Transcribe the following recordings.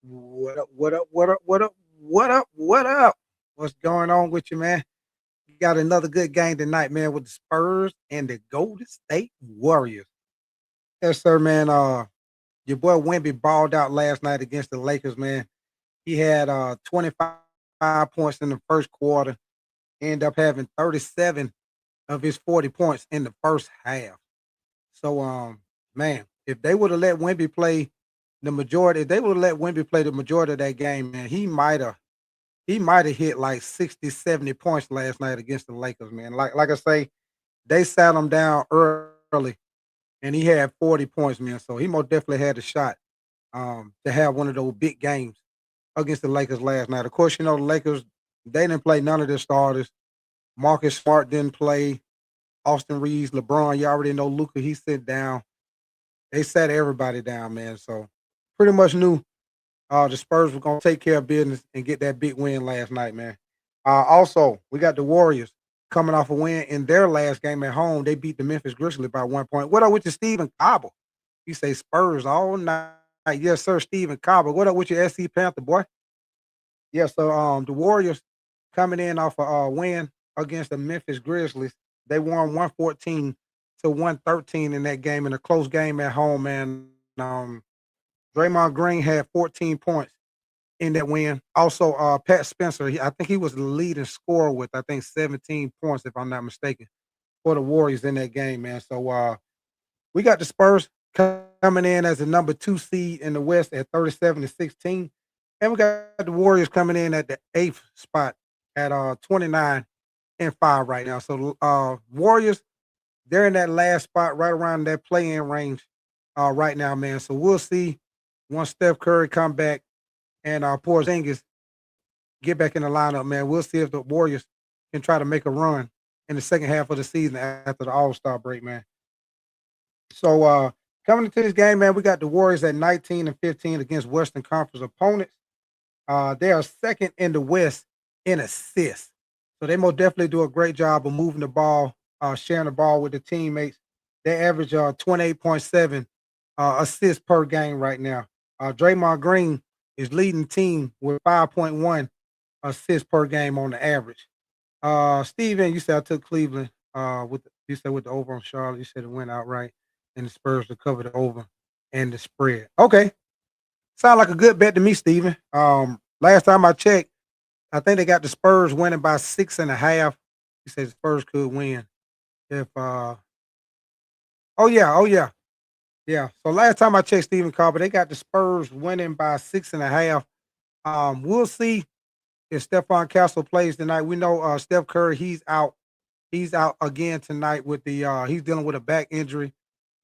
What up? What up? What up? What up? What up? What up? What's going on with you, man? You got another good game tonight, man, with the Spurs and the Golden State Warriors. Yes, sir, man. Your boy Wemby balled out last night against the Lakers, man. He had 25 points in the first quarter, ended up having 37 of his 40 points in the first half. So man, if they would have let Wemby play the majority, if they would have let Wemby play the majority of that game, man, he might have hit like 60, 70 points last night against the Lakers, man. Like I say, they sat him down early and he had 40 points, man. So he most definitely had a shot to have one of those big games against the Lakers last night. Of course, the Lakers, they didn't play none of their starters. Marcus Smart didn't play. Austin Reeves, LeBron, you already know Luca, he sit down. They sat everybody down, man. So pretty much knew the Spurs were gonna take care of business and get that big win last night, man. Also, we got the Warriors coming off a win in their last game at home. They beat the Memphis Grizzlies by 1 point. What up with you, Stephen Cobble? You say Spurs all night. Yes, sir, Stephen Cobble. What up with your SC Panther, boy? Yeah, so the Warriors coming in off a win against the Memphis Grizzlies. They won 114 to 113 in that game in a close game at home, man. Draymond Green had 14 points in that win. Also, Pat Spencer, I think he was the leading scorer with I think 17 points, if I'm not mistaken, for the Warriors in that game, man. So we got the Spurs coming in as the number 2 seed in the West at 37-16. And we got the Warriors coming in at the eighth spot at 29-5 right now. So Warriors, they're in that last spot right around that play-in range right now, man. So we'll see once Steph Curry come back and Porzingis get back in the lineup, man. We'll see if the Warriors can try to make a run in the second half of the season after the All-Star break, man. So coming into this game, man, we got the Warriors at 19-15 against Western Conference opponents. They are second in the West in assists. So they most definitely do a great job of moving the ball, sharing the ball with the teammates. They average 28.7 assists per game right now. Draymond Green is leading the team with 5.1 assists per game on the average. Steven, you said I took Cleveland. You said with the over on Charlotte. You said it went outright, and the Spurs to cover the over and the spread. Okay, sound like a good bet to me, Steven. Last time I checked, I think they got the Spurs winning by 6.5. You said the Spurs could win if. Oh yeah. Yeah. So last time I checked, Stephen Carver, they got the Spurs winning by 6.5. We'll see if Stephon Castle plays tonight. We know Steph Curry, he's out. He's out again tonight with the he's dealing with a back injury.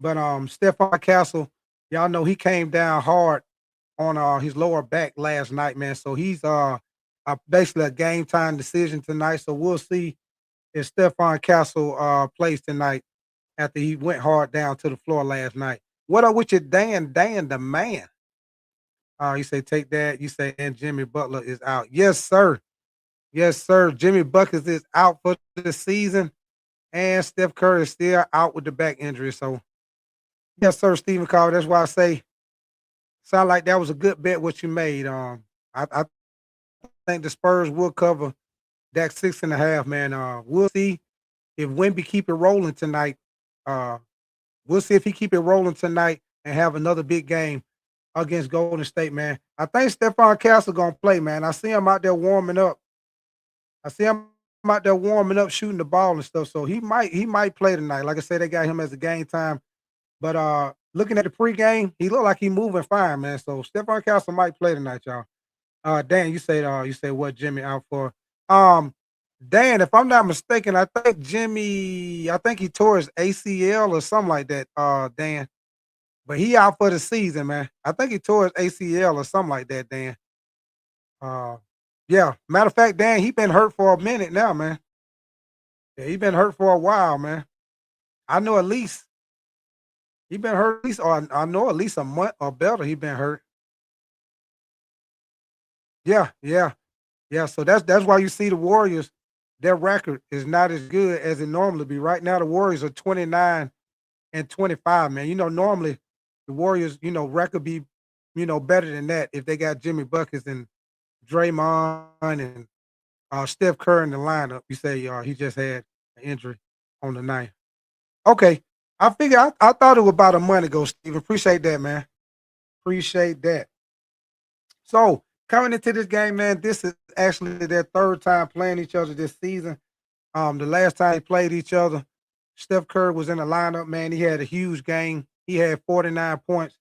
But Stephon Castle, y'all know he came down hard on his lower back last night, man. So he's basically a game time decision tonight. So we'll see if Stephon Castle plays tonight after he went hard down to the floor last night. What up with you, Dan? Dan the man. You say take that. You say and Jimmy Butler is out. Yes, sir. Yes, sir. Jimmy Buckets is out for the season, and Steph Curry is still out with the back injury. So, yes, sir, Stephen Carter. That's why I say sound like that was a good bet what you made. I think the Spurs will cover that 6.5, man. We'll see if Wemby keep it rolling tonight. Uh, we'll see if he keep it rolling tonight and have another big game against Golden State, man. I think Stephon Castle gonna play, man. I see him out there warming up. I see him out there warming up, shooting the ball and stuff. So he might play tonight. Like I said, they got him as a game time. But looking at the pregame, he looked like he moving fine, man. So Stephon Castle might play tonight, y'all. Dan, you say what Jimmy out for? Um, Dan, if I'm not mistaken, I think he tore his ACL or something like that. Dan, but he out for the season, man. I think he tore his ACL or something like that, Dan. Uh, yeah. Matter of fact, Dan, he been hurt for a minute now, man. Yeah, he been hurt for a while, man. I know at least he been hurt at least, or I know at least a month or better. He been hurt. Yeah, yeah, yeah. So that's why you see the Warriors. Their record is not as good as it normally be. Right now, the Warriors are 29-25, man. Normally the Warriors, record be better than that if they got Jimmy Buckets and Draymond and Steph Curry in the lineup. You say he just had an injury on the ninth. Okay. I thought it was about a month ago, Steve. Appreciate that, man. Appreciate that. So coming into this game, man, this is actually their third time playing each other this season. The last time they played each other, Steph Curry was in the lineup, man. He had a huge game. He had 49 points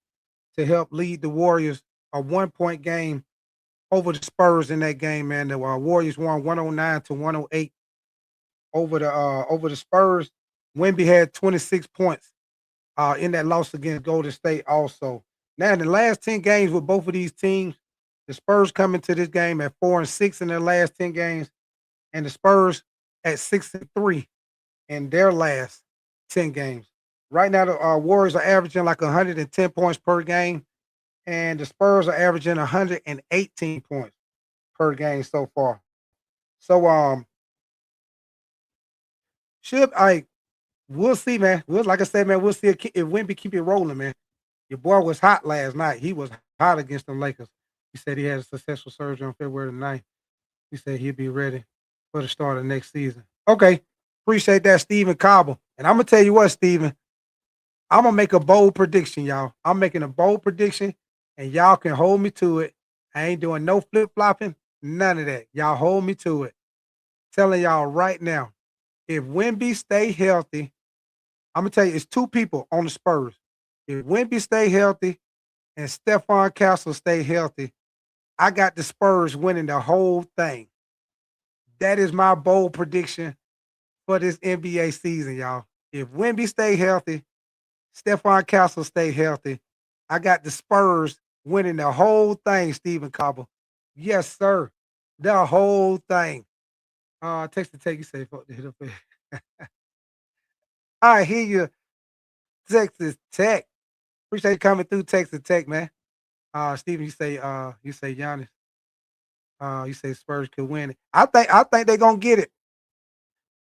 to help lead the Warriors a 1 point game over the Spurs in that game, man. The Warriors won 109 to 108 over the Spurs. Wemby had 26 points in that loss against Golden State also. Now in the last 10 games with both of these teams, the Spurs come into this game at 4-6 in their last 10 games, and the Spurs at 6-3 in their last 10 games. Right now, the Warriors are averaging like 110 points per game, and the Spurs are averaging 118 points per game so far. So should I we'll see, man. We'll like I said, man, we'll see if Wemby keep it rolling, man. Your boy was hot last night. He was hot against the Lakers. He said he had a successful surgery on February the 9th. He said he'll be ready for the start of next season. Okay. Appreciate that, Stephen Cobble. And I'm gonna tell you what, Stephen, I'm gonna make a bold prediction, y'all. I'm making a bold prediction, and y'all can hold me to it. I ain't doing no flip-flopping, none of that. Y'all hold me to it. Telling y'all right now, if Wemby stay healthy, I'm gonna tell you, it's two people on the Spurs. If Wemby stay healthy and Stephon Castle stay healthy, I got the Spurs winning the whole thing. That is my bold prediction for this NBA season, y'all. If Wemby stay healthy, Stephon Castle stay healthy, I got the Spurs winning the whole thing, Stephen Cobble. Yes, sir. The whole thing. Text to take you say fuck the hit up there. I hear you, Texas Tech. Appreciate you coming through Texas Tech, man. Steven, you say Giannis. You say Spurs could win it. I think they're gonna get it.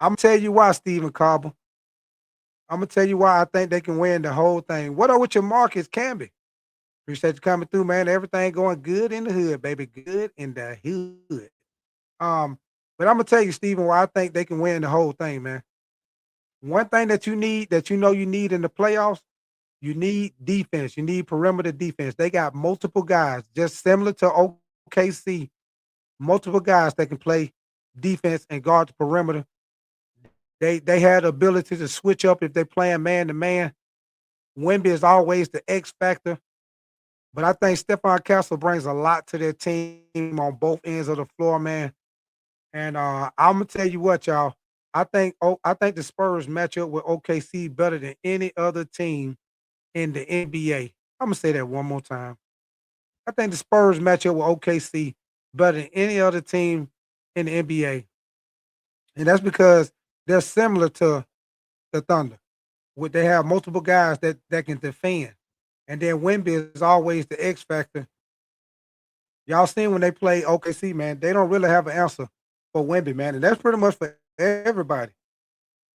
I'm gonna tell you why, Stephen Cobble. I'm gonna tell you why I think they can win the whole thing. What up with your Marcus Camby? Appreciate you coming through, man. Everything going good in the hood, baby. Good in the hood. Um, but I'm gonna tell you, Stephen, why I think they can win the whole thing, man. One thing that you need, that you need in the playoffs, you need defense. You need perimeter defense. They got multiple guys, just similar to OKC, multiple guys that can play defense and guard the perimeter. They had the ability to switch up if they're playing man to man. Wemby is always the X factor, but I think Stephon Castle brings a lot to their team on both ends of the floor, man. And I'm gonna tell you what, y'all. I think the Spurs match up with OKC better than any other team in the NBA. I'm gonna say that one more time. I think the Spurs match up with OKC better than any other team in the NBA, and that's because they're similar to the Thunder. They have multiple guys that can defend, and then Wemby is always the X factor. Y'all seen when they play OKC, man, they don't really have an answer for Wemby, man, and that's pretty much for everybody.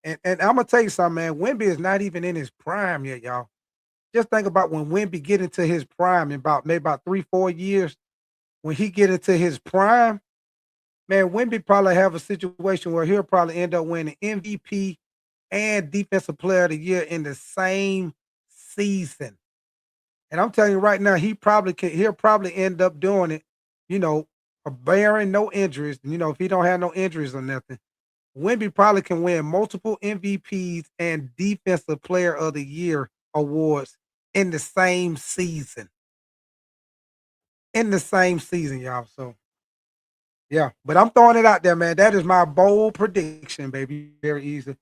And I'm gonna tell you something, man. Wemby is not even in his prime yet, y'all. Just think about when Wemby get into his prime in maybe about 3-4 years. When he get into his prime, man, Wemby probably have a situation where he'll probably end up winning MVP and Defensive Player of the Year in the same season. And I'm telling you right now, he'll probably end up doing it, you know, bearing no injuries. If he don't have no injuries or nothing. Wemby probably can win multiple MVPs and Defensive Player of the Year awards in the same season. In the same season, y'all. So yeah, but I'm throwing it out there, man. That is my bold prediction, baby. Very easy.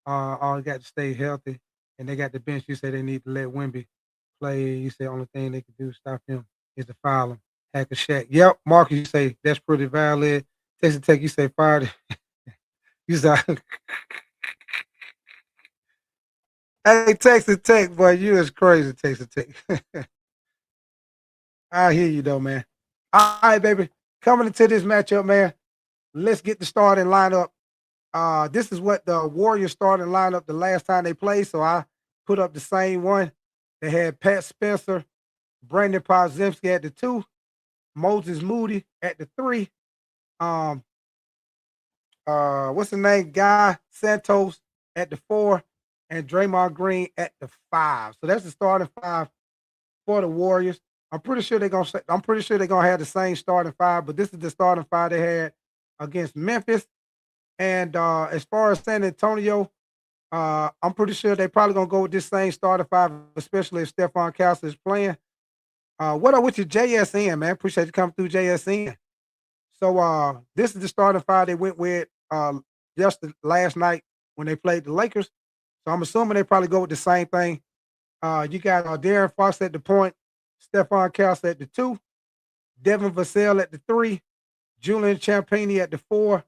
All got to stay healthy, and they got the bench. You say they need to let Wemby play. You say only thing they can do to stop him is to foul him. Hack a Shaq. Yep, Marcus, you say that's pretty valid. Texas Tech, you say fired. You say, hey, Texas Tech, boy, you is crazy, Texas Tech. I hear you though, man. All right, baby. Coming into this matchup, man. Let's get the starting lineup. This is what the Warriors starting lineup the last time they played. So I put up the same one. They had Pat Spencer, Brandon Podziemski at the 2, Moses Moody at the 3. Um, what's the name? Guy Santos at the 4, and Draymond Green at the 5. So that's the starting 5 for the Warriors. I'm pretty sure they're gonna have the same starting 5, but this is the starting 5 they had against Memphis. And as far as San Antonio, I'm pretty sure they probably gonna go with this same starting 5, especially if Stephon Castle is playing. What up with your JSN, man? Appreciate you coming through JSN. So this is the starting 5 they went with just last night when they played the Lakers. So I'm assuming they probably go with the same thing. You got Darren Fox at the point, Stephon Castle at the 2, Devin Vassell at the 3, Julian Champagnie at the 4,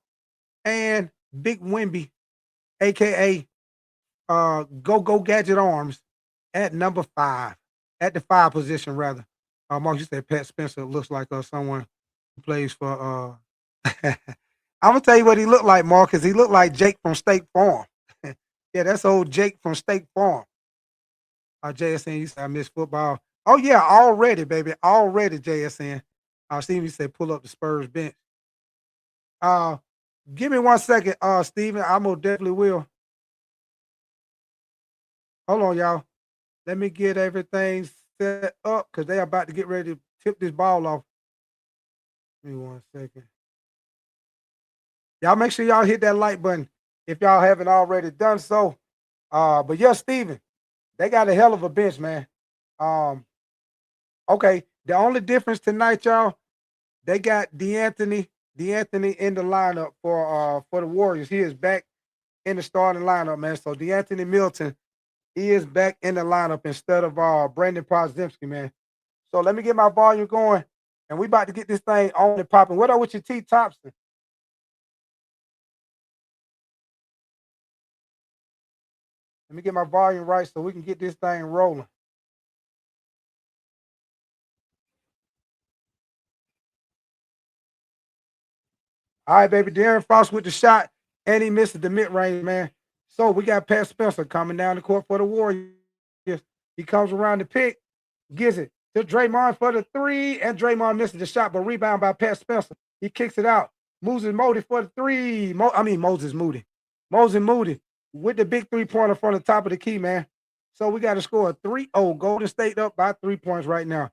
and Big Wimby, aka Go Gadget Arms, at number 5, at the 5 position rather. Mark, you said Pat Spencer looks like someone who plays for. I'm gonna tell you what he looked like, Marcus. He looked like Jake from State Farm. Yeah, that's old Jake from State Farm. JSN, you said I miss football. Oh yeah, already, baby, already. JSN. See you say pull up the Spurs bench. Uh, give me 1 second, Steven. I most definitely will. Hold on, y'all. Let me get everything set up because they are about to get ready to tip this ball off. Give me 1 second. Y'all make sure y'all hit that like button if y'all haven't already done so. But yeah, Steven, they got a hell of a bench, man. Okay. The only difference tonight, y'all, they got DeAnthony in the lineup for the Warriors. He is back in the starting lineup, man. So DeAnthony Milton, he is back in the lineup instead of Brandon Podziemski, man. So let me get my volume going, and we about to get this thing on and popping. What up with your T Thompson? Let me get my volume right so we can get this thing rolling. All right, baby. Darren Fox with the shot, and he misses the mid-range, man. So we got Pat Spencer coming down the court for the Warriors. He comes around the pick, gives it to Draymond for the 3, and Draymond misses the shot, but rebound by Pat Spencer. He kicks it out. Moses Moody for the 3. Moses Moody. Moses Moody with the big 3-pointer from the top of the key, man. So we got to score a 3-0. Golden State up by 3 points right now.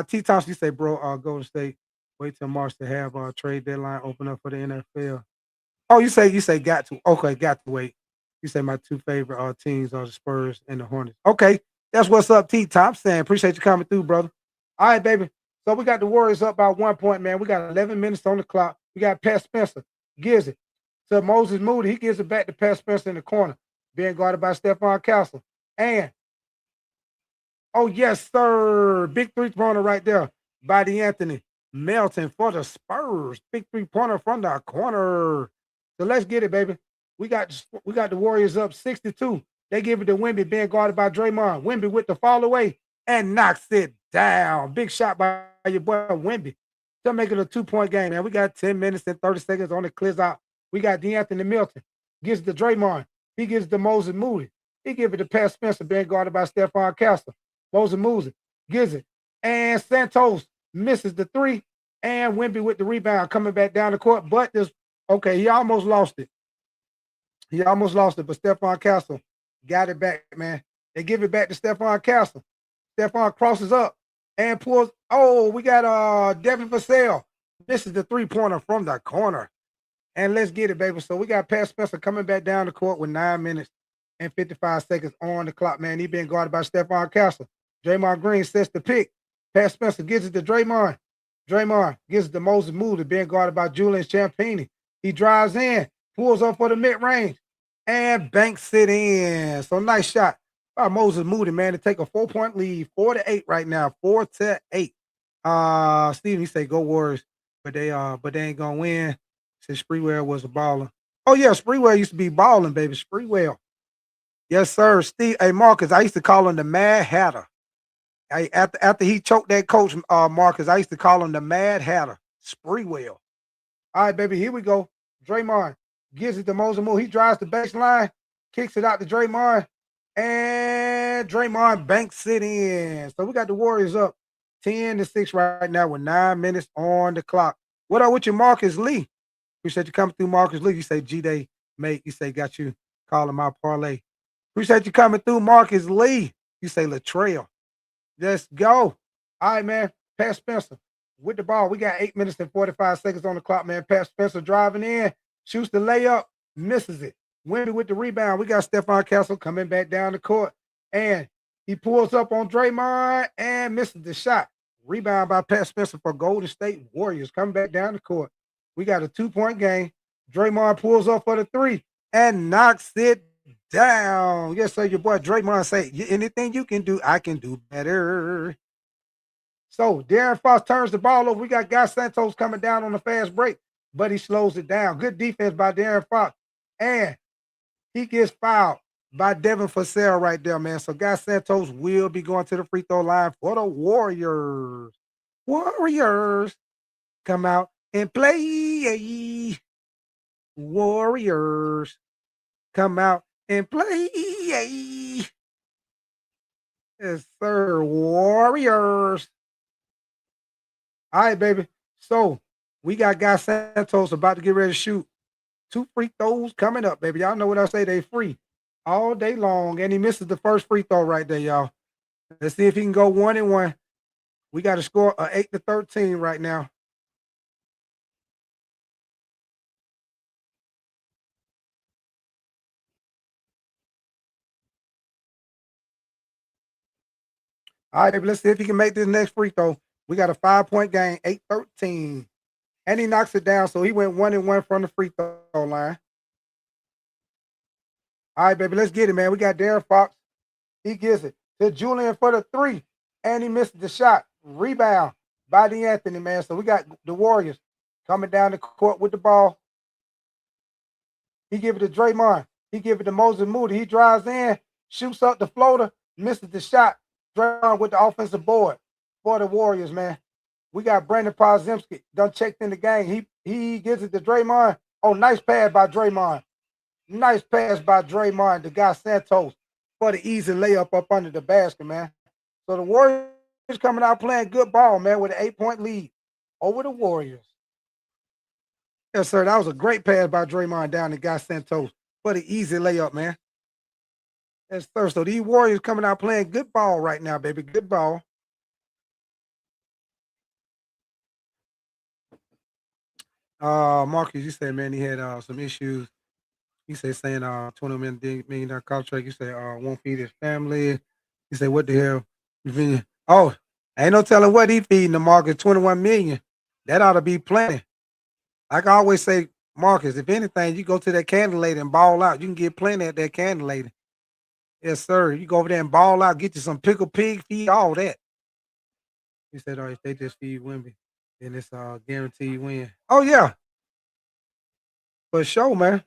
T. Thompson, you say, bro, Golden State, wait till March to have trade deadline open up for the NFL. Oh, you say got to. Okay, got to wait. You say my 2 favorite teams are the Spurs and the Hornets. Okay, that's what's up, T. Thompson. Appreciate you coming through, brother. All right, baby. So we got the Warriors up by 1 point, man. We got 11 minutes on the clock. We got Pat Spencer. Gives it to Moses Moody. He gives it back to Pat Spencer in the corner, being guarded by Stephon Castle. And, oh, yes, sir. Big 3-pointer right there by DeAnthony Melton for the Spurs. Big 3-pointer from the corner. So let's get it, baby. We got the Warriors up 62. They give it to Wemby, being guarded by Draymond. Wemby with the fall away and knocks it down. Big shot by your boy Wemby to make it a 2-point game, man. We got 10 minutes and 30 seconds on the clears out. We got DeAnthony Milton. Gives it to Draymond. He gives it to Moses Moody. He gives it to Pat Spencer, being guarded by Stephon Castle. Moses Moody gives it. And Santos misses the 3. And Wemby with the rebound coming back down the court. But okay, he almost lost it. But Stephon Castle got it back, man. They give it back to Stephon Castle. Stephon crosses up and pulls. Oh, we got Devin Vassell. This is the 3-pointer from the corner. And let's get it, baby. So we got Pat Spencer coming back down the court with 9 minutes and 55 seconds on the clock, man. He being guarded by Stephon Castle. Draymond Green sets the pick. Pat Spencer gives it to Draymond. Draymond gives it to Moses Moody, being guarded by Julian Champagnie. He drives in, pulls up for the mid-range, and banks it in. So nice shot by Moses Moody, man, to take a 4-point lead. 4-8 right now. 4-8. Steven, you say go Warriors, but they ain't gonna win since Spreewell was a baller. Oh yeah, Spreewell used to be balling, baby. Spreewell. Yes, sir. Steve, hey Marcus, I used to call him the Mad Hatter. After he choked that coach, Marcus, I used to call him the Mad Hatter. Spreewell. All right, baby, here we go. Draymond gives it to Moses Moody. He drives the baseline, kicks it out to Draymond, and Draymond banks it in. So we got the Warriors up 10-6 right now with 9 minutes on the clock. What up with you, Marcus Lee? Appreciate you coming through, Marcus Lee. You say G Day, mate. You say got you calling my parlay. Appreciate you coming through, Marcus Lee. You say Latrell. Let's go. All right, man. Pat Spencer with the ball. We got 8 minutes and 45 seconds on the clock, man. Pat Spencer driving in, shoots the layup, misses it. Wemby with the rebound. We got Stephon Castle coming back down the court, and he pulls up on Draymond and misses the shot. Rebound by Pat Spencer for Golden State Warriors. Coming back down the court. We got a 2-point game. Draymond pulls up for the 3 and knocks it down. Yes, sir. Your boy Draymond say, anything you can do, I can do better. So Darren Fox turns the ball over. We got Guy Santos coming down on the fast break, but he slows it down. Good defense by Darren Fox. And he gets fouled by Devin Vassell right there, man. So Guy Santos will be going to the free throw line for the Warriors. Warriors come out and play. Warriors come out and play. Yes, sir. Warriors. All right, baby. So we got Guy Santos about to get ready to shoot. 2 free throws coming up, baby. Y'all know what I say. They free all day long. And he misses the first free throw right there, y'all. Let's see if he can go 1-1. We got to score 8-13 right now. All right, baby. Let's see if he can make this next free throw. We got a 5-point game, 8-13. And he knocks it down. So he went 1-1 from the free throw line. All right, baby. Let's get it, man. We got Darren Fox. He gives it to Julian for the 3. And he missed the shot. Rebound by DeAnthony, man. So we got the Warriors coming down the court with the ball. He give it to Draymond. He give it to Moses Moody. He drives in, shoots up the floater, misses the shot. Draymond with the offensive board for the Warriors, man. We got Brandon Podziemski done checked in the game. He gives it to Draymond. Oh, nice pass by Draymond. Nice pass by Draymond, the guy Santos, for the easy layup up under the basket, man. So the Warriors coming out playing good ball, man, with an 8-point lead over the Warriors. Yes, sir. That was a great pass by Draymond down to guy Santos for the easy layup, man. Yes, sir. So these Warriors coming out playing good ball right now, baby. Good ball. Marcus, you said, man, he had some issues. He said saying $20 million contract. You say won't feed his family. He said, what the hell? Oh, ain't no telling what he feeding the market. 21 million. That ought to be plenty. Like I always say, Marcus, if anything, you go to that candle lady and ball out. You can get plenty at that candle lady. Yes, sir. You go over there and ball out, get you some pickled pig feed, all that. He said, if they just feed Wemby, then it's guaranteed win. Oh, yeah. For sure, man.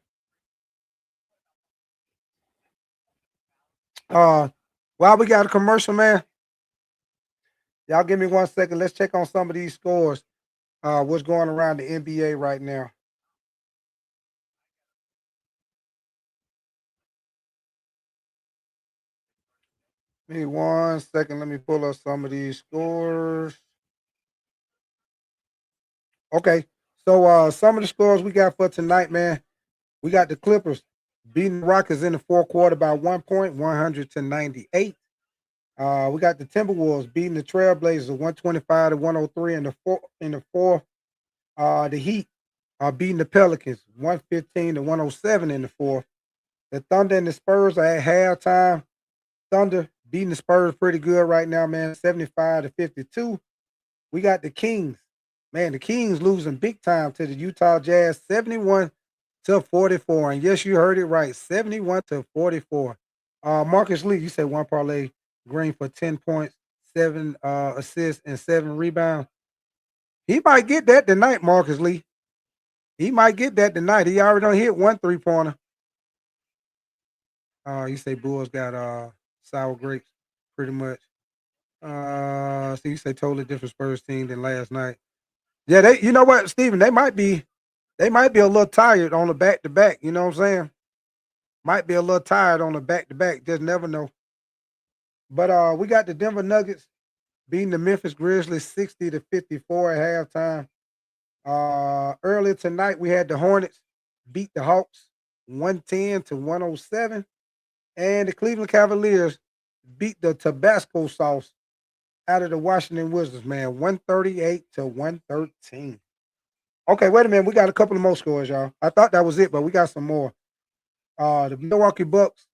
While we got a commercial, man, y'all give me 1 second. Let's check on some of these scores. What's going around the NBA right now. Give me 1 second. Let me pull up some of these scores. Okay. So some of the scores we got for tonight, man. We got the Clippers beating the Rockets in the fourth quarter by 1 point, 100-98. We got the Timberwolves beating the Trailblazers 125-103 in the fourth. The Heat are beating the Pelicans 115-107 in the fourth. The Thunder and the Spurs are at halftime. Thunder beating the Spurs pretty good right now, man, 75-52. We got the Kings. Man, the Kings losing big time to the Utah Jazz, 71-44. And yes, you heard it right, 71-44. Marcus Lee, you said one parlay Green for 10 points, 7 assists, and 7 rebounds. He might get that tonight, Marcus Lee. He might get that tonight. He already done hit 1 3-pointer. You say Bulls got sour grapes, pretty much. So you say totally different Spurs team than last night. Yeah, they. You know what, Steven? They might be a little tired on the back to back. You know what I'm saying? Might be a little tired on the back to back. Just never know. But we got the Denver Nuggets beating the Memphis Grizzlies 60-54 at halftime. Earlier tonight, we had the Hornets beat the Hawks 110-107, and the Cleveland Cavaliers beat the Tabasco sauce out of the Washington Wizards, man, 138-113. Okay, wait a minute. We got a couple of more scores, y'all. I thought that was it, but we got some more. The Milwaukee Bucks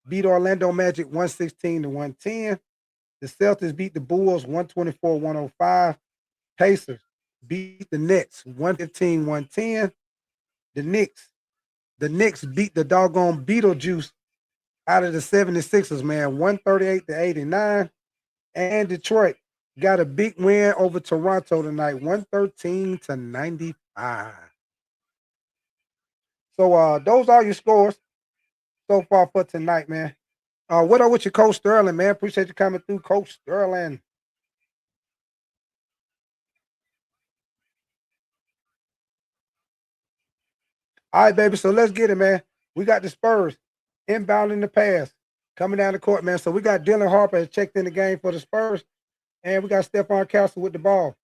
beat Orlando Magic 116-110. The Celtics beat the Bulls 124-105. Pacers beat the Nets 115-110. The Knicks beat the doggone Beetlejuice out of the 76ers, man, 138-89. And Detroit got a big win over Toronto tonight, 113-95. So those are your scores so far for tonight, man. What up with your Coach Sterling, man? Appreciate you coming through, Coach Sterling. All right, baby. So let's get it, man. We got the Spurs inbound in the pass coming down the court, man. So we got Dylan Harper has checked in the game for the Spurs, and we got Stephon Castle with the ball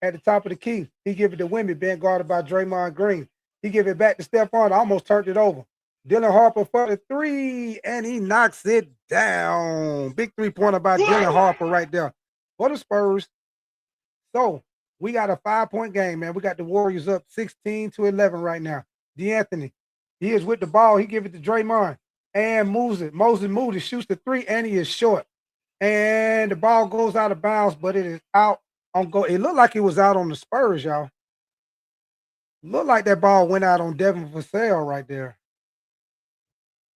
at the top of the key. He give it to Wemby, being guarded by Draymond Green. He give it back to Stephon, almost turned it over. Dylan Harper for the three, and he knocks it down. Big three-pointer by Dylan Harper right there for the Spurs. So we got a 5-point game, man. We got the Warriors up 16-11 right now. DeAnthony, he is with the ball. He give it to Draymond and moves it. Moses Moody shoots the three, and he is short. And the ball goes out of bounds, but it is out on go. It looked like it was out on the Spurs, y'all. Looked like that ball went out on Devin Vassell right there.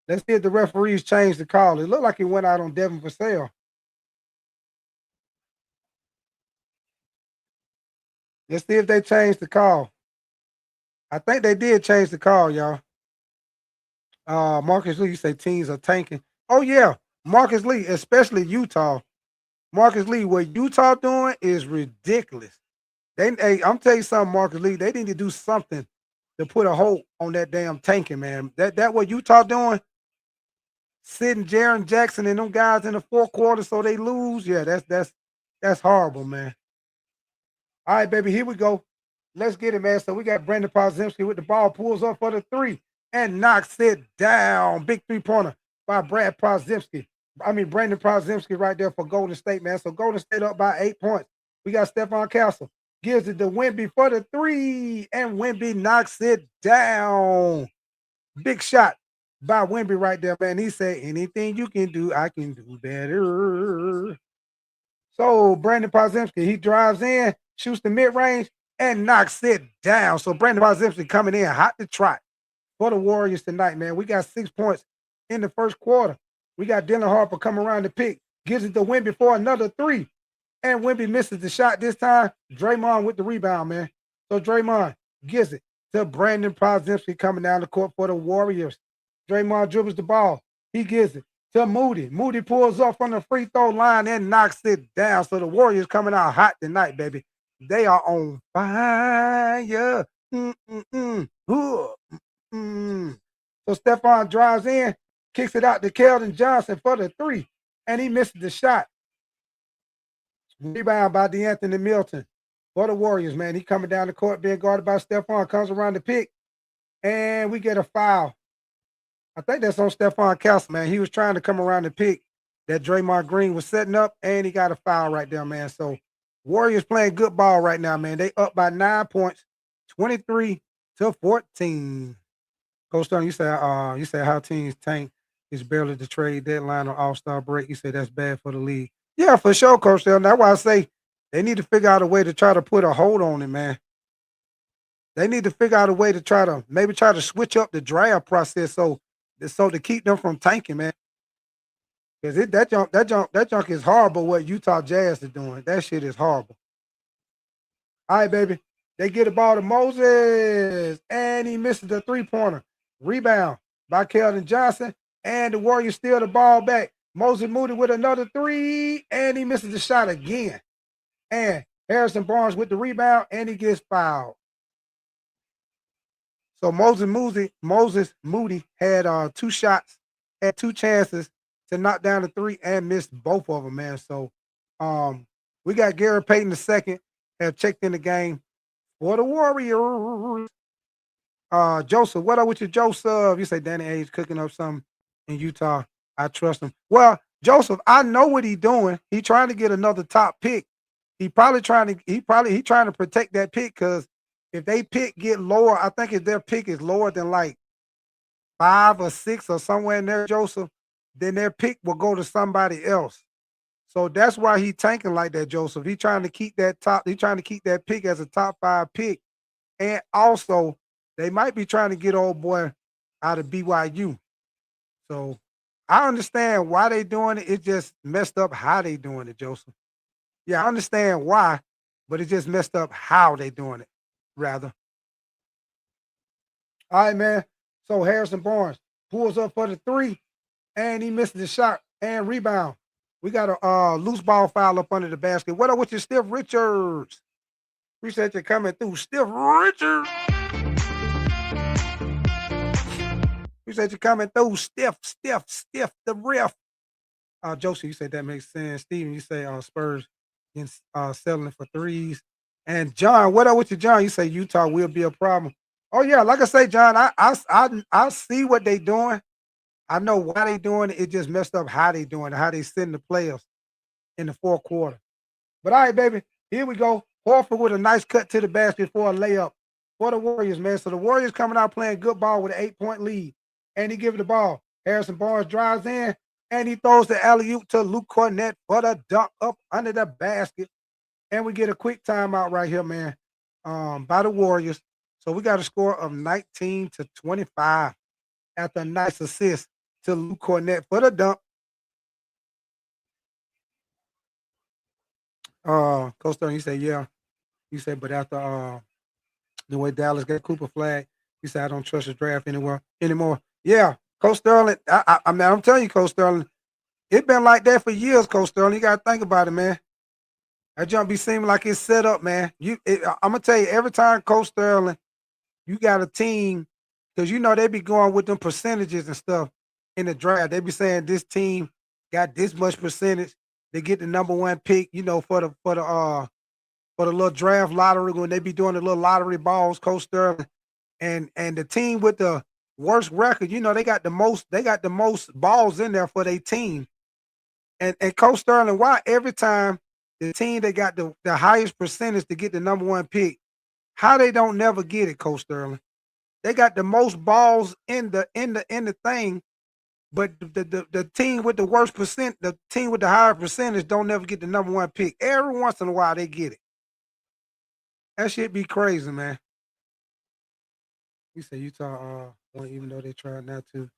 Let's see if the referees changed the call. It looked like it went out on Devin Vassell. Let's see if they changed the call. I think they did change the call, y'all. Marcus Lee, you say teams are tanking. Oh, yeah. Marcus Lee, especially Utah. Marcus Lee, what Utah doing is ridiculous. Hey, I'm telling you something, Marcus Lee. They need to do something to put a hold on that damn tanking, man. That what Utah doing, sitting Jaren Jackson and them guys in the fourth quarter so they lose. Yeah, that's horrible, man. All right, baby, here we go. Let's get it, man. So we got Brandon Podziemski with the ball, pulls up for the three and knocks it down. Big three-pointer by Brandon Podziemski right there for Golden State, man. So Golden State up by 8 points. We got Stephon Castle. Gives it to Wemby for the three, and Wemby knocks it down. Big shot by Wemby right there, man. He said, anything you can do, I can do better. So Brandon Podziemski, he drives in, shoots the mid-range, and knocks it down. So Brandon Podziemski coming in hot to trot for the Warriors tonight, man. We got 6 points in the first quarter. We got Dylan Harper coming around the pick, gives it to Wemby for another three. And Wemby misses the shot this time. Draymond with the rebound, man. So Draymond gives it to Brandon Podziemski coming down the court for the Warriors. Draymond dribbles the ball. He gives it to Moody. Moody pulls up from the free throw line and knocks it down. So the Warriors coming out hot tonight, baby. They are on fire. So Stephon drives in, kicks it out to Keldon Johnson for the three, and he misses the shot. Rebound by DeAnthony Milton for the Warriors, man. He coming down the court, being guarded by Stephon, comes around the pick, and we get a foul. I think that's on Stephon Castle, man. He was trying to come around the pick that Draymond Green was setting up, and he got a foul right there, man. So Warriors playing good ball right now, man. They up by 9 points, 23-14. Coach Stone, you said how teams tank is barely the trade deadline or All-Star break. You say that's bad for the league. Yeah, for sure, Coach Stone. That's why I say they need to figure out a way to try to put a hold on it, man. They need to figure out a way to try to switch up the draft process so to keep them from tanking, man. Because that junk is horrible what Utah Jazz is doing. That shit is horrible. All right, baby. They get the ball to Moses, and he misses the three-pointer. Rebound by Keldon Johnson, and the Warriors steal the ball back. Moses Moody with another three, and he misses the shot again. And Harrison Barnes with the rebound, and he gets fouled. So Moses Moody had 2 shots, had 2 chances to knock down the three and missed both of them, man. So We got Gary Payton II have checked in the game for the Warriors. Joseph, what up with you, Joseph? You say Danny Ainge cooking up something in Utah. I trust him. Well, Joseph, I know what he's doing. He trying to get another top pick. He trying to protect that pick because if they pick get lower, I think if their pick is lower than like 5 or 6 or somewhere in there, Joseph, then their pick will go to somebody else. So that's why he tanking like that, Joseph. He trying to keep that top. He trying to keep that pick as a top 5 pick, and also they might be trying to get old boy out of BYU. So I understand why they doing it. It just messed up how they doing it, Joseph. Yeah, I understand why, but it just messed up how they doing it. Rather, all right, man. So Harrison Barnes pulls up for the 3, and he misses the shot and rebound. We got a loose ball foul up under the basket. What up with you, Steph Richards? Appreciate you coming through, Steph Richards. Appreciate you coming through, Steph, the ref. Josie, you said that makes sense. Steven, you say Spurs in settling for threes. And John, what up with you, John? You say Utah will be a problem. Oh yeah, like I say, John, I see what they doing. I know why they doing it. It just messed up how they doing it, how they send the players in the fourth quarter. But all right, baby, here we go. Horford with a nice cut to the basket for a layup for the Warriors, man. So the Warriors coming out playing good ball with an 8-point lead. And he give it the ball. Harrison Barnes drives in, and he throws the alley-oop to Luke Cornett for the dunk up under the basket. And we get a quick timeout right here, man, by the Warriors. So we got a score of 19-25 after a nice assist to Luke Cornett for the dunk. Coach Stern, he said, yeah. He said, but after the way Dallas got Cooper flag, he said, I don't trust the draft anymore. Yeah, Coach Sterling, I mean, I'm telling you, Coach Sterling, it's been like that for years, Coach Sterling. You got to think about it, man. That jump be seeming like it's set up, man. I'm going to tell you, every time, Coach Sterling, you got a team, because you know they be going with them percentages and stuff in the draft. They be saying this team got this much percentage. They get the number 1 pick, you know, for the little draft lottery when they be doing the little lottery balls, Coach Sterling. And the team with the worst record, you know, they got the most balls in there for their team. And Coach Sterling, why every time the team that got the highest percentage to get the number 1 pick, how they don't never get it, Coach Sterling? They got the most balls in the thing, but the team with the worst percent, the team with the higher percentage don't never get the number 1 pick. Every once in a while they get it. That shit be crazy, man. You say Utah, even though they tried not to,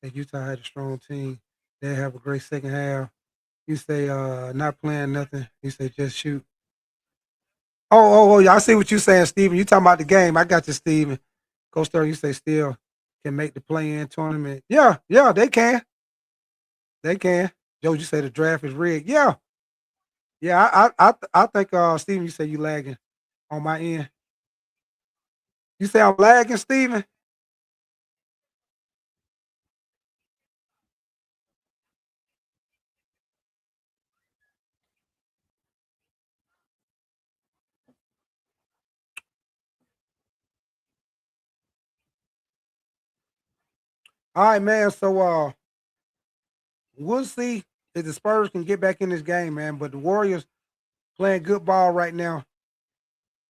that Utah had a strong team. They have a great second half. You say not playing nothing. You say just shoot. Yeah, I see what you're saying, Steven. You talking about the game. I got you, Steven. Coach Sterling, you say still can make the play-in tournament. Yeah, they can. They can. Joe, you say the draft is rigged. Yeah. Yeah, I think Steven, you say you lagging on my end. You say I'm lagging, Steven? All right, man. So we'll see if the Spurs can get back in this game, man. But the Warriors playing good ball right now,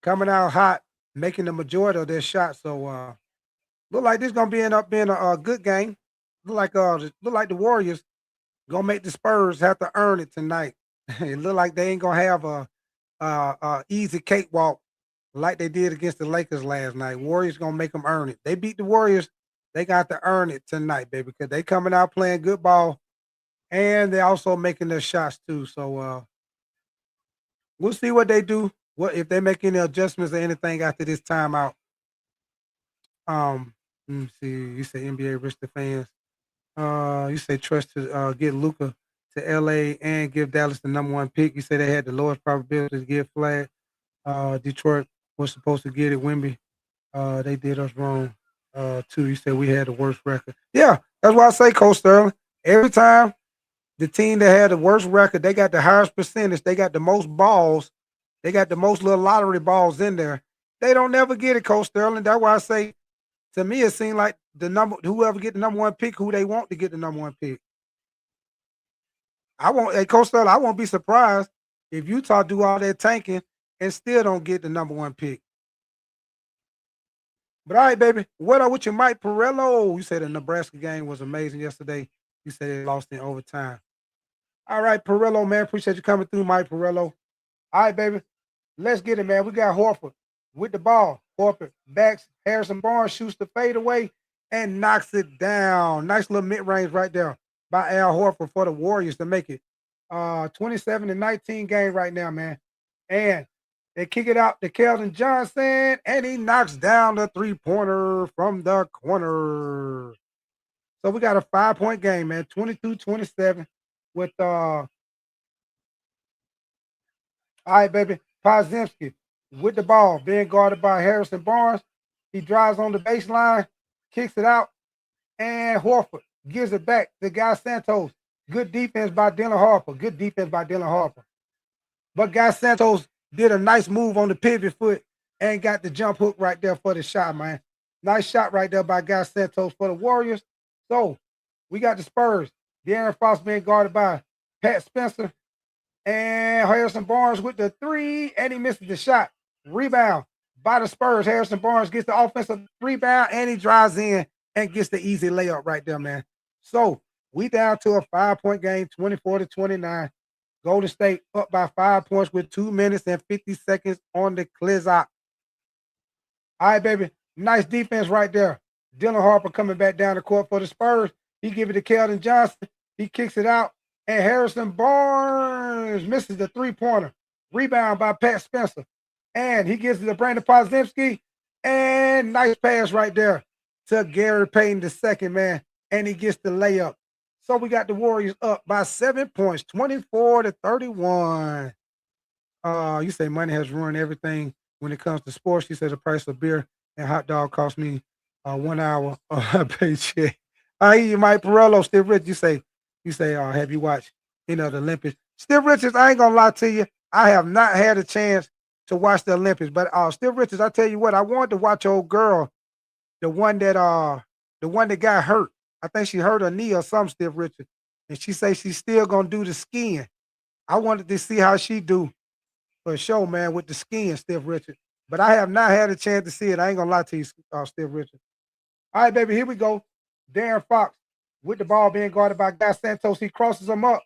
coming out hot, making the majority of their shots. So look like this gonna end up being a good game. Look like the Warriors gonna make the Spurs have to earn it tonight. It look like they ain't gonna have a easy cakewalk like they did against the Lakers last night. Warriors gonna make them earn it. They beat the Warriors. They got to earn it tonight, baby, because they coming out playing good ball, and they also making their shots too. So we'll see what they do. What if they make any adjustments or anything after this timeout? Let me see. You say NBA rich the fans. You say trust to get Luca to LA and give Dallas the number 1 pick. You say they had the lowest probability to get flag. Detroit was supposed to get it. Wimby. They did us wrong. Too. You said we had the worst record. Yeah, that's why I say, Coach Sterling. Every time The team that had the worst record, they got the highest percentage. They got the most balls. They got the most little lottery balls in there. They don't never get it, Coach Sterling. That's why I say, to me, it seems like whoever get the number one pick, who they want to get the number one pick. Hey, Coach Sterling, I won't be surprised if Utah do all that tanking and still don't get the number one pick. But all right, baby. What up with you, Mike Pirello? You said the Nebraska game was amazing yesterday. You said they lost in overtime. All right, Pirello, man. Appreciate you coming through, Mike Pirello. All right, baby. Let's get it, man. We got Horford with the ball. Horford backs Harrison Barnes, shoots the fadeaway, and knocks it down. Nice little mid-range right there by Al Horford for the Warriors to make it 27-19 game right now, man. And they kick it out to Keldon Johnson, and he knocks down the three-pointer from the corner. So we got a 5-point game, man. 22-27 with all right, baby. Podziemski with the ball, being guarded by Harrison Barnes. He drives on the baseline, kicks it out, and Horford gives it back to Guy Santos. Good defense by Dylan Harper. Good defense by Dylan Harper. But Guy Santos did a nice move on the pivot foot and got the jump hook right there for the shot, man. Nice shot right there by Guy Santos for the Warriors. So we got the Spurs. De'Aaron Fox being guarded by Pat Spencer. And Harrison Barnes with the three, and he misses the shot. Rebound by the Spurs. Harrison Barnes gets the offensive rebound, and he drives in and gets the easy layup right there, man. So we down to a 5-point game, 24-29. Golden State up by 5 points with 2 minutes and 50 seconds on the clock. All right, baby. Nice defense right there. Dylan Harper coming back down the court for the Spurs. He gives it to Keldon Johnson. He kicks it out. And Harrison Barnes misses the three-pointer. Rebound by Pat Spencer. And he gives it to Brandon Podziemski. And nice pass right there to Gary Payton II, man. And he gets the layup. So we got the Warriors up by 7 points, 24-31. You say money has ruined everything when it comes to sports. You say the price of beer and hot dog cost me 1 hour paycheck. I hear you, Mike Pirello, Steve Rich. You say, have you watched, the Olympics? Steve Richards, I ain't gonna lie to you. I have not had a chance to watch the Olympics, but Steve Richards, I tell you what, I wanted to watch old girl, the one that got hurt. I think she hurt her knee or something, Steve Richards. And she say she's still gonna do the skiing. I wanted to see how she do for sure, man, with the skiing, Steve Richards. But I have not had a chance to see it. I ain't gonna lie to you, Steve Richards. All right, baby, here we go. De'Aaron Fox with the ball being guarded by Guy Santos. He crosses him up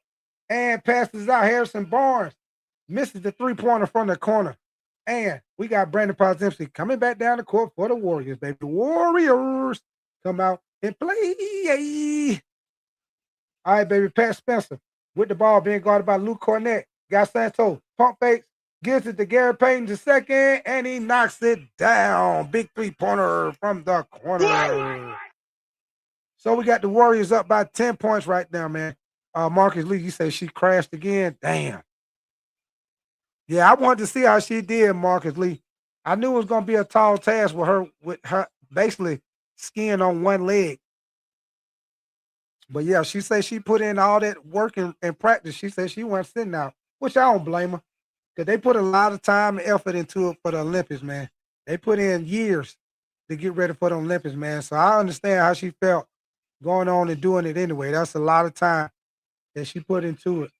and passes out. Harrison Barnes misses the three-pointer from the corner. And we got Brandon Podziemski coming back down the court for the Warriors, baby. The Warriors come out and play. All right, baby. Pat Spencer with the ball being guarded by Luke Cornett. Guy Santos pump fakes, gives it to Gary Payton II, and he knocks it down. Big three-pointer from the corner. So we got the Warriors up by 10 points right now, man. Marcus Lee, you say she crashed again? Damn. Yeah, I wanted to see how she did, Marcus Lee. I knew it was going to be a tall task with her basically skiing on one leg. But yeah, she said she put in all that work and practice. She said she wasn't sitting out, which I don't blame her. Because they put a lot of time and effort into it for the Olympics, man. They put in years to get ready for the Olympics, man. So I understand how she felt going on and doing it anyway. That's a lot of time that she put into it.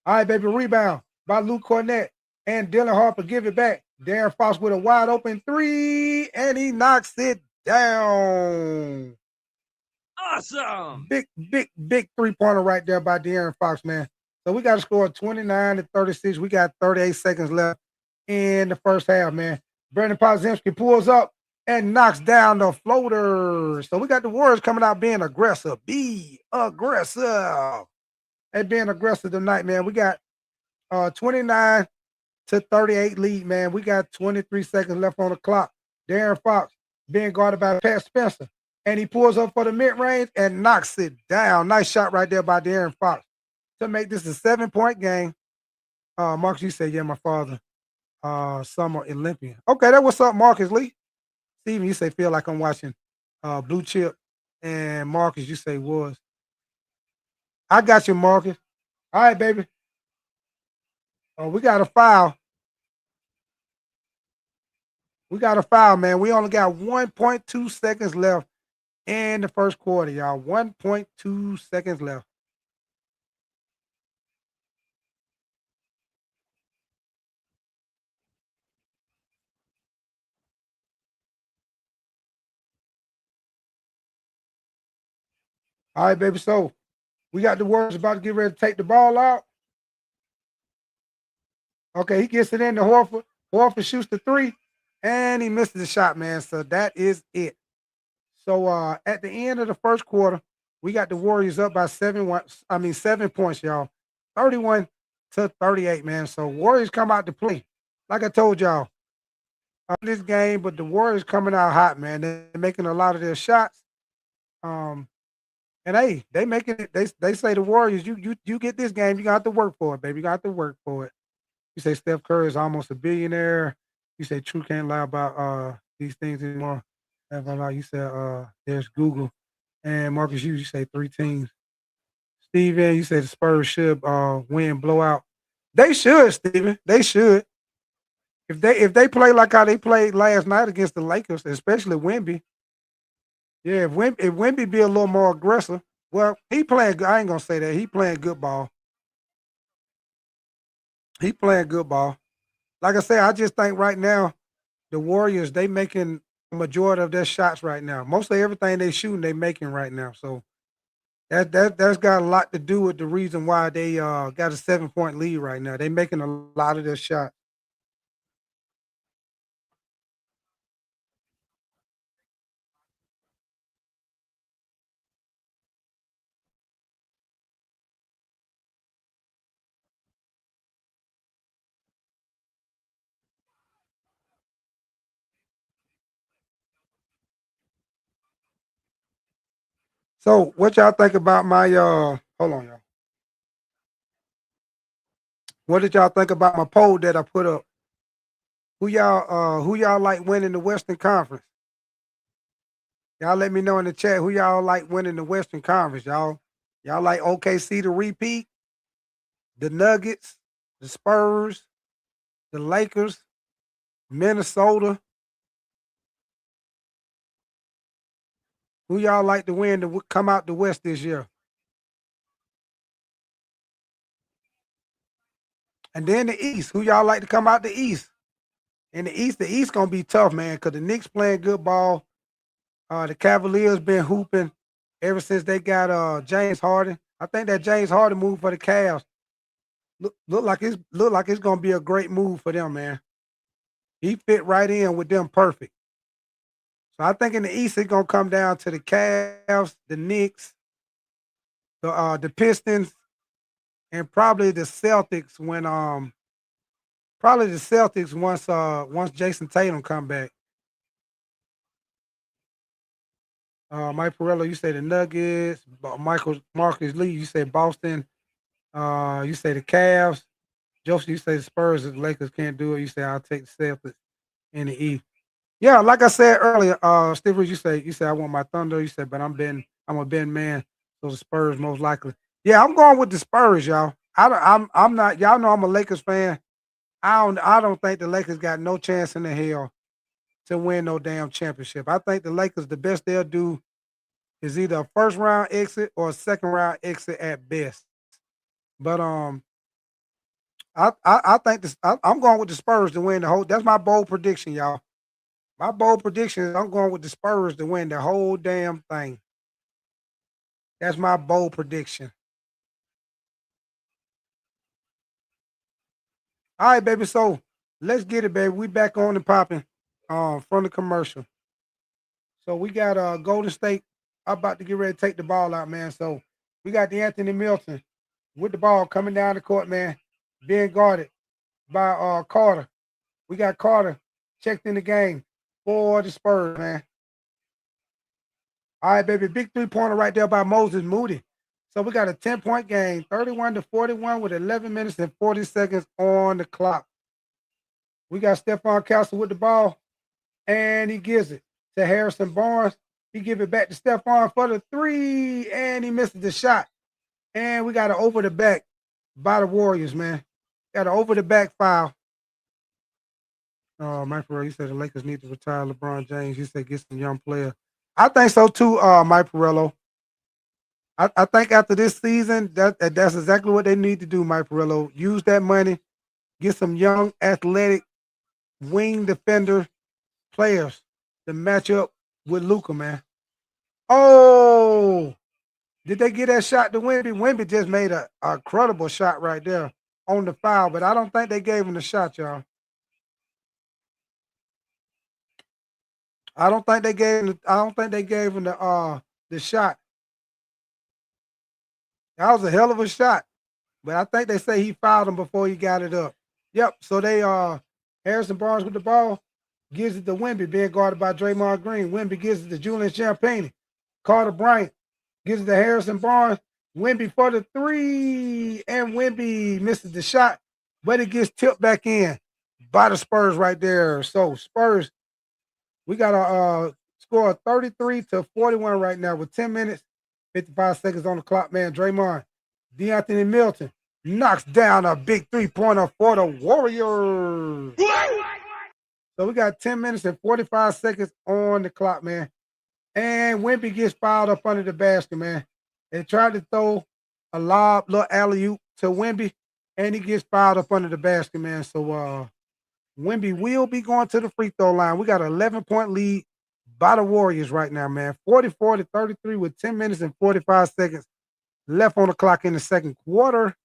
All right, baby, rebound by Luke Cornett. And Dylan Harper give it back. De'Aaron Fox with a wide open three, and he knocks it down. Awesome. Big three-pointer right there by De'Aaron Fox, man. So we got to score 29-36. We got 38 seconds left in the first half, man. Brandon Podziemski pulls up and knocks down the floater. So we got the Warriors coming out being aggressive. Be aggressive. And being aggressive tonight, man. We got 29-38 lead, man. We got 23 seconds left on the clock. De'Aaron Fox being guarded by Pat Spencer. And he pulls up for the mid-range and knocks it down. Nice shot right there by De'Aaron Fox to make this a 7-point game. Marcus, you said, yeah, my father, summer Olympian. Okay, that what's up, Marcus Lee. Steven, you say, feel like I'm watching Blue Chip. And Marcus, you say, was. I got you, Marcus. All right, baby. Oh, we got a foul. We got a foul, man. We only got 1.2 seconds left in the first quarter, y'all. 1.2 seconds left. All right, baby. So we got the Warriors about to get ready to take the ball out. Okay, he gets it in to Horford. Horford shoots the three, and he misses the shot, man. So that is it. So at the end of the first quarter, we got the Warriors up by 7 points, y'all. 31-38, man. So Warriors come out to play. Like I told y'all, this game, but the Warriors coming out hot, man. They're making a lot of their shots. Um, and hey, they making it. They say the Warriors, you get this game, you got to work for it, baby. You got to work for it. You say Steph Curry is almost a billionaire. You say True can't lie about these things anymore. You said there's Google. And Marcus, you say three teams. Steven, you say the Spurs should win blowout. They should, Steven. They should. If they play like how they played last night against the Lakers, especially Wemby. Yeah, if Wemby be a little more aggressive, well, he playing good. I ain't gonna say that. He playing good ball. He playing good ball. Like I said, I just think right now the Warriors, they making the majority of their shots right now. Mostly everything they shooting, they making right now. So that's got a lot to do with the reason why they got a 7 point lead right now. They making a lot of their shots. So what y'all think about my hold on, y'all. What did y'all think about my poll that I put up? Who y'all like winning the Western Conference? Y'all let me know in the chat who y'all like winning the Western Conference, y'all. Y'all like OKC to repeat, the Nuggets, the Spurs, the Lakers, Minnesota. Who y'all like to win to come out the West this year? And then the East. Who y'all like to come out the East? In the East gonna be tough, man, because the Knicks playing good ball. The Cavaliers been hooping ever since they got James Harden. I think that James Harden move for the Cavs look like it's gonna be a great move for them, man. He fit right in with them perfect. So I think in the East it's gonna come down to the Cavs, the Knicks, the Pistons, and probably the Celtics once Jason Tatum come back. Mike Pirello, you say the Nuggets. Michael Marcus Lee, you say Boston. You say the Cavs. Joseph, you say the Spurs. If the Lakers can't do it, you say I'll take the Celtics in the East. Yeah, like I said earlier, Steve, you say I want my Thunder. You said, but I'm a Ben man, so the Spurs most likely. Yeah, I'm going with the Spurs, y'all. I'm not. Y'all know I'm a Lakers fan. I don't think the Lakers got no chance in the hell to win no damn championship. I think the Lakers, the best they'll do is either a first round exit or a second round exit at best. But I think I'm going with the Spurs to win the whole. That's my bold prediction, y'all. My bold prediction is I'm going with the Spurs to win the whole damn thing. That's my bold prediction. All right, baby. So let's get it, baby. We back on and popping from the commercial. So we got Golden State about to get ready to take the ball out, man. So we got the Anthony Milton with the ball coming down the court, man, being guarded by Carter. We got Carter checked in the game for the Spurs, man. All right, baby. Big 3 pointer right there by Moses Moody. So we got a 10 point game, 31-41 with 11 minutes and 40 seconds on the clock. We got Stephon Castle with the ball, and he gives it to Harrison Barnes. He give it back to Stephon for the three, and he misses the shot. And we got an over the back by the Warriors, man. Got an over the back foul. Oh, Mike Perillo, he said the Lakers need to retire LeBron James. He said get some young player. I think so too, Mike Perillo. I think after this season, that's exactly what they need to do, Mike Perillo. Use that money, get some young, athletic wing defender players to match up with Luka, man. Oh, did they get that shot to Wemby? Wemby just made a credible shot right there on the foul, but I don't think they gave him the shot, y'all. I don't think they gave him. I don't think they gave him the shot. That was a hell of a shot, but I think they say he fouled him before he got it up. Yep. So they Harrison Barnes with the ball gives it to Wemby, being guarded by Draymond Green. Wemby gives it to Julian Champagne. Carter Bryant gives it to Harrison Barnes. Wemby for the three, and Wemby misses the shot, but it gets tipped back in by the Spurs right there. So Spurs, we got a score of 33-41 right now with 10 minutes, 55 seconds on the clock, man. Draymond, DeAnthony Milton knocks down a big three-pointer for the Warriors. So we got 10 minutes and 45 seconds on the clock, man. And Wemby gets fouled up under the basket, man. They tried to throw a lob, little alley-oop to Wemby, and he gets fouled up under the basket, man. So Wemby will be going to the free throw line. We got an 11-point lead by the Warriors right now, man. 44-33 with 10 minutes and 45 seconds left on the clock in the second quarter.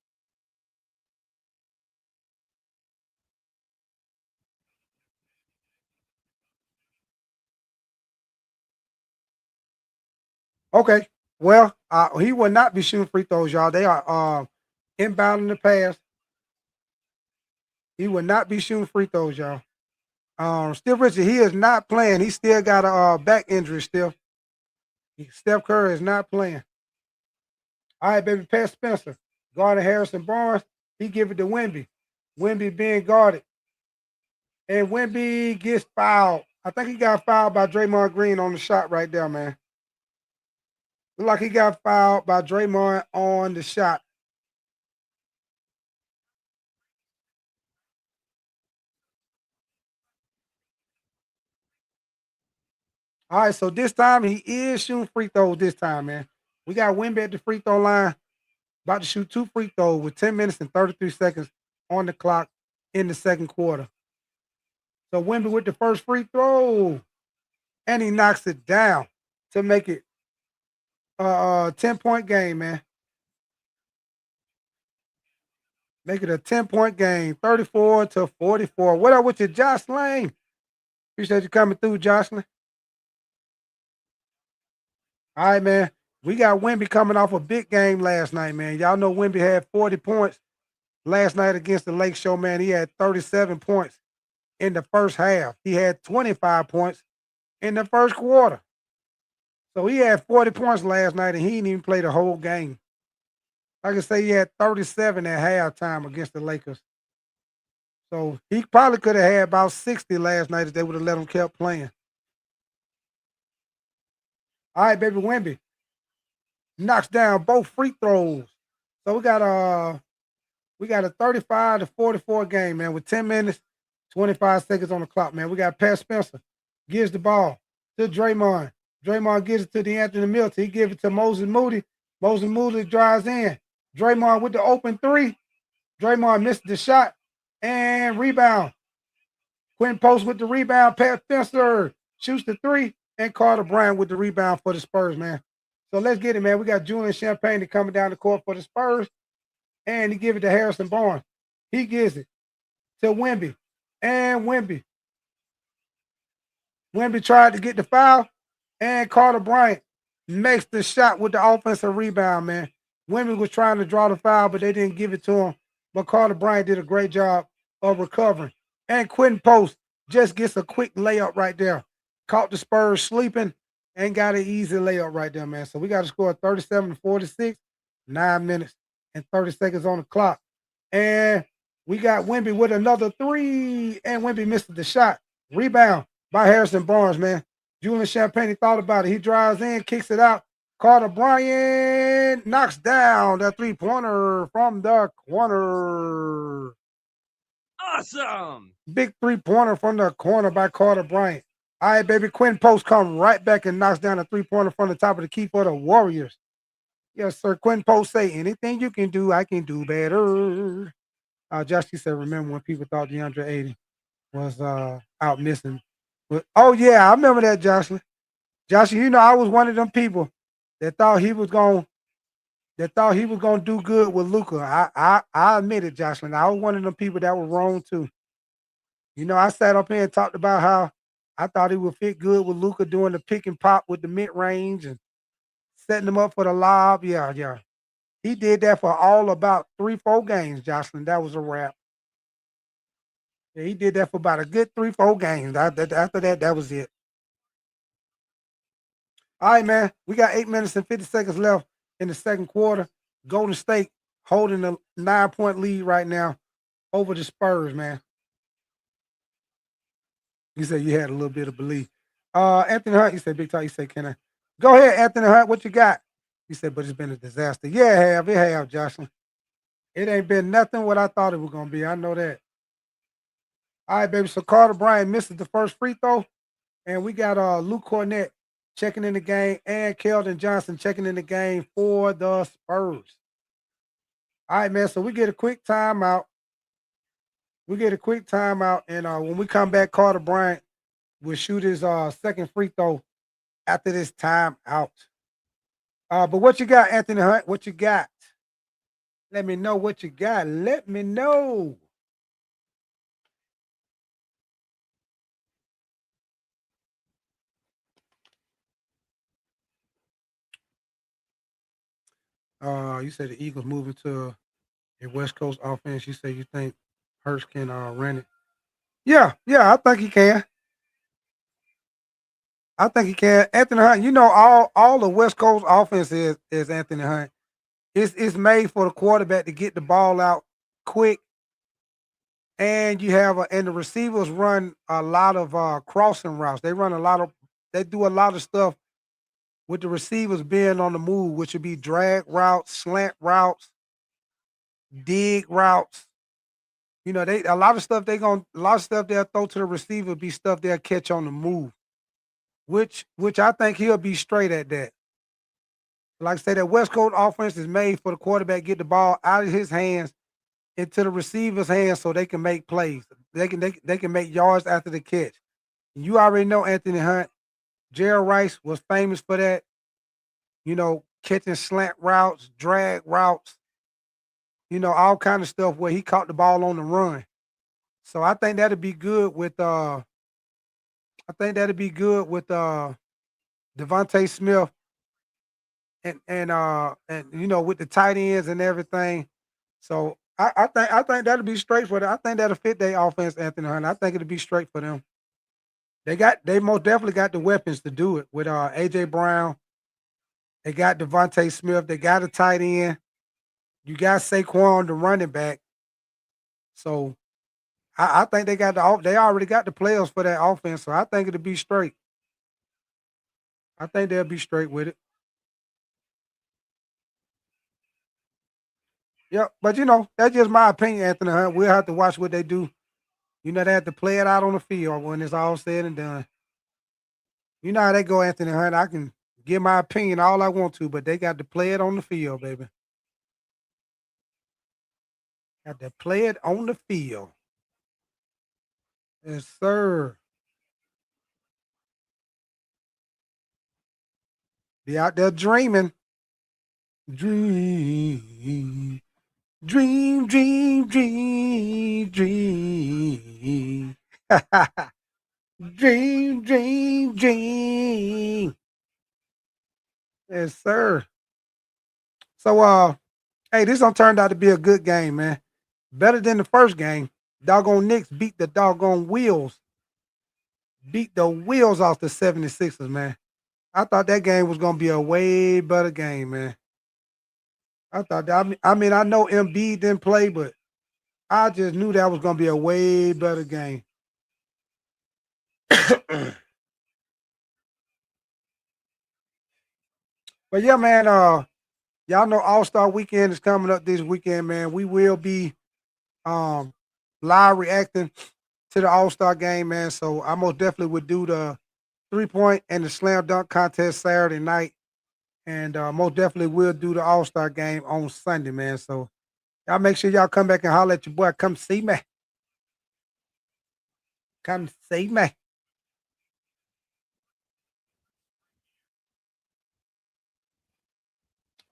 Okay. Well, he will not be shooting free throws, y'all. They are inbounding the pass. He will not be shooting free throws, y'all. Steph Richard, he is not playing. He still got a back injury still. Steph Curry is not playing. All right, baby, Pat Spencer. Guarding Harrison Barnes. He give it to Wemby. Wemby being guarded. And Wemby gets fouled. I think he got fouled by Draymond Green on the shot right there, man. Look like he got fouled by Draymond on the shot. All right, so this time he is shooting free throws this time, man. We got Wemby at the free throw line, about to shoot 2 free throws with 10 minutes and 33 seconds on the clock in the second quarter. So Wemby with the first free throw, and he knocks it down to make it a 10-point game, man. Make it a 10-point game, 34-44. What up with you, Jocelyn? Appreciate you coming through, Jocelyn. All right, man. We got Wemby coming off a big game last night, man. Y'all know Wemby had 40 points last night against the Lake Show, man. He had 37 points in the first half. He had 25 points in the first quarter. So he had 40 points last night, and he didn't even play the whole game. I can say he had 37 at halftime against the Lakers. So he probably could have had about 60 last night if they would have let him kept playing. All right, baby, Wemby knocks down both free throws. So we got a 35-44 game, man, with 10 minutes, 25 seconds on the clock, man. We got Pat Spencer gives the ball to Draymond. Draymond gives it to DeAnthony Milton. He gives it to Moses Moody. Moses Moody drives in. Draymond with the open three. Draymond missed the shot and rebound. Quentin Post with the rebound. Pat Spencer shoots the three, and Carter Bryant with the rebound for the Spurs, man. So let's get it, man. We got Julian Champagne coming down the court for the Spurs, and he give it to Harrison Barnes. He gives it to Wemby, and Wemby tried to get the foul, and Carter Bryant makes the shot with the offensive rebound, man. Wemby was trying to draw the foul, but they didn't give it to him. But Carter Bryant did a great job of recovering. And Quentin Post just gets a quick layup right there. Caught the Spurs sleeping and got an easy layup right there, man. So we got to score 37-46, 9 minutes and 30 seconds on the clock. And we got Wemby with another three, and Wemby missed the shot. Rebound by Harrison Barnes, man. Julian Champagne thought about it. He drives in, kicks it out. Carter Bryant Bryant knocks down that 3-pointer from the corner. Awesome. Big 3-pointer from the corner by Carter Bryant. All right, baby. Quinn Post comes right back and knocks down a 3-pointer from the top of the key for the Warriors. Yes, sir. Quinn Post say, anything you can do, I can do better. Josh, he said, remember when people thought DeAndre Ayton was out missing? But, oh, yeah, I remember that, Joshua. Joshua, you know, I was one of them people that thought he was going to do good with Luka. I admit it, Jocelyn. I was one of them people that was wrong too. You know, I sat up here and talked about how I thought he would fit good with Luka doing the pick and pop with the mid range and setting him up for the lob. Yeah, yeah. He did that for all about 3, 4 games, Jocelyn. That was a wrap. Yeah, he did that for about a good 3, 4 games. After that, that was it. All right, man. We got 8 minutes and 50 seconds left in the second quarter. Golden State holding a 9-point lead right now over the Spurs, man. You said you had a little bit of belief. Anthony Hunt, you said, Big Talk, you said, can I? Go ahead, Anthony Hunt, what you got? He said, but it's been a disaster. Yeah, it have, Jocelyn. It ain't been nothing what I thought it was going to be. I know that. All right, baby. So Carter Bryant misses the first free throw. And we got Luke Cornett checking in the game and Keldon Johnson checking in the game for the Spurs. All right, man. So we get a quick timeout. And when we come back, Carter Bryant will shoot his second free throw after this time out. But what you got, Anthony Hunt? What you got? Let me know what you got. Let me know. You said the Eagles moving to a West Coast offense. You say you think Hurts can run it. Yeah, I think he can. Anthony Hunt, you know, all the West Coast offense is Anthony Hunt. It's made for the quarterback to get the ball out quick, and and the receivers run a lot of crossing routes. They do a lot of stuff with the receivers being on the move, which would be drag routes, slant routes, dig routes. You know, a lot of stuff they'll throw to the receiver be stuff they'll catch on the move. Which I think he'll be straight at that. Like I say, that West Coast offense is made for the quarterback get the ball out of his hands into the receiver's hands so they can make plays. They can make yards after the catch. You already know Anthony Hunt. Gerald Rice was famous for that. You know, catching slant routes, drag routes, you know, all kind of stuff where he caught the ball on the run. So I think that'd be good with Devontae Smith and you know, with the tight ends and everything. So I think that'll be straight for them. I think that'll fit their offense, Anthony Hunt. I think it'll be straight for them. They most definitely got the weapons to do it with AJ Brown. They got Devontae Smith. They got a tight end. You got Saquon, the running back. So I think they already got the players for that offense. So I think it'll be straight. I think they'll be straight with it. Yep. But you know, that's just my opinion, Anthony Hunt. We'll have to watch what they do. You know, they have to play it out on the field when it's all said and done. You know how they go, Anthony Hunt. I can give my opinion all I want to, but they got to play it on the field, baby. Got to play it on the field. Yes, sir. Be out there dreaming. Dream. Dream, dream, dream, dream. Dream, dream, dream. Yes, sir. So hey, this one turned out to be a good game, man. Better than the first game. Doggone Knicks beat the doggone wheels. Beat the wheels off the 76ers, man. I thought that game was gonna be a way better game, man. I know Embiid didn't play, but I just knew that was gonna be a way better game. But yeah, man, Y'all know All-Star Weekend is coming up this weekend, man. We will be um live reacting to the All-Star game, man. So I most definitely would do the 3-point and the slam dunk contest Saturday night. And most definitely will do the All-Star game on Sunday, man. So y'all make sure y'all come back and holler at your boy. Come see me. Come see me.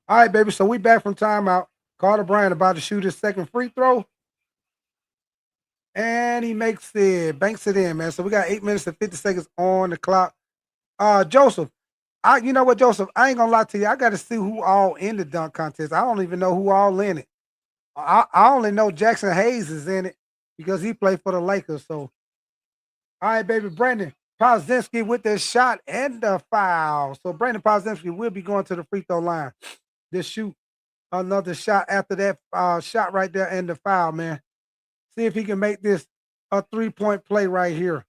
All right, baby. So we back from timeout. Carter Bryant about to shoot his second free throw. And he makes it, banks it in, man. So we got 8 minutes and 50 seconds on the clock. Joseph, you know what, Joseph? I ain't gonna lie to you. I got to see who all in the dunk contest. I don't even know who all in it. I only know Jackson Hayes is in it because he played for the Lakers. So, all right, baby, Brandon Pozinski with the shot and the foul. So Brandon Pozinski will be going to the free throw line to shoot another shot after that shot right there and the foul, man. See if he can make this a 3-point play right here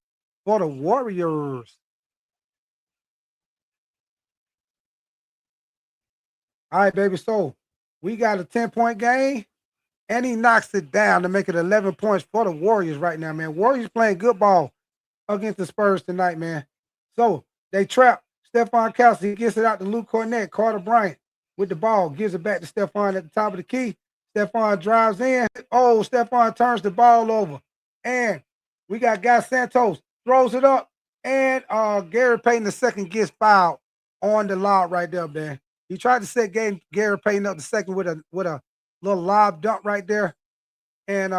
for the Warriors. All right, baby. So we got a 10-point game, and he knocks it down to make it 11 points for the Warriors right now, man. Warriors playing good ball against the Spurs tonight, man. So they trap Stephon Kelsey. He gets it out to Luke Cornett. Carter Bryant with the ball gives it back to Stephon at the top of the key. Stephon drives in. Oh, Stephon turns the ball over. And we got Guy Santos throws it up. And Gary Payton the second gets fouled on the lob right there, man. He tried to set Gary Payton up the second with a little lob dunk right there. And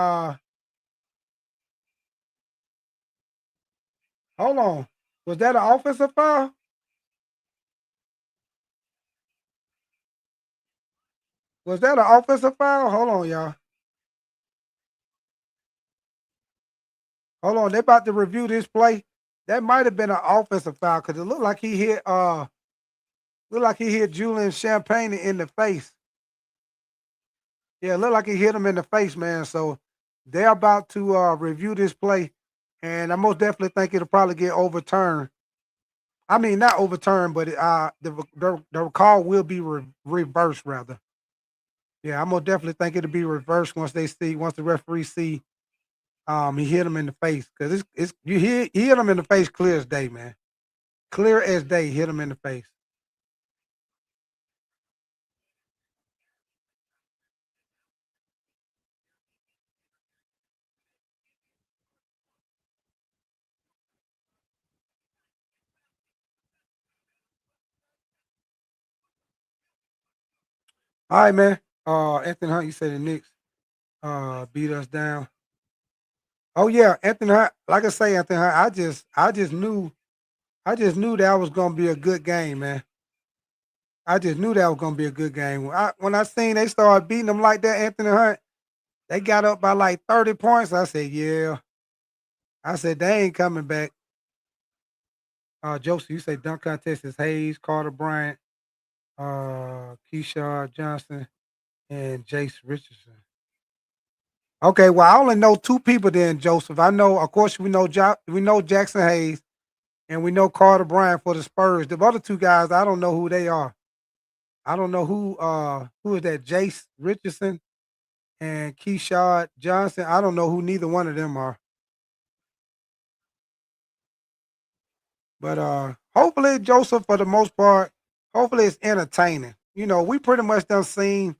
hold on. Was that an offensive foul? Was that an offensive foul? Hold on, y'all. Hold on. They're about to review this play. That might have been an offensive foul because it looked like he hit Julian Champagne in the face. Yeah, it looked like he hit him in the face, man. So they're about to review this play, and I most definitely think it'll probably get overturned. I mean, not overturned, but the call will be reversed rather. Yeah, I most definitely think it'll be reversed once the referee see he hit him in the face because it's he hit him in the face clear as day, man. Clear as day, hit him in the face. All right, man. Anthony Hunt, you said the Knicks beat us down. Oh yeah, Anthony Hunt. Like I say, Anthony Hunt. I just knew that was gonna be a good game, man. I just knew that was gonna be a good game. When I seen they started beating them like that, Anthony Hunt, they got up by like 30 points. I said, yeah. I said they ain't coming back. Joseph, you say dunk contest is Hayes, Carter Bryant, Keyshawn Johnson, and Jace Richardson. Okay, well, I only know two people then, Joseph. I know, of course, we know Jackson Hayes and we know Carter Bryant for the Spurs. The other two guys, I don't know who they are. I don't know who is that, Jace Richardson and Keyshawn Johnson. I don't know who neither one of them are. But hopefully, Joseph, for the most part, hopefully it's entertaining. You know, we pretty much done seen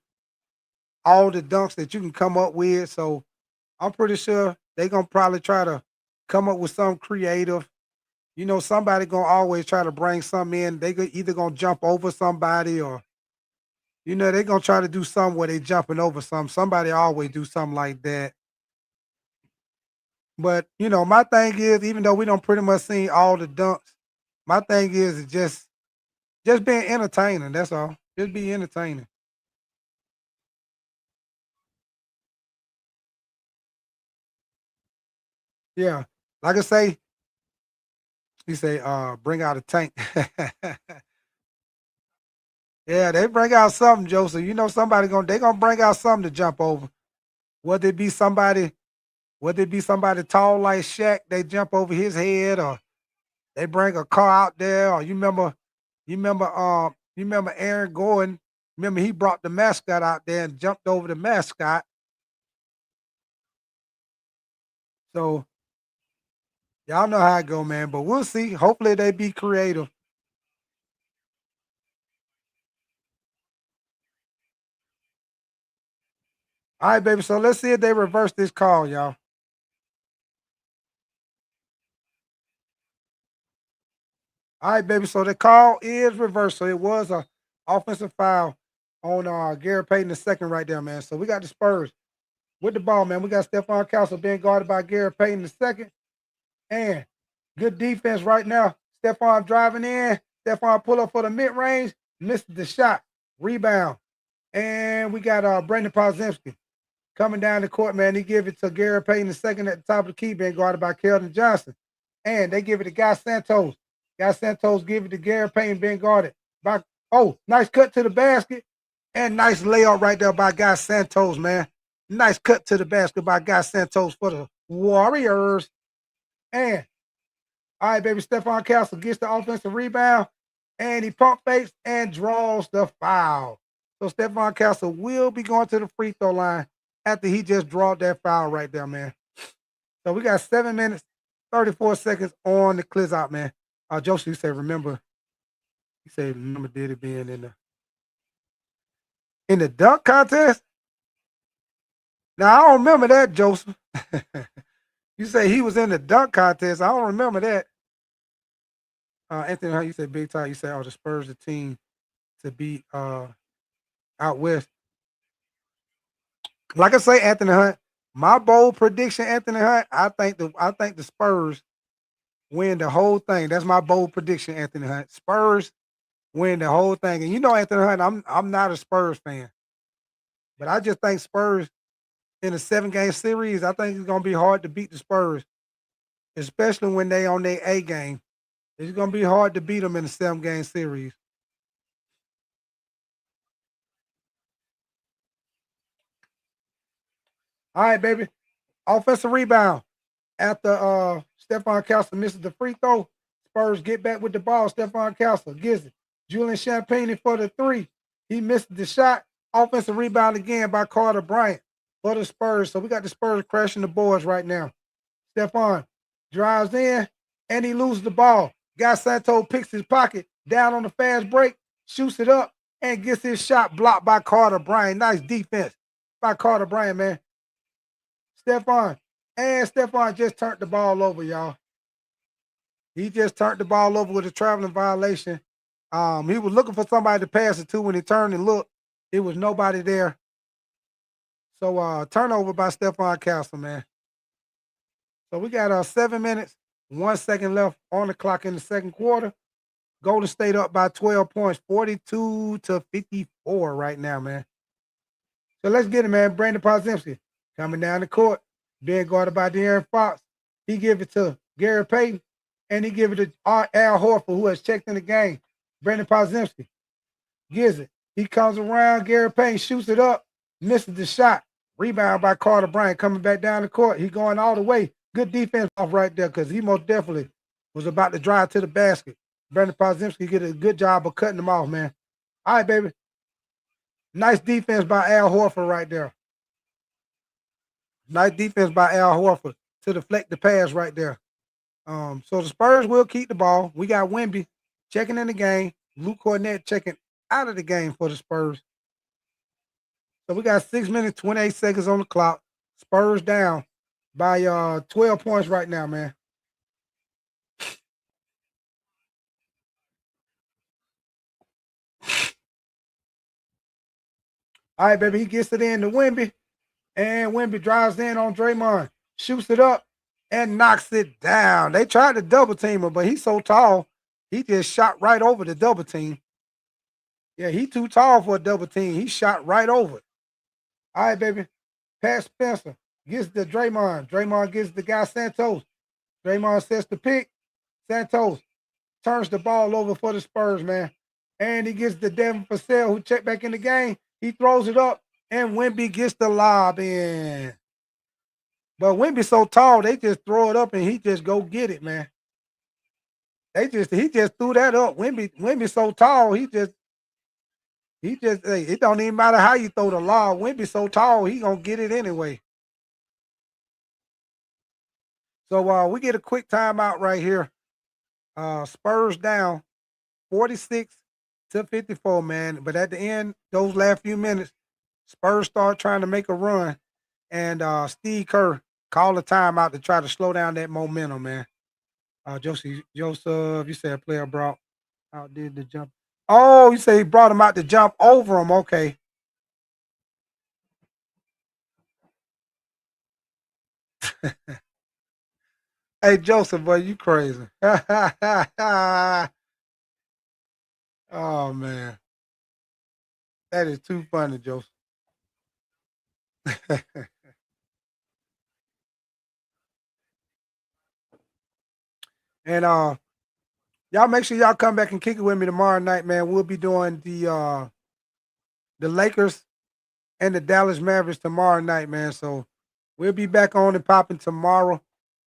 all the dunks that you can come up with. So I'm pretty sure they gonna probably try to come up with some creative. You know, somebody gonna always try to bring something in. Either gonna jump over somebody or they gonna try to do something where they jumping over some. Somebody always do something like that. But my thing is, even though we don't pretty much see all the dunks, my thing is just being entertaining. That's all. Just be entertaining. Yeah. Like I say, he say, bring out a tank. Yeah, they bring out something, Joseph. You know they gonna bring out something to jump over. Whether it be somebody, whether it be somebody tall like Shaq, they jump over his head, or they bring a car out there, or you remember Aaron Gordon. Remember, he brought the mascot out there and jumped over the mascot. So y'all know how it go, man. But we'll see. Hopefully they be creative. All right, baby. So let's see if they reverse this call, y'all. All right, baby. So the call is reversed. So it was a offensive foul on Gary Payton the second right there, man. So we got the Spurs with the ball, man. We got Stephon Castle being guarded by Gary Payton the second. And good defense right now. Stephon driving in. Stephon pull up for the mid-range. Missed the shot. Rebound. And we got Brandon Podziemski coming down the court, man. He give it to Gary Payton the second at the top of the key, being guarded by Keldon Johnson. And they give it to Guy Santos. Guy Santos give it to Gary Payton, being guarded by, nice cut to the basket. And nice layup right there by Guy Santos, man. Nice cut to the basket by Guy Santos for the Warriors. And, all right, baby, Stephon Castle gets the offensive rebound. And he pump fakes and draws the foul. So Stephon Castle will be going to the free throw line after he just drawed that foul right there, man. So we got 7 minutes, 34 seconds on the clock out, man. Josie said, remember did it being in the dunk contest? Now, I don't remember that, Joseph. You say he was in the dunk contest. I don't remember that. Anthony Hunt, you said big time. You said, the Spurs, the team to beat out west. Like I say, Anthony Hunt, my bold prediction, Anthony Hunt, I think the Spurs win the whole thing. That's my bold prediction, Anthony Hunt. Spurs win the whole thing. And you know, Anthony Hunt, I'm not a Spurs fan. But I just think Spurs in a 7-game series, I think it's gonna be hard to beat the Spurs, especially when they on their A game. It's gonna be hard to beat them in a 7-game series. All right, baby. Offensive rebound. After Stephon Castle misses the free throw, Spurs get back with the ball. Stephon Castle gives it. Julian Champagne for the three. He missed the shot. Offensive rebound again by Carter Bryant for the Spurs. So we got the Spurs crashing the boards right now. Stephon drives in and he loses the ball. Guy Santos picks his pocket down on the fast break, shoots it up, and gets his shot blocked by Carter Bryant. Nice defense by Carter Bryant, man. Stephon just turned the ball over, y'all. He just turned the ball over with a traveling violation. He was looking for somebody to pass it to. When he turned and looked, it was nobody there. So turnover by Stephon Castle, man. So we got 7 minutes, 1 second left on the clock in the second quarter. Golden State up by 12 points, 42-54 right now, man. So let's get it, man. Brandon Podziemski coming down the court, being guarded by De'Aaron Fox. He give it to Gary Payton, and he give it to Al Horford, who has checked in the game. Brandon Podziemski gives it. He comes around. Gary Payton shoots it up, misses the shot. Rebound by Carter Bryant coming back down the court. He going all the way. Good defense off right there because he most definitely was about to drive to the basket. Brandon Podziemski did a good job of cutting him off, man. All right, baby. Nice defense by Al Horford right there. Nice defense by Al Horford to deflect the pass right there. So the Spurs will keep the ball. We got Wemby checking in the game. Luke Cornett checking out of the game for the Spurs. So we got 6 minutes, 28 seconds on the clock. Spurs down by 12 points right now, man. All right, baby. He gets it in to Wemby. And Wemby drives in on Draymond. Shoots it up and knocks it down. They tried to double team him, but he's so tall. He just shot right over the double team. Yeah, he too tall for a double team. He shot right over it. All right, baby. Pat Spencer gets the Draymond. Draymond gets the guy Santos. Draymond sets the pick. Santos turns the ball over for the Spurs, man. And he gets the Devin Vassell, who checked back in the game. He throws it up, and Wemby gets the lob in. But Wemby's so tall, they just throw it up, and he just go get it, man. He just threw that up. Wemby's so tall, he just He just hey, it don't even matter how you throw the law. Wimby so tall, he gonna get it anyway. So we get a quick timeout right here. Spurs down 46 to 54, man. But at the end, those last few minutes, Spurs start trying to make a run, and Steve Kerr called a timeout to try to slow down that momentum, man. Joseph, you said a player brought out did the jump. Oh, you say he brought him out to jump over him. Okay. Hey, Joseph, boy, you crazy. Oh, man. That is too funny, Joseph. And y'all make sure y'all come back and kick it with me tomorrow night, man. We'll be doing the Lakers and the Dallas Mavericks tomorrow night, man. So we'll be back on and popping tomorrow.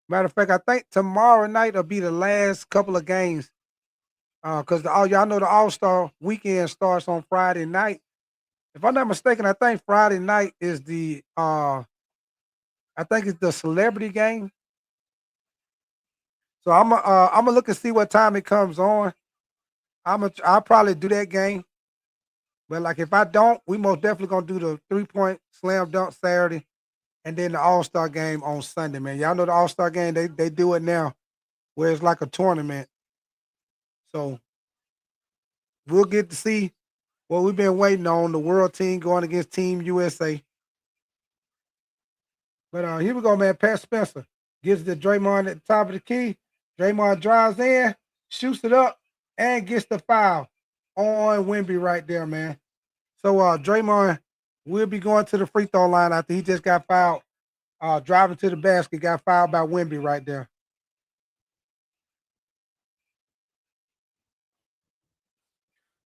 Matter of fact, I think tomorrow night will be the last couple of games. Because all y'all know the All-Star weekend starts on Friday night. If I'm not mistaken, I think Friday night is the I think it's the celebrity game. So I'm gonna look and see what time it comes on. I'll probably do that game. But like if I don't, we most definitely gonna do the 3-point slam dunk Saturday and then the All-Star game on Sunday, man. Y'all know the All-Star game, they do it now where it's like a tournament. So we'll get to see what we've been waiting on, the world team going against Team USA. But here we go, man. Pat Spencer gives it to Draymond at the top of the key. Draymond drives in, shoots it up, and gets the foul on Wemby right there, man. So Draymond will be going to the free throw line after he just got fouled. Driving to the basket, got fouled by Wemby right there.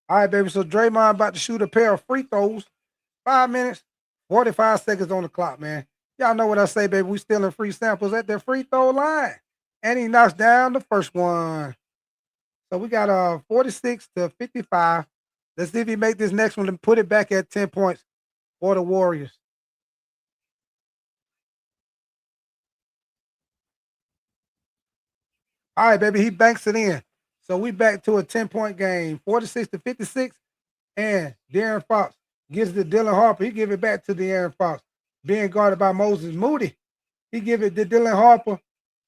All right, baby. So Draymond about to shoot a pair of free throws. 5 minutes, 45 seconds on the clock, man. Y'all know what I say, baby. We stealing free samples at the free throw line. And he knocks down the first one. So we got 46 to 55. Let's see if he make this next one and put it back at 10 points for the Warriors. All right, baby. He banks it in. So we back to a 10-point game. 46 to 56. And De'Aaron Fox gives it to Dylan Harper. He give it back to De'Aaron Fox. Being guarded by Moses Moody. He give it to Dylan Harper.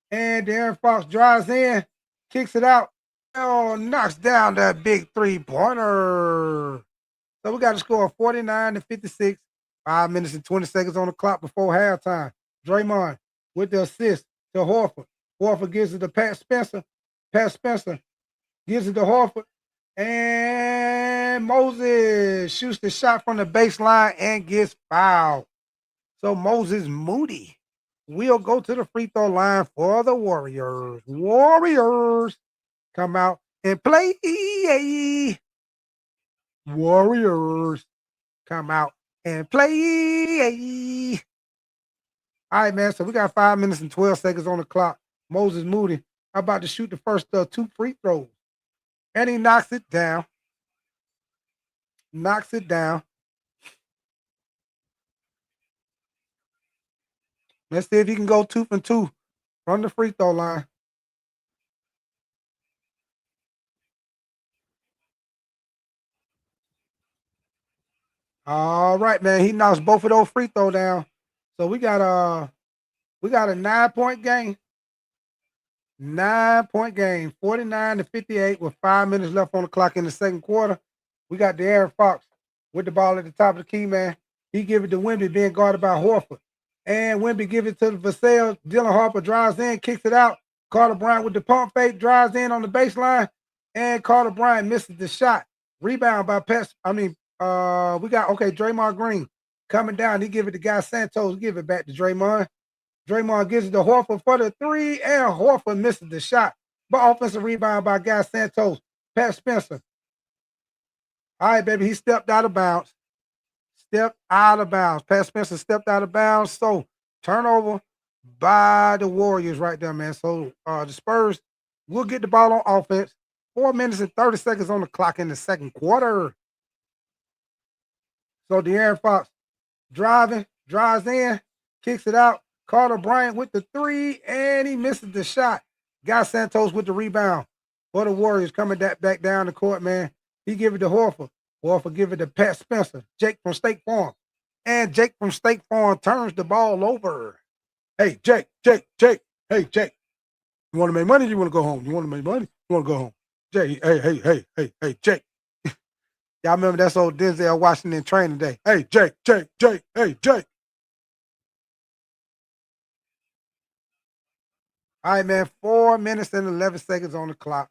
And De'Aaron Fox drives in, kicks it out. Oh, knocks down that big three-pointer. So we got a score of 49 to 56. 5 minutes and 20 seconds on the clock before halftime. Draymond with the assist to Horford. Horford gives it to Pat Spencer. Pat Spencer gives it to Horford. And Moses shoots the shot from the baseline and gets fouled. So Moses Moody will go to the free throw line for the Warriors. Warriors come out and play. Warriors come out and play. All right, man. So we got 5 minutes and 12 seconds on the clock. Moses Moody about to shoot the first two free throws. And he knocks it down. Knocks it down. Let's see if he can go 2 for 2 from the free throw line. All right, man. He knocks both of those free throws down. So we got a 9-point game. 9-point game. 49 to 58 with 5 minutes left on the clock in the second quarter. We got De'Aaron Fox with the ball at the top of the key, man. He give it to Wemby being guarded by Horford. And Wemby give it to Vassell. Dylan Harper drives in, kicks it out. Carter Bryant with the pump fake, drives in on the baseline. And Carter Bryant misses the shot. Rebound by we got Draymond Green coming down. He give it to Guy Santos. Give it back to Draymond. Draymond gives it to Horford for the three, and Horford misses the shot. But offensive rebound by Guy Santos. Pat Spencer. All right, baby. He stepped out of bounds. Stepped out of bounds. Pat Spencer stepped out of bounds. So turnover by the Warriors right there, man. So the Spurs will get the ball on offense. 4 minutes and 30 seconds on the clock in the second quarter. So De'Aaron Fox drives in, kicks it out. Carter Bryant with the three, and he misses the shot. Got Santos with the rebound for the Warriors coming back down the court, man. He give it to Horford. Horford give it to Pat Spencer. Jake from State Farm. And Jake from State Farm turns the ball over. Hey, Jake. Hey, Jake. You want to make money or you want to go home? You want to make money? You want to go home? Jake, hey, Jake. Y'all remember that's old Denzel Washington training day. Hey, Jake, hey, Jake. All right, man, 4 minutes and 11 seconds on the clock.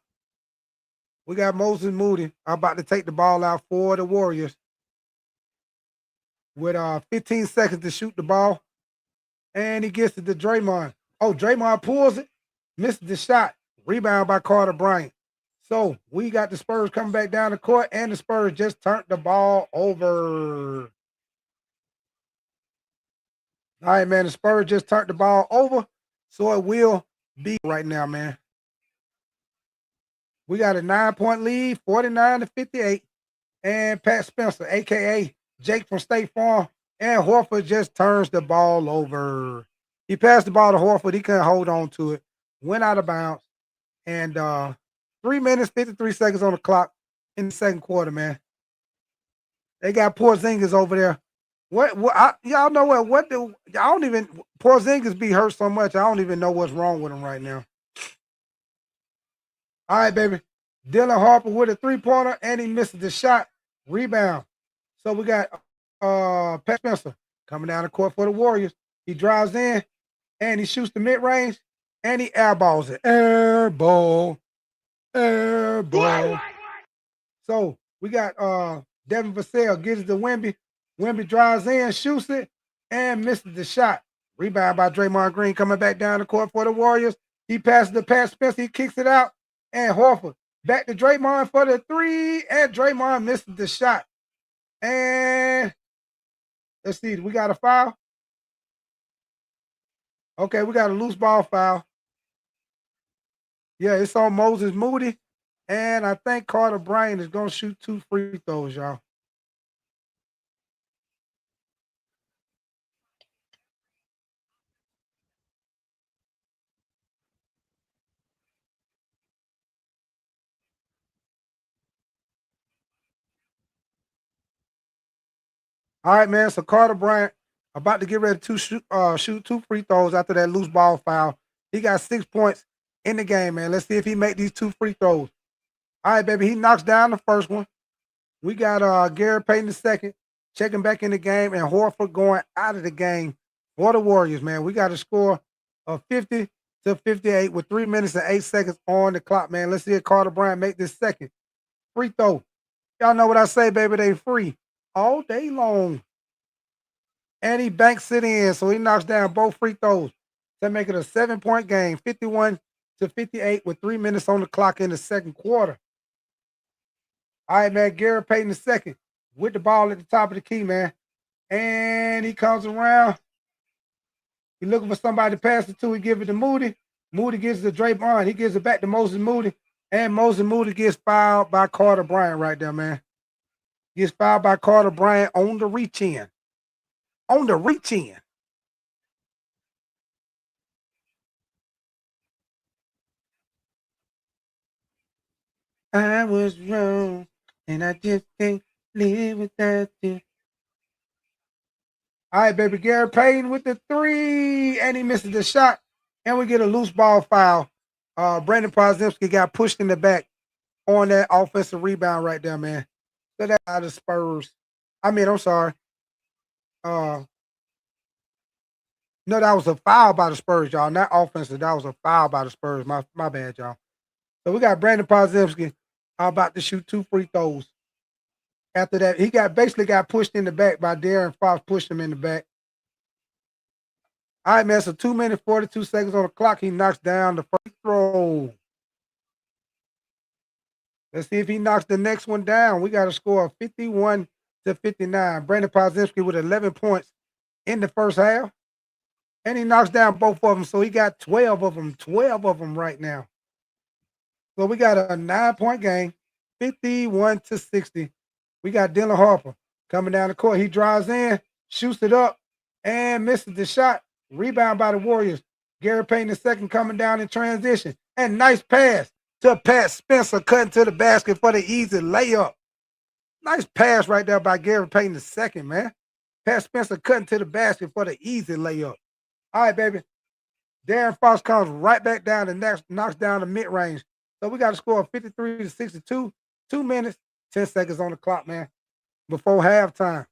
We got Moses Moody about to take the ball out for the Warriors with 15 seconds to shoot the ball. And he gets it to Draymond. Oh, Draymond pulls it, misses the shot. Rebound by Carter Bryant. So we got the Spurs coming back down the court, and the Spurs just turned the ball over. All right, man, the Spurs just turned the ball over, so it will be right now, man. We got a 9-point lead, 49-58, and Pat Spencer, a.k.a. Jake from State Farm, and Horford just turns the ball over. He passed the ball to Horford. He couldn't hold on to it. Went out of bounds, and 3 minutes, 53 seconds on the clock in the second quarter, man. They got Porzingis over there. Y'all know what I don't even, Porzingis be hurt so much, I don't even know what's wrong with him right now. All right, baby. Dylan Harper with a three-pointer, and he misses the shot. Rebound. So we got Pat Spencer coming down the court for the Warriors. He drives in, and he shoots the mid-range, and he airballs it. Airball. So we got Devin Vassell gives it to Wemby. Wemby drives in, shoots it, and misses the shot. Rebound by Draymond Green coming back down the court for the Warriors. He passes to Pat Spencer. He kicks it out. And Horford back to Draymond for the three. And Draymond misses the shot. And let's see. We got a foul. Okay, we got a loose ball foul. Yeah, it's on Moses Moody. And I think Carter Bryant is going to shoot 2 free throws, y'all. All right, man. So Carter Bryant about to get ready to shoot 2 free throws after that loose ball foul. He got 6 points in the game, man. Let's see if he make these 2 free throws. All right, baby. He knocks down the first one. We got Gary Payton the second, checking back in the game, and Horford going out of the game for the Warriors, man. We got a score of 50-58 with 3 minutes and 8 seconds on the clock, man. Let's see if Carter Bryant make this second free throw. Y'all know what I say, baby. They free all day long. And he banks it in, so he knocks down both free throws to make it a 7-point game, 51-58 with 3 minutes on the clock in the second quarter. All right, man, Gary Payton the second with the ball at the top of the key, man. And he comes around. He's looking for somebody to pass it to. He gives it to Moody. Moody gives it to Draymond. He gives it back to Moses Moody. And Moses Moody gets fouled by Carter Bryant right there, man. Gets fouled by Carter Bryant on the reach-in. On the reach-in. I was wrong, and I just can't live without you. All right, baby. Gary Payton with the three, and he misses the shot. And we get a loose ball foul. Brandon Podziemski got pushed in the back on that offensive rebound right there, man. So that's out of Spurs. I'm sorry. No, that was a foul by the Spurs, y'all. Not offensive. That was a foul by the Spurs. My bad, y'all. So we got Brandon Podziemski about to shoot 2 free throws. After that, he basically got pushed in the back by De'Aaron Fox, pushed him in the back. All right, man. So 2 minutes, 42 seconds on the clock. He knocks down the first throw. Let's see if he knocks the next one down. We got a score of 51-59. Brandon Podziemski with 11 points in the first half. And he knocks down both of them. So he got 12 of them right now. So we got a 9-point game, 51-60. We got Dylan Harper Coming down the court, he drives in, shoots it up, and misses the shot. Rebound by the Warriors. Gary Payton II coming down in transition. And nice pass to Pat Spencer, cutting to the basket for the easy layup. Nice pass right there by Gary Payton II, man. Pat Spencer cutting to the basket for the easy layup. All right, baby. Darren Fox comes right back down and knocks down the mid-range. So we got a score of 53-62. 2 minutes, 10 seconds on the clock, man, before halftime.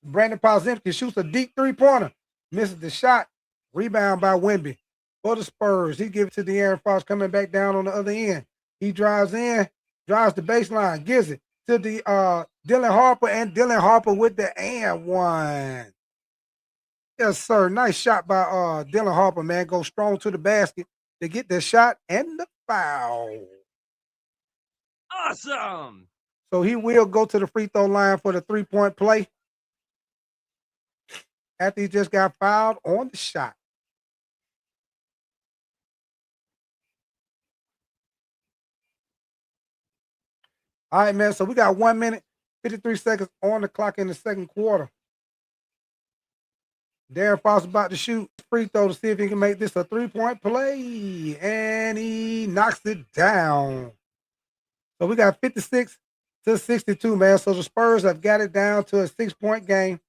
Brandon Podziemski shoots a deep three-pointer. Misses the shot. Rebound by Wemby. For the Spurs, he gives it to De'Aaron Fox coming back down on the other end. He drives in, drives the baseline, gives it to the Dylan Harper, and Dylan Harper with the and one. Yes, sir. Nice shot by Dylan Harper, man. Goes strong to the basket to get the shot and the foul. Awesome. So he will go to the free throw line for the three-point play after he just got fouled on the shot. All right, man. So we got 1 minute, 53 seconds on the clock in the second quarter. Darren Fox about to shoot free throw to see if he can make this a three-point play. And he knocks it down. So we got 56-62, man. So the Spurs have got it down to a 6-point game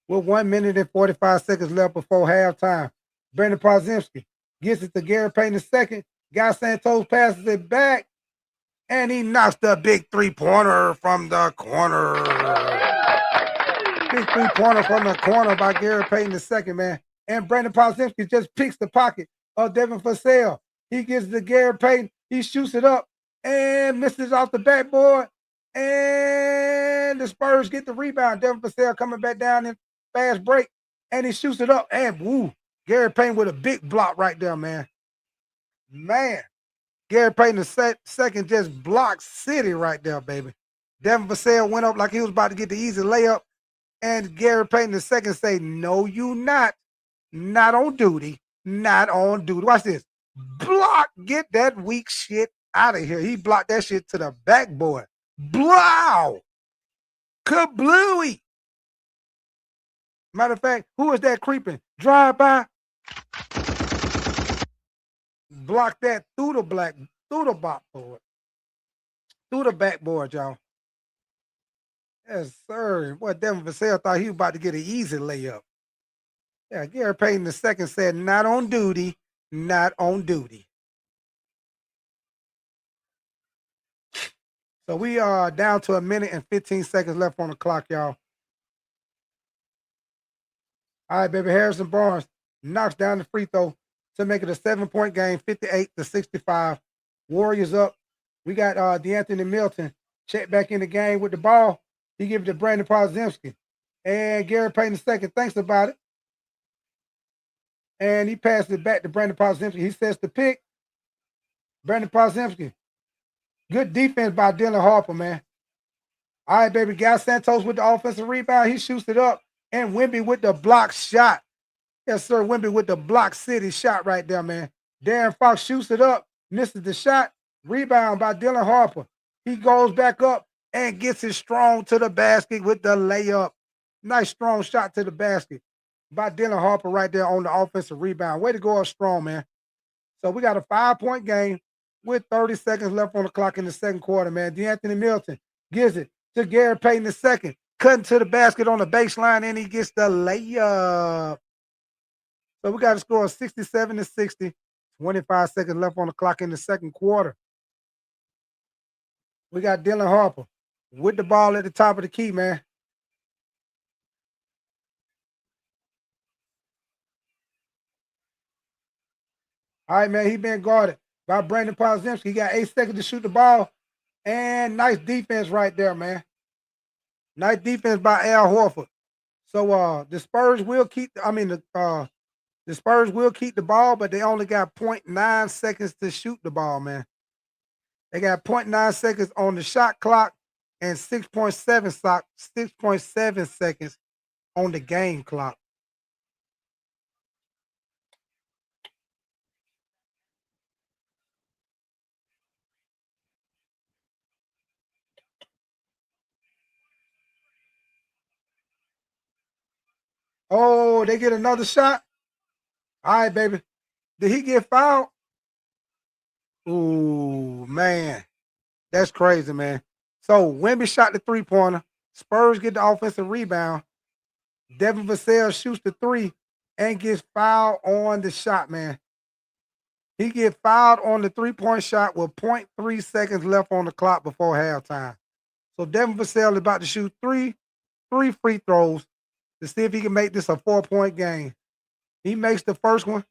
with 1 minute and 45 seconds left before halftime. Brandon Podziemski gets it to Gary Payton II. Guy Santos passes it back. And he knocks the big three-pointer from the corner. Big three-pointer from the corner by Gary Payton II, man. And Brandon Podziemski just picks the pocket of Devin Vassell. He gives it to Gary Payton. He shoots it up and misses off the backboard. And the Spurs get the rebound. Devin Vassell coming back down in fast break. And he shoots it up. And woo, Gary Payton with a big block right there, man. Man. Gary Payton II just blocked City right there, baby. Devin Vassell went up like he was about to get the easy layup. And Gary Payton II say, no, you not. Not on duty. Not on duty. Watch this. Block. Get that weak shit out of here. He blocked that shit to the backboard. Blow. Kablooey. Matter of fact, who is that creeping? Drive by. Block that through the backboard. Through the backboard, y'all. Yes, sir. Boy, Devin Vassell thought he was about to get an easy layup. Yeah, Gary Payton II said, not on duty, not on duty. So we are down to 1 minute and 15 seconds left on the clock, y'all. All right, baby. Harrison Barnes knocks down the free throw to make it a 7-point game, 58-65. Warriors up. We got DeAnthony Milton check back in the game with the ball. He gives it to Brandon Podziemski. And Gary Payton II thinks about it. And he passes it back to Brandon Podziemski. He sets the pick. Brandon Podziemski. Good defense by Dylan Harper, man. All right, baby. Guy Santos with the offensive rebound. He shoots it up. And Wemby with the block shot. Yes, sir. Wemby with the block city shot right there, man. Darren Fox shoots it up. Misses the shot. Rebound by Dylan Harper. He goes back up and gets it strong to the basket with the layup. Nice strong shot to the basket by Dylan Harper right there on the offensive rebound. Way to go up strong, man. So we got a 5-point game with 30 seconds left on the clock in the second quarter, man. DeAnthony Milton gives it to Gary Payton II. Cutting to the basket on the baseline, and he gets the layup. So we got a score of 67-60. 25 seconds left on the clock in the second quarter. We got Dylan Harper with the ball at the top of the key, man. All right, man, he been guarded by Brandon Podziemski. He got 8 seconds to shoot the ball. And nice defense right there, man. Nice defense by Al Horford. So the Spurs will keep the Spurs will keep the ball, but they only got 0.9 seconds to shoot the ball, man. They got 0.9 seconds on the shot clock and 6.7 seconds on the game clock. Oh, they get another shot. All right, baby. Did he get fouled? Ooh, man. That's crazy, man. So Wemby shot the 3-pointer. Spurs get the offensive rebound. Devin Vassell shoots the three and gets fouled on the shot, man. He get fouled on the 3-point shot with point 0.3 seconds left on the clock before halftime. So Devin Vassell is about to shoot three free throws to see if he can make this a 4-point game. He makes the first one.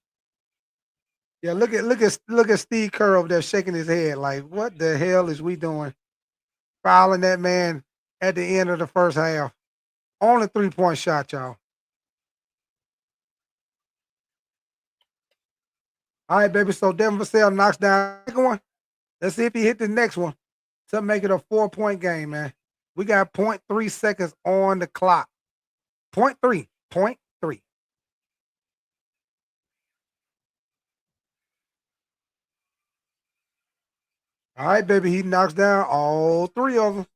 Yeah, look at Steve Kerr over there shaking his head like, what the hell is we doing? Fouling that man at the end of the first half. On a 3-point shot, y'all. All right, baby. So Devin Vassell knocks down the second one. Let's see if he hit the next one to make it a 4-point game, man. We got 0.3 seconds on the clock. Point three. Point three. All right, baby. He knocks down all three of them.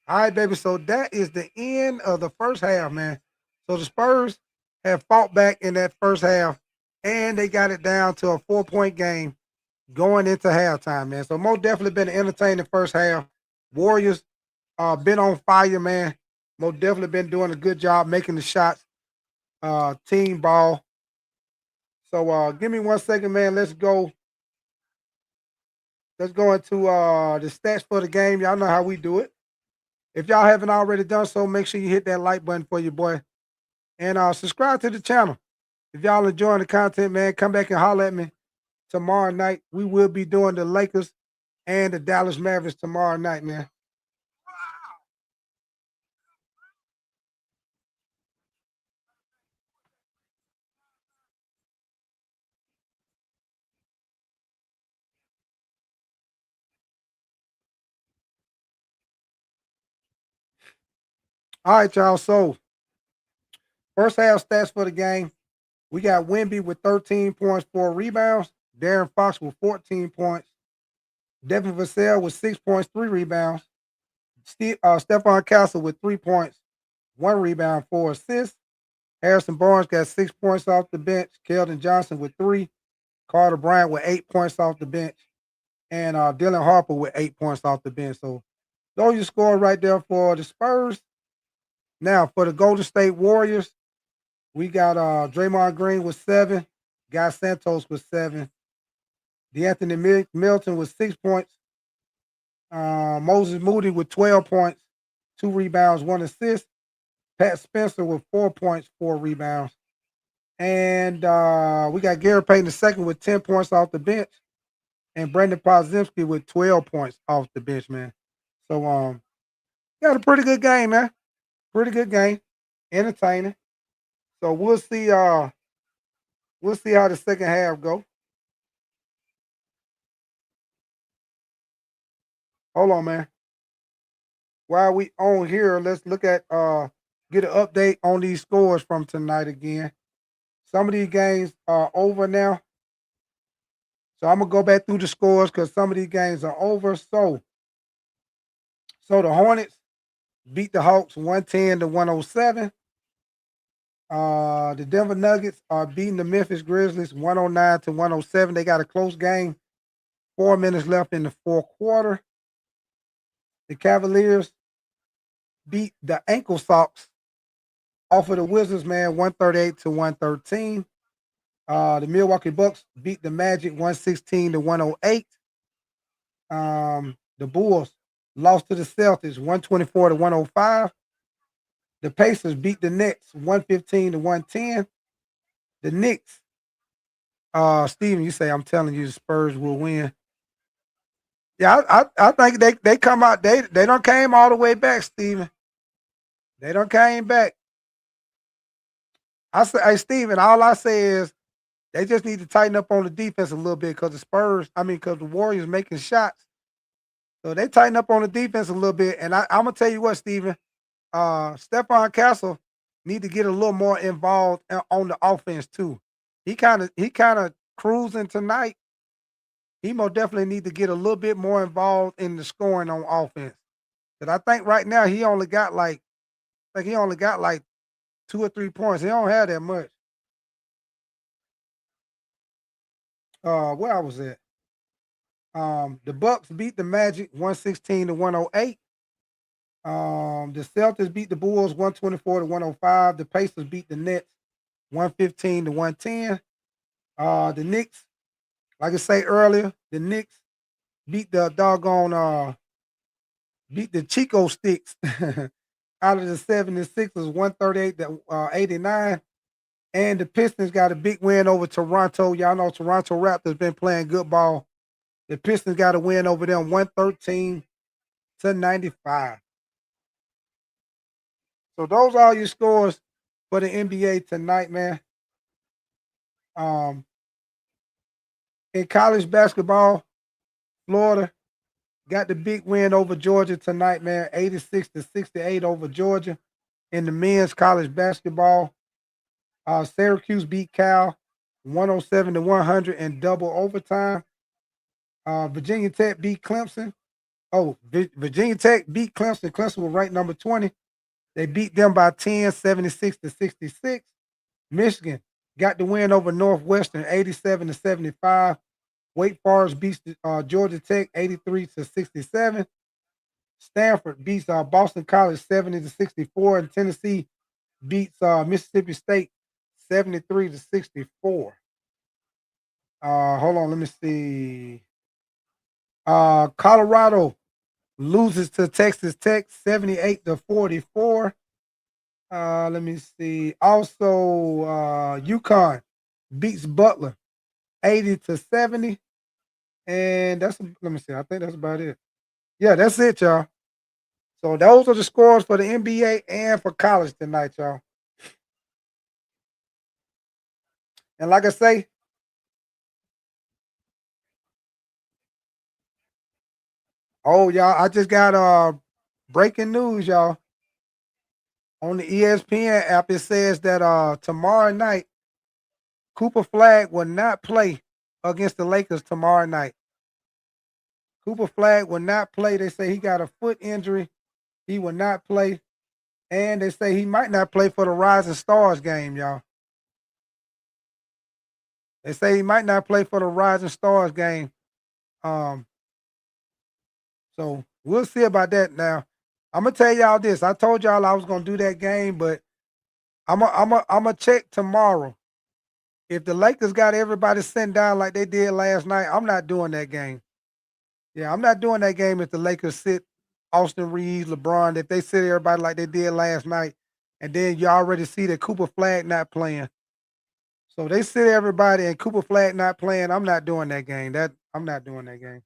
All right, baby. So that is the end of the first half, man. So the Spurs have fought back in that first half, and they got it down to a 4-point game going into halftime, man. So most definitely been an entertaining first half. Warriors been on fire, man. Most definitely been doing a good job making the shots. Team ball. So give me 1 second, man. Let's go. Let's go into the stats for the game. Y'all know how we do it. If y'all haven't already done so, make sure you hit that like button for your boy. And subscribe to the channel. If y'all enjoying the content, man, come back and holler at me tomorrow night. We will be doing the Lakers and the Dallas Mavericks tomorrow night, man. All right, y'all. So first half stats for the game. We got Wemby with 13 points, 4 rebounds. Darren Fox with 14 points. Devin Vassell with 6 points, 3 rebounds. Stephon Castle with 3 points, 1 rebound, 4 assists. Harrison Barnes got 6 points off the bench. Keldon Johnson with 3. Carter Bryant with 8 points off the bench. And Dylan Harper with 8 points off the bench. So those your score right there for the Spurs. Now for the Golden State Warriors, we got Draymond Green with 7. Guy Santos with 7. DeAnthony Milton with 6 points. Moses Moody with 12 points, 2 rebounds, 1 assist. Pat Spencer with 4 points, 4 rebounds. And we got Gary Payton II with 10 points off the bench. And Brandon Podziemski with 12 points off the bench, man. So got a pretty good game, man. Pretty good game. Entertaining. So we'll see how the second half go. Hold on, man. While we on here, let's look at get an update on these scores from tonight again. Some of these games are over now. So I'm gonna go back through the scores because some of these games are over. So the Hornets beat the Hawks 110-107. The Denver Nuggets are beating the Memphis Grizzlies 109-107. They got a close game. 4 minutes left in the fourth quarter. The Cavaliers beat the Ankle Sox off of the Wizards, man, 138-113. The Milwaukee Bucks beat the Magic 116-108. The Bulls lost to the Celtics 124-105. The Pacers beat the Nets 115-110. The Knicks, Steven, you say I'm telling you the Spurs will win. Yeah, I think they come out, they don't came all the way back, Steven. They don't came back. I say, hey Steven, all I say is they just need to tighten up on the defense a little bit because because the Warriors making shots. So they tighten up on the defense a little bit. And I'm gonna tell you what, Steven, Stephon Castle need to get a little more involved on the offense too. He kind of cruising tonight. He most definitely need to get a little bit more involved in the scoring on offense. Because I think right now he only got like think he only got like 2 or 3 points. He don't have that much. Where I was at? The Bucks beat the Magic 116-108. The Celtics beat the Bulls 124-105. The Pacers beat the Nets 115-110. The Knicks, like I say earlier, the Knicks beat the doggone beat the Chico Sticks out of the 76ers 138-89. And the Pistons got a big win over Toronto. Y'all know Toronto Raptors been playing good ball. The Pistons got a win over them 113-95. So those are all your scores for the NBA tonight, man. Um, in college basketball, Florida got the big win over Georgia tonight, man. 86-68 over Georgia. In the men's college basketball, Syracuse beat Cal 107-100 in double overtime. Virginia Tech beat Clemson. Oh, Virginia Tech beat Clemson. Clemson was ranked number 20. They beat them by 10, 76-66. Michigan got the win over Northwestern, 87-75. Wake Forest beats Georgia Tech, 83-67. Stanford beats Boston College, 70-64. And Tennessee beats Mississippi State, 73-64. Hold on, let me see. Colorado loses to Texas Tech, 78-44. Let me see. Also, UConn beats Butler 80-70. And let me see. I think that's about it. Yeah, that's it, y'all. So those are the scores for the NBA and for college tonight, y'all. And like I say, oh y'all, I just got breaking news, y'all. On the ESPN app, it says that tomorrow night, Cooper Flag will not play against the Lakers tomorrow night. Cooper Flag will not play. They say he got a foot injury. He will not play. And they say he might not play for the Rising Stars game, y'all. They say he might not play for the Rising Stars game. Um, so we'll see about that now. I'm gonna tell y'all this. I told y'all I was gonna do that game, but I'm gonna check tomorrow. If the Lakers got everybody sent down like they did last night, I'm not doing that game. Yeah, I'm not doing that game if the Lakers sit Austin Reeves, LeBron, if they sit everybody like they did last night, and then you already see that Cooper Flag not playing. So they sit everybody and Cooper Flag not playing. I'm not doing that game. I'm not doing that game.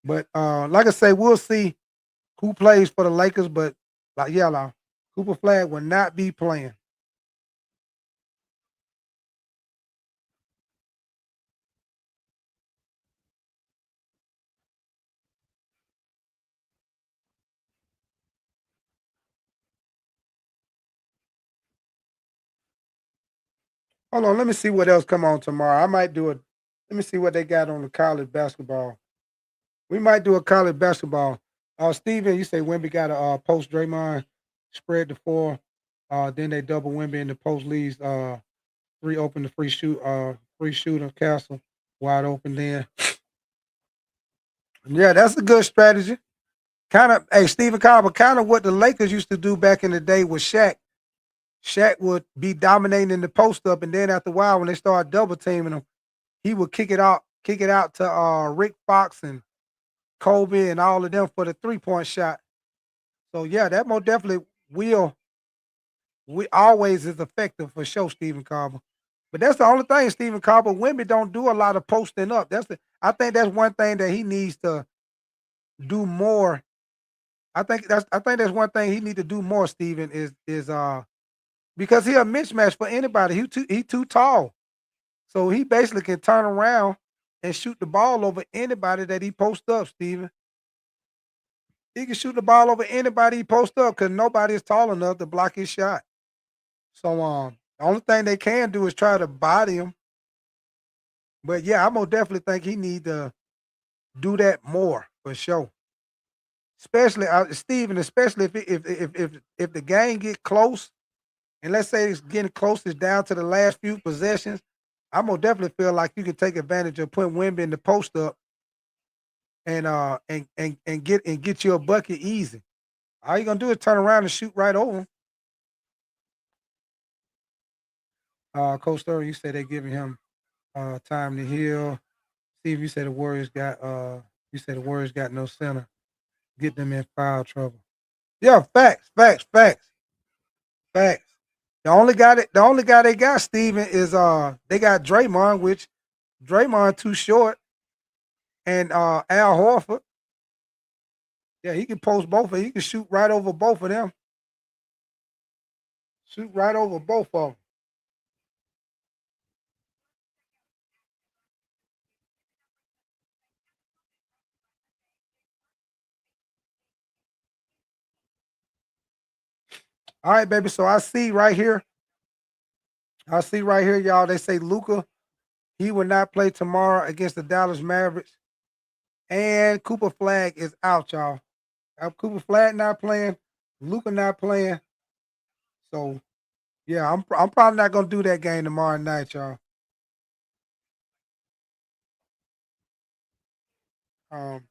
But like I say, we'll see who plays for the Lakers. But like Cooper Flag will not be playing. Hold on, let me see what else come on tomorrow. I might do it. Let me see what they got on the college basketball. We might do a college basketball. Steven, you say Wemby got a post Draymond spread to 4. Then they double Wemby in the post leads. Three open the free shooter castle wide open then. Yeah, that's a good strategy. Kind of, hey, Stephen Carver, kind of what the Lakers used to do back in the day with Shaq. Shaq would be dominating in the post up, and then after a while, when they started double teaming him, he would kick it out to Rick Fox and Kobe and all of them for the 3-point shot. So yeah, that most definitely will. We always is effective for sure, Stephen Carver. But that's the only thing, Stephen Carver. Women don't do a lot of posting up. I think that's one thing that he needs to do more. I think that's one thing he need to do more, Stephen, is because he a mismatch for anybody. He too tall. So he basically can turn around and shoot the ball over anybody that he posts up, Stephen. He can shoot the ball over anybody he posts up because nobody is tall enough to block his shot. So the only thing they can do is try to body him. But yeah, I most definitely think he need to do that more for sure. especially Steven, especially if the game get close, and let's say it's getting close, it's down to the last few possessions. I'm gonna definitely feel like you can take advantage of putting Wimby in the post up and get you a bucket easy. All you gonna do is turn around and shoot right over 'em. Coach Sterling, you said they giving him time to heal. Steve, you said the Warriors got no center. Get them in foul trouble. Yeah, facts. The only guy they got, Steven, is they got Draymond, which Draymond too short, and Al Horford. Yeah, he can post both of them. He can shoot right over both of them. Shoot right over both of them. All right, baby. So I see right here. I see right here, y'all. They say Luca, he will not play tomorrow against the Dallas Mavericks. And Cooper Flag is out, y'all. Cooper Flag not playing. Luca not playing. So yeah, I'm probably not gonna do that game tomorrow night, y'all. Um,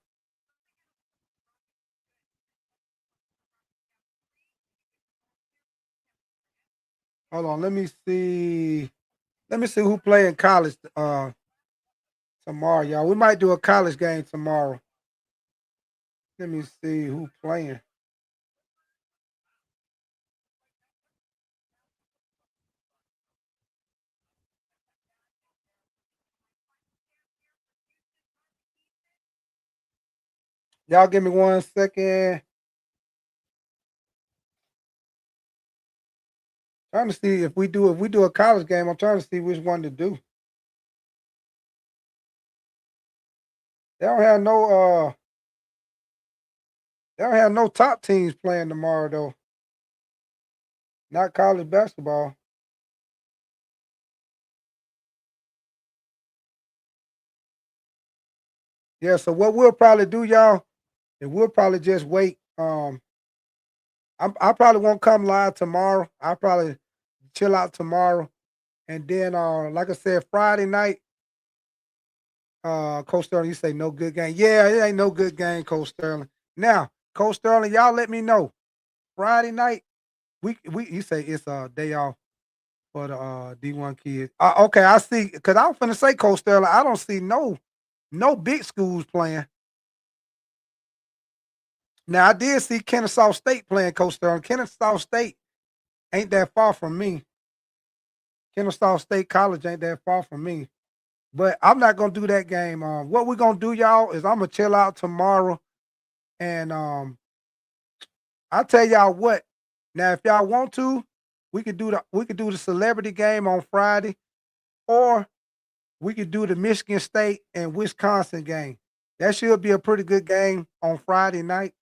hold on, let me see. Let me see who play in college tomorrow, y'all. We might do a college game tomorrow. Let me see who playing. Y'all give me 1 second. Trying to see if we do a college game. I'm trying to see which one to do. They don't have no they don't have no top teams playing tomorrow though. Not college basketball. Yeah, so what we'll probably do, y'all, is we'll probably just wait. I probably won't come live tomorrow. I'll probably chill out tomorrow. And then like I said, Friday night, Coach Sterling, you say no good game. Yeah, it ain't no good game, Coach Sterling. Now, Coach Sterling, y'all let me know. Friday night, we you say it's a day off for the D1 kids. Okay, I see. Cause I was finna say, Coach Sterling, I don't see no big schools playing. Now I did see Kennesaw State playing, Coach Sterling. Kennesaw State ain't that far from me. Kennesaw State College ain't that far from me. But I'm not gonna do that game. What we're gonna do, y'all, is I'm gonna chill out tomorrow, and I'll tell y'all what. Now, if y'all want to, we could do the celebrity game on Friday, or we could do the Michigan State and Wisconsin game. That should be a pretty good game on Friday night.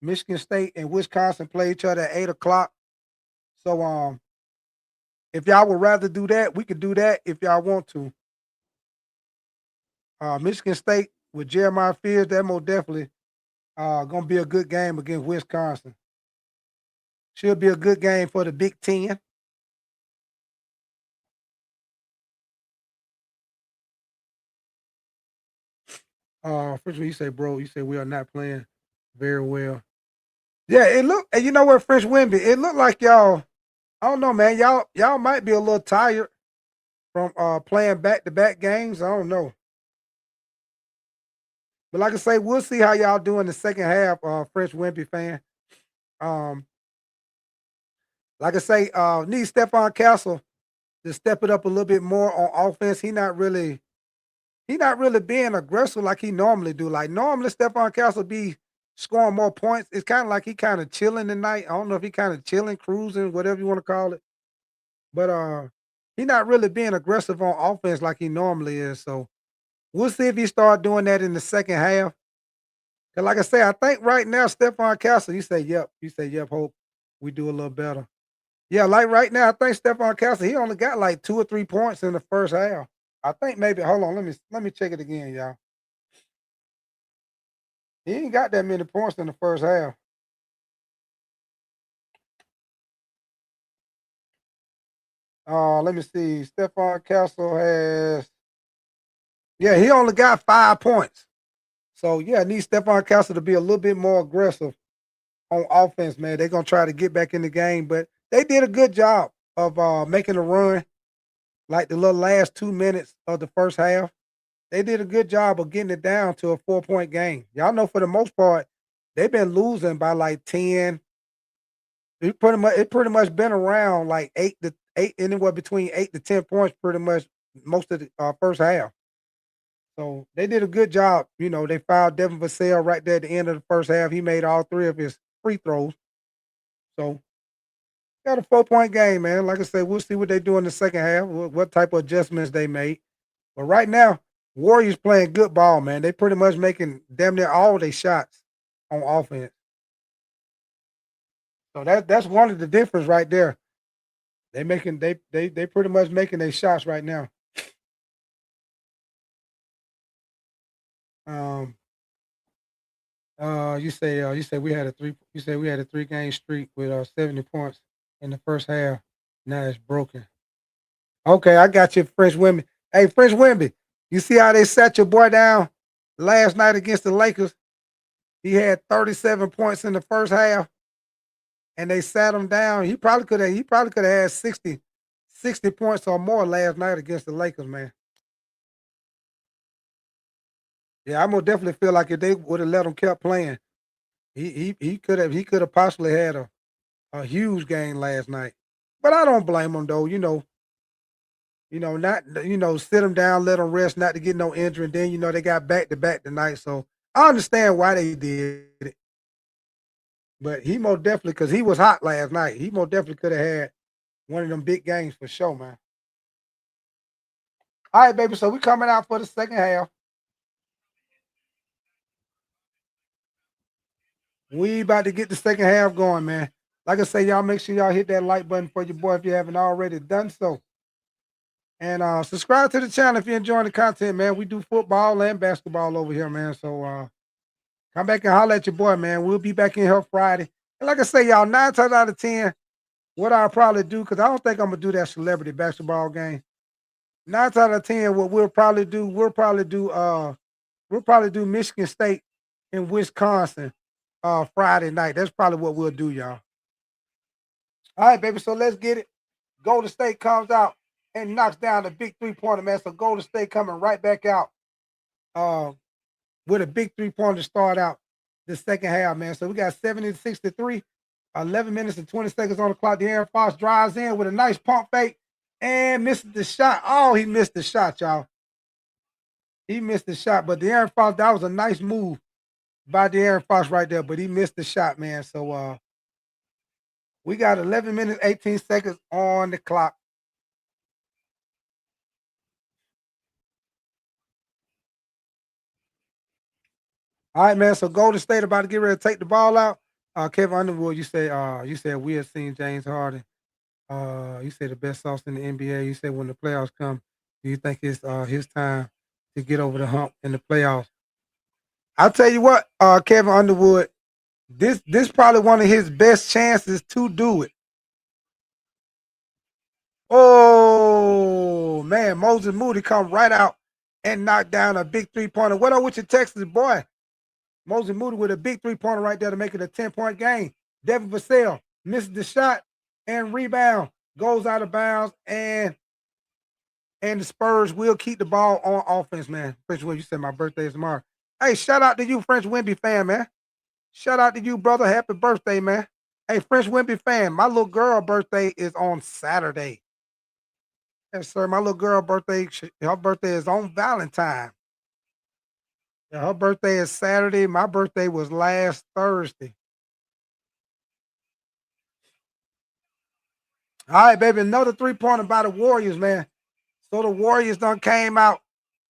Michigan State and Wisconsin play each other at 8 o'clock. So if y'all would rather do that, we could do that if y'all want to. Michigan State with Jeremiah Fields, that most definitely gonna be a good game against Wisconsin. Should be a good game for the Big Ten. First of all, you say, bro, you say we are not playing very well. Yeah, it look. And you know what, Fresh Wimby? It looked like y'all. I don't know, man. Y'all might be a little tired from playing back to back games. I don't know, but like I say, we'll see how y'all do in the second half. Fresh Wimpy fan. Um, like I say, need Stephon Castle to step it up a little bit more on offense. He not really being aggressive like he normally do. Like normally Stephon Castle be scoring more points. It's kind of like he kind of chilling tonight. I don't know if he kind of chilling, cruising, whatever you want to call it. But he not really being aggressive on offense like he normally is. So we'll see if he start doing that in the second half. Cause like I say, I think right now Stephon Castle, you say yep. You say yep, hope we do a little better. Yeah, like right now, I think Stephon Castle, he only got like 2 or 3 points in the first half. I think maybe hold on, let me check it again, y'all. He ain't got that many points in the first half. Let me see. Stephon Castle has, yeah, he only got 5 points. So yeah, I need Stephon Castle to be a little bit more aggressive on offense, man. They're gonna try to get back in the game, but they did a good job of making a run like the little last 2 minutes of the first half. They did a good job of getting it down to a 4-point game. Y'all know for the most part, they've been losing by like 10. It pretty much been around like 8 anywhere between 8 to 10 points pretty much most of the first half. So they did a good job. They fouled Devin Vassell right there at the end of the first half. He made all 3 of his free throws. So got a 4-point game, man. Like I said, we'll see what they do in the second half, what type of adjustments they made. But right now, Warriors playing good ball, man. They pretty much making damn near all their shots on offense. So that's one of the difference right there. They pretty much making their shots right now. Um you say we had a 3-game streak with 70 points in the first half. Now it's broken. Okay, I got you, French Wimby. Hey, French Wimby, you see how they sat your boy down last night against the Lakers? He had 37 points in the first half, and they sat him down. He probably could have had 60 points or more last night against the Lakers, man. Yeah, I most definitely feel like if they would have let him kept playing, he could have possibly had a huge game last night. But I don't blame him though. Not sit him down, let him rest, not to get no injury. And then they got back to back tonight, so I understand why they did it. But he most definitely, because he was hot last night, he most definitely could have had one of them big games for sure, man. All right, baby. So we coming out for the second half. We about to get the second half going, man. Like I say, y'all make sure y'all hit that like button for your boy if you haven't already done so. And subscribe to the channel if you're enjoying the content, man. We do football and basketball over here, man. So come back and holler at your boy, man. We'll be back in here Friday. And like I say, y'all, 9 times out of 10, what I'll probably do, because I don't think I'm gonna do that celebrity basketball game. 9 times out of 10, what we'll probably do Michigan State and Wisconsin Friday night. That's probably what we'll do, y'all. All right, baby. So let's get it. Golden State comes out and knocks down the big 3-pointer, man. So Golden State coming right back out uh, with a big 3-pointer to start out the second half, man. So we got 70-63, 11 minutes and 20 seconds on the clock. De'Aaron Fox drives in with a nice pump fake and misses the shot. Oh, he missed the shot, y'all. He missed the shot, but De'Aaron Fox, that was a nice move by De'Aaron Fox right there, but he missed the shot, man. So we got 11 minutes, 18 seconds on the clock. All right, man. So Golden State about to get ready to take the ball out. Kevin Underwood, you said we have seen James Harden. You said the best sauce in the NBA. You said when the playoffs come, do you think it's his time to get over the hump in the playoffs? I'll tell you what, Kevin Underwood, this probably one of his best chances to do it. Oh man, Moses Moody come right out and knock down a big 3-pointer. What up with your Texas boy? Moses Moody with a big 3-pointer right there to make it a 10-point game. Devin Vassell misses the shot and rebound, goes out of bounds, and the Spurs will keep the ball on offense, man. French Wimby, you said my birthday is tomorrow. Hey, shout out to you, French Wimby fan, man. Shout out to you, brother. Happy birthday, man. Hey, French Wimby fan, my little girl birthday is on Saturday. Yes, sir. My little girl birthday, her birthday is on Valentine. Yeah, her birthday is Saturday. My birthday was last Thursday. All right, baby. Another 3-pointer by the Warriors, man. So the Warriors done came out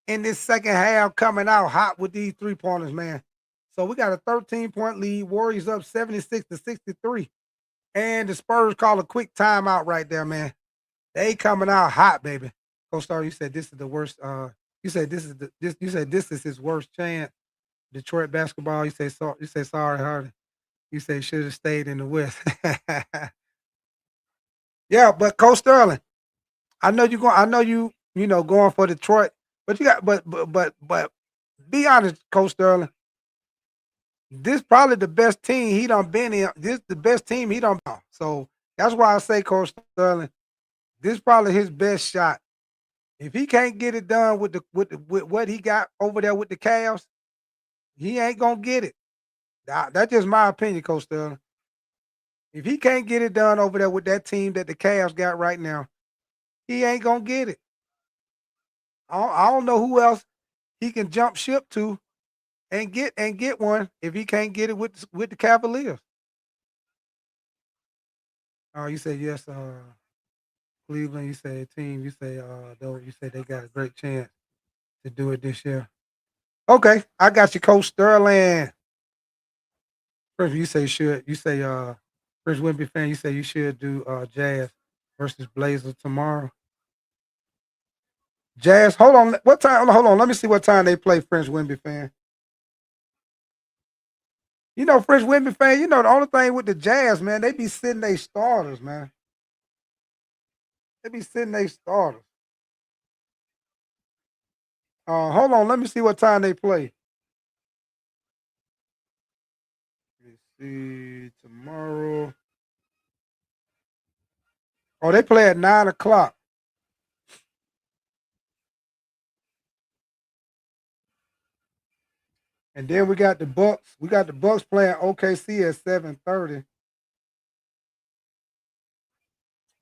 in this second half, coming out hot with these 3-pointers, man. So we got a 13-point lead. Warriors up 76-63. And the Spurs call a quick timeout right there, man. They coming out hot, baby. Coach Star, you said this is the worst. You said this is his worst chance. Detroit basketball. You say sorry, Hardy. You say should have stayed in the West. Yeah, but Coach Sterling, I know you going. I know you going for Detroit, but you got but be honest, Coach Sterling. This probably the best team he done been in. This the best team he done been on. So that's why I say Coach Sterling. This probably his best shot. If he can't get it done with what he got over there with the Cavs, he ain't gonna get it. That's just my opinion, Coach Sterling. If he can't get it done over there with that team that the Cavs got right now, he ain't gonna get it. I don't know who else he can jump ship to and get one if he can't get it with the Cavaliers. Oh, you say yes, Cleveland. You say team. You say though. You say they got a great chance to do it this year. Okay, I got you, Coach Sterling. First, you say should. You say Chris Wimby fan. You say you should do Jazz versus Blazers tomorrow. Jazz. Hold on. What time? Hold on. Let me see what time they play. French Wimby fan. French Wimby fan. The only thing with the Jazz, man, they be sitting they starters, man. They be sitting they starters. Hold on. Let me see what time they play. Let's see tomorrow. Oh, they play at 9 o'clock. And then we got the Bucks. We got the Bucks playing OKC at 7:30.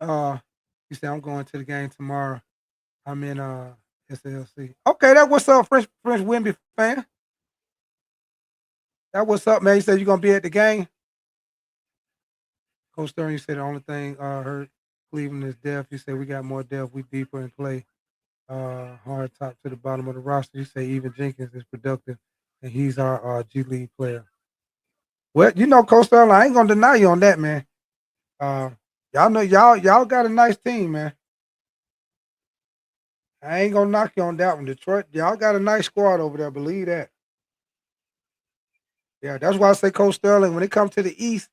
Uh, you say I'm going to the game tomorrow. I'm in SLC. Okay, that what's up, French Wimby fan. That what's up, man. You said you're gonna be at the game. Coach Stern, you said the only thing hurt Cleveland is depth. You said we got more depth. We deeper in play. Hard top to the bottom of the roster. You say even Jenkins is productive, and he's our G League player. Well, Coach Stern, I ain't gonna deny you on that, man. Uh, y'all know y'all got a nice team, man. I ain't gonna knock you on that one. Detroit, y'all got a nice squad over there. Believe that. Yeah, that's why I say Coach Sterling. When it comes to the East,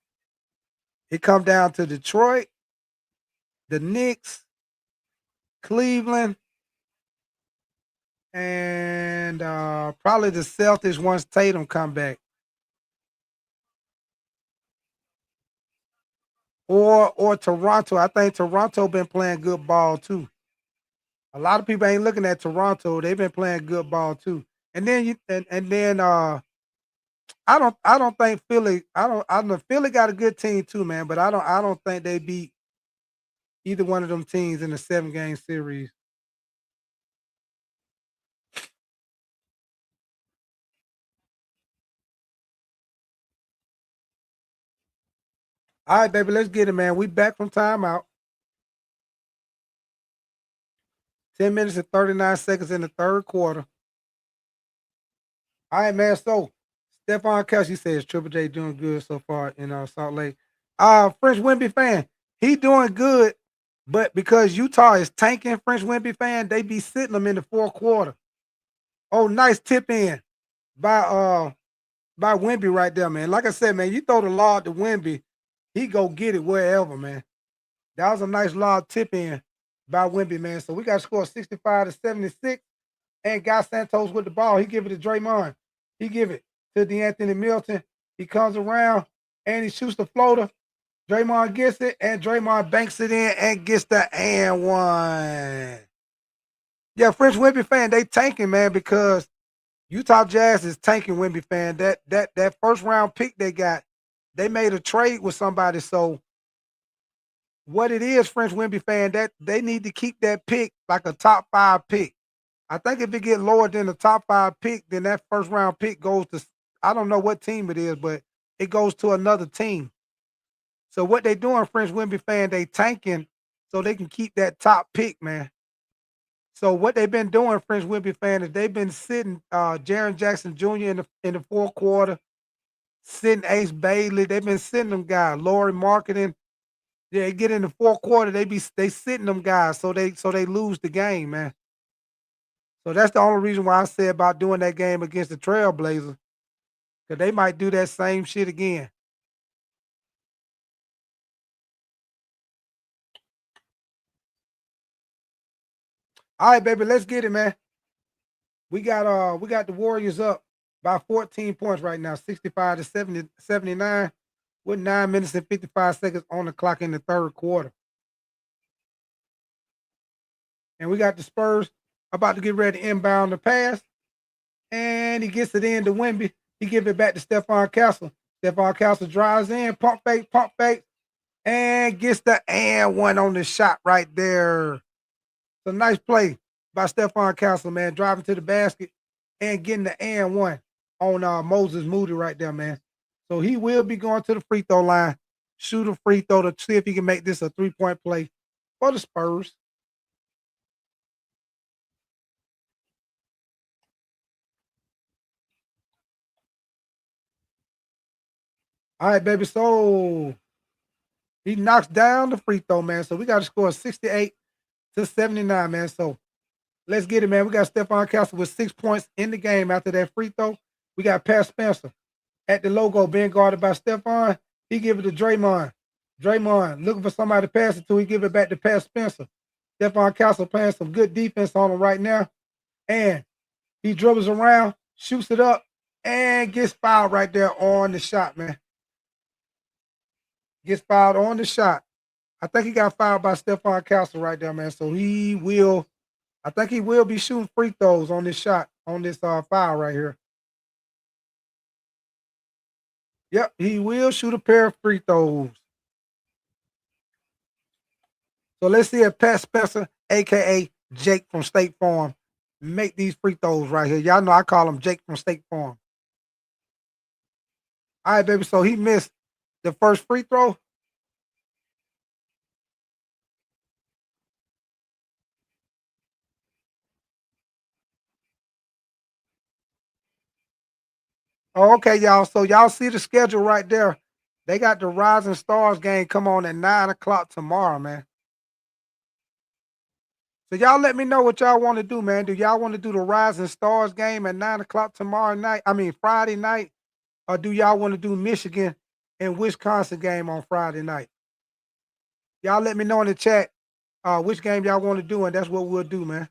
it come down to Detroit, the Knicks, Cleveland, and probably the Celtics once Tatum come back, or Toronto. I think Toronto been playing good ball too. A lot of people ain't looking at Toronto. They've been playing good ball too. And then I don't think Philly. I don't know Philly got a good team too, man. But I don't think they beat either one of them teams in the 7 game series. All right, baby, let's get it, man. We back from timeout. 10 minutes and 39 seconds in the third quarter. All right, man. So Stephon Kelsey says Triple J doing good so far in Salt Lake. French Wimby fan, he doing good, but because Utah is tanking, French Wimby fan, they be sitting them in the fourth quarter. Oh, nice tip in by by Wimby right there, man. Like I said, man, you throw the law to Wimby, he go get it wherever, man. That was a nice law tip in by Wimby, man. So we got to score 65-76. And Guy Santos with the ball. He give it to Draymond. He give it to DeAnthony Milton. He comes around and he shoots the floater. Draymond gets it, and Draymond banks it in and gets the and one. Yeah, French Wimby fan, they tanking, man, because Utah Jazz is tanking Wimby fan. That first round pick they got, they made a trade with somebody. So what it is, French Wimby fan, that they need to keep that pick like a top 5 pick. I think if it get lower than the top 5 pick, then that first round pick goes to I don't know what team it is, but it goes to another team. So what they doing, French Wimby fan, they tanking so they can keep that top pick, man. So what they've been doing, French Wimby fan, is they've been sitting Jaron Jackson Jr. in the fourth quarter, sitting Ace Bailey. They've been sitting them guys, Laurie Marketing. Yeah, they get in the fourth quarter, they sitting them guys so they lose the game, man. So that's the only reason why I say about doing that game against the Trailblazers. Cause they might do that same shit again. All right, baby, let's get it, man. We got the Warriors up by 14 points right now, 65 to 79, with 9 minutes and 55 seconds on the clock in the third quarter. And we got the Spurs about to get ready to inbound the pass. And he gets it in to Wemby. He gives it back to Stephon Castle. Stephon Castle drives in, pump fake, and gets the and one on the shot right there. It's a nice play by Stephon Castle, man, driving to the basket and getting the and one on Moses Moody right there, man. So he will be going to the free throw line, shoot a free throw to see if he can make this a 3-point play for the Spurs. All right, baby. So he knocks down the free throw, man. So we got to score 68 to 79, man. So let's get it, man. We got Stephon Castle with 6 points in the game after that free throw. We got Pat Spencer at the logo being guarded by Stephon. He give it to Draymond. Draymond looking for somebody to pass it to. He give it back to Pat Spencer. Stephon Castle playing some good defense on him right now. And he dribbles around, shoots it up, and gets fouled right there on the shot, man. Gets fouled on the shot. I think he got fouled by Stephon Castle right there, man. So I think he will be shooting free throws on this shot, on this foul right here. Yep, he will shoot a pair of free throws. So let's see if Pat Spencer, aka Jake from State Farm, make these free throws right here. Y'all know I call him Jake from State Farm. All right, baby. So he missed the first free throw. Oh, okay, y'all. So y'all see the schedule right there. They got the Rising Stars game come on at 9 o'clock tomorrow, man. So y'all let me know what y'all want to do, man. Do y'all want to do the Rising Stars game at 9 o'clock tomorrow night? I mean Friday night, or do y'all want to do Michigan and Wisconsin game on Friday night? Y'all let me know in the chat which game y'all want to do, and that's what we'll do, man.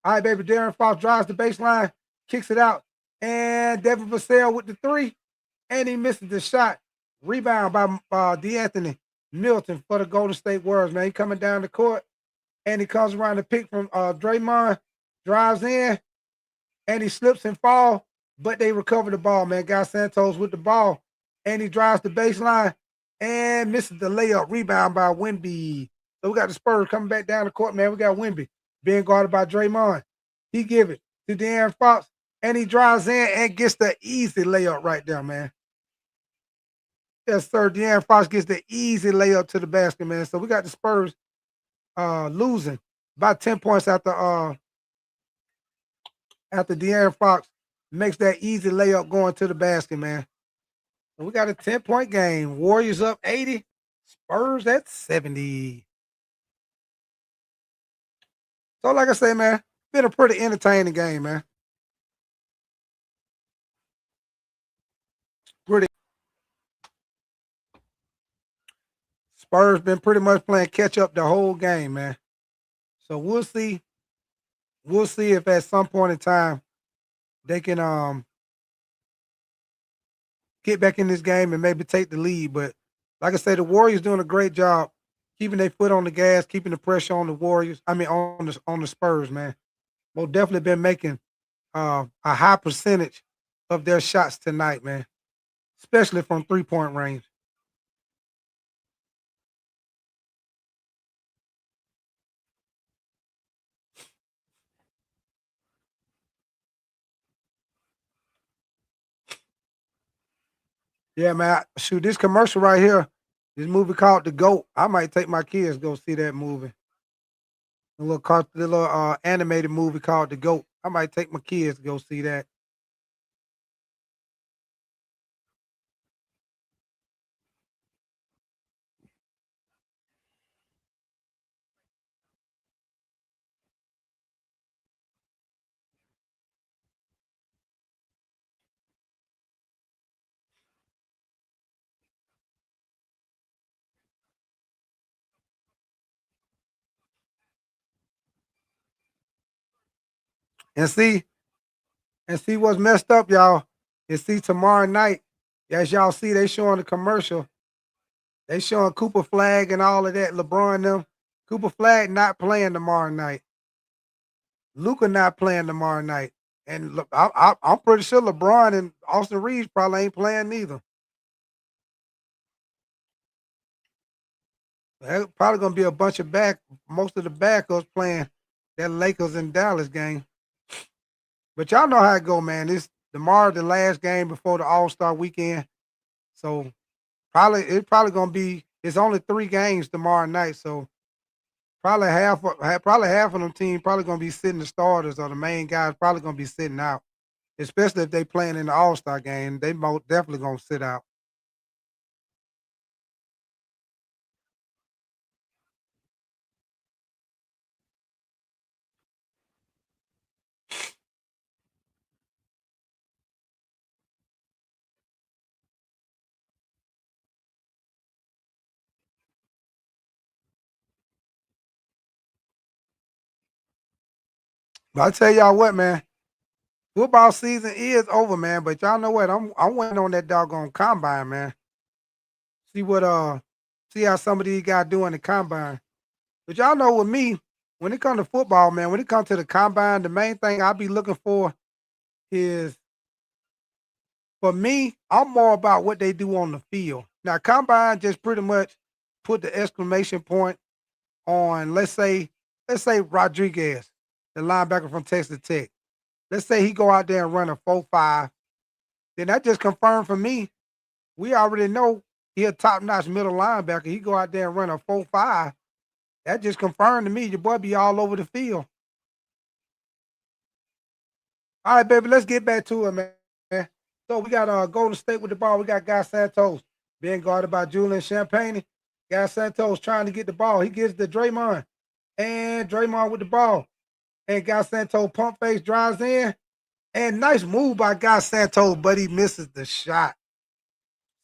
All right, baby. Darren Fox drives the baseline, kicks it out, and Devin Vassell with the three, and he misses the shot. Rebound by DeAnthony Milton for the Golden State Warriors, man. He coming down the court, and he comes around the pick from Draymond, drives in, and he slips and falls, but they recover the ball, man. Guy Santos with the ball, and he drives the baseline and misses the layup. Rebound by Wemby. So we got the Spurs coming back down the court, man. We got Wemby being guarded by Draymond. He give it to De'Aaron Fox, and he drives in and gets the easy layup right there, man. Yes, sir. De'Aaron Fox gets the easy layup to the basket, man. So we got the Spurs losing by 10 points after De'Aaron Fox makes that easy layup going to the basket, man. So we got a 10-point game. Warriors up 80, Spurs at 70. So like I say, man, been a pretty entertaining game, man. Pretty Spurs been pretty much playing catch up the whole game, man. So we'll see. We'll see if at some point in time they can get back in this game and maybe take the lead. But like I said, the Warriors doing a great job keeping their foot on the gas, keeping the pressure on the Warriors. I mean on the Spurs, man. Most definitely been making a high percentage of their shots tonight, man. Especially from 3-point range. Yeah, man. Shoot, this commercial right here, this movie called The GOAT. I might take my kids to go see that movie. The little animated movie called The GOAT. I might take my kids to go see that. And see what's messed up, y'all. And see tomorrow night, as y'all see, they showing the commercial. They showing Cooper Flag and all of that. LeBron them. Cooper Flag not playing tomorrow night. Luka not playing tomorrow night. And look, I'm pretty sure LeBron and Austin Reeves probably ain't playing neither. There's probably gonna be a bunch of most of the backups playing that Lakers and Dallas game. But y'all know how it go, man. This tomorrow the last game before the All-Star weekend. So it's probably gonna be it's only 3 games tomorrow night. So probably half of them team probably gonna be sitting the starters or the main guys probably gonna be sitting out. Especially if they playing in the All-Star game. They most definitely gonna sit out. But I tell y'all what, man, football season is over, man. But y'all know what? I'm waiting on that doggone combine, man. See what see how some of these guys do in the combine. But y'all know with me, when it comes to football, man, when it comes to the combine, the main thing I'll be looking for is for me, I'm more about what they do on the field. Now, combine just pretty much put the exclamation point on, let's say Rodriguez, the linebacker from Texas Tech. Let's say he go out there and run a 4.5. Then that just confirmed for me. We already know he a top-notch middle linebacker. He go out there and run a 4.5. That just confirmed to me your boy be all over the field. All right, baby, let's get back to it, man. So we got Golden State with the ball. We got Guy Santos being guarded by Julian Champagne. Guy Santos trying to get the ball. He gives to Draymond. And Draymond with the ball. And Guy Santos pump face drives in. And nice move by Guy Santos, but he misses the shot.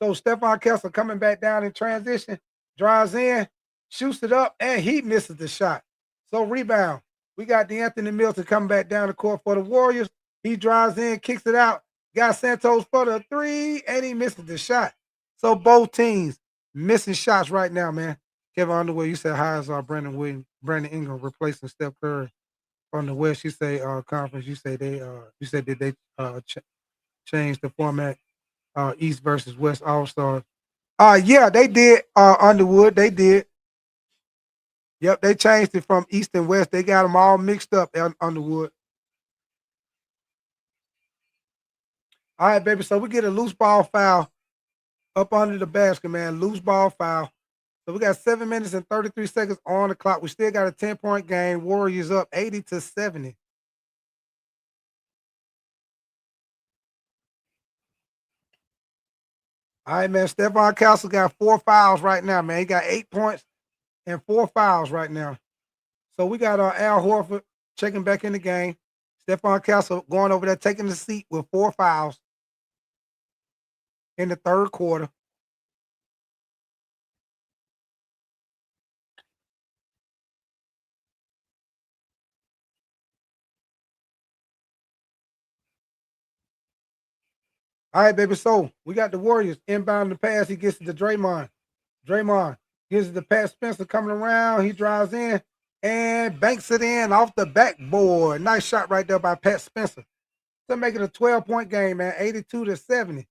So Stephon Kessler coming back down in transition, drives in, shoots it up, and he misses the shot. So rebound. We got DeAnthony Milton coming back down the court for the Warriors. He drives in, kicks it out. Got Santos for the 3, and he misses the shot. So both teams missing shots right now, man. Kevin Underwood, you said how is Brandon Ingram replacing Steph Curry from the West? You say conference. You said did they change the format East versus West All Stars? Yeah, they did. Underwood, they did. Yep, they changed it from East and West. They got them all mixed up. Underwood. All right, baby. So we get a loose ball foul up under the basket, man. Loose ball foul. So we got 7 minutes and 33 seconds on the clock. We still got a 10-point game. Warriors up 80-70. All right, man. Stephon Castle got 4 fouls right now, man. He got 8 points and 4 fouls right now. So we got Al Horford checking back in the game. Stephon Castle going over there, taking the seat with 4 fouls in the third quarter. All right, baby. So we got the Warriors inbound the pass. He gets it to Draymond. Draymond gives it to Pat Spencer coming around. He drives in and banks it in off the backboard. Nice shot right there by Pat Spencer to make it a 12-point game, man, 82-70.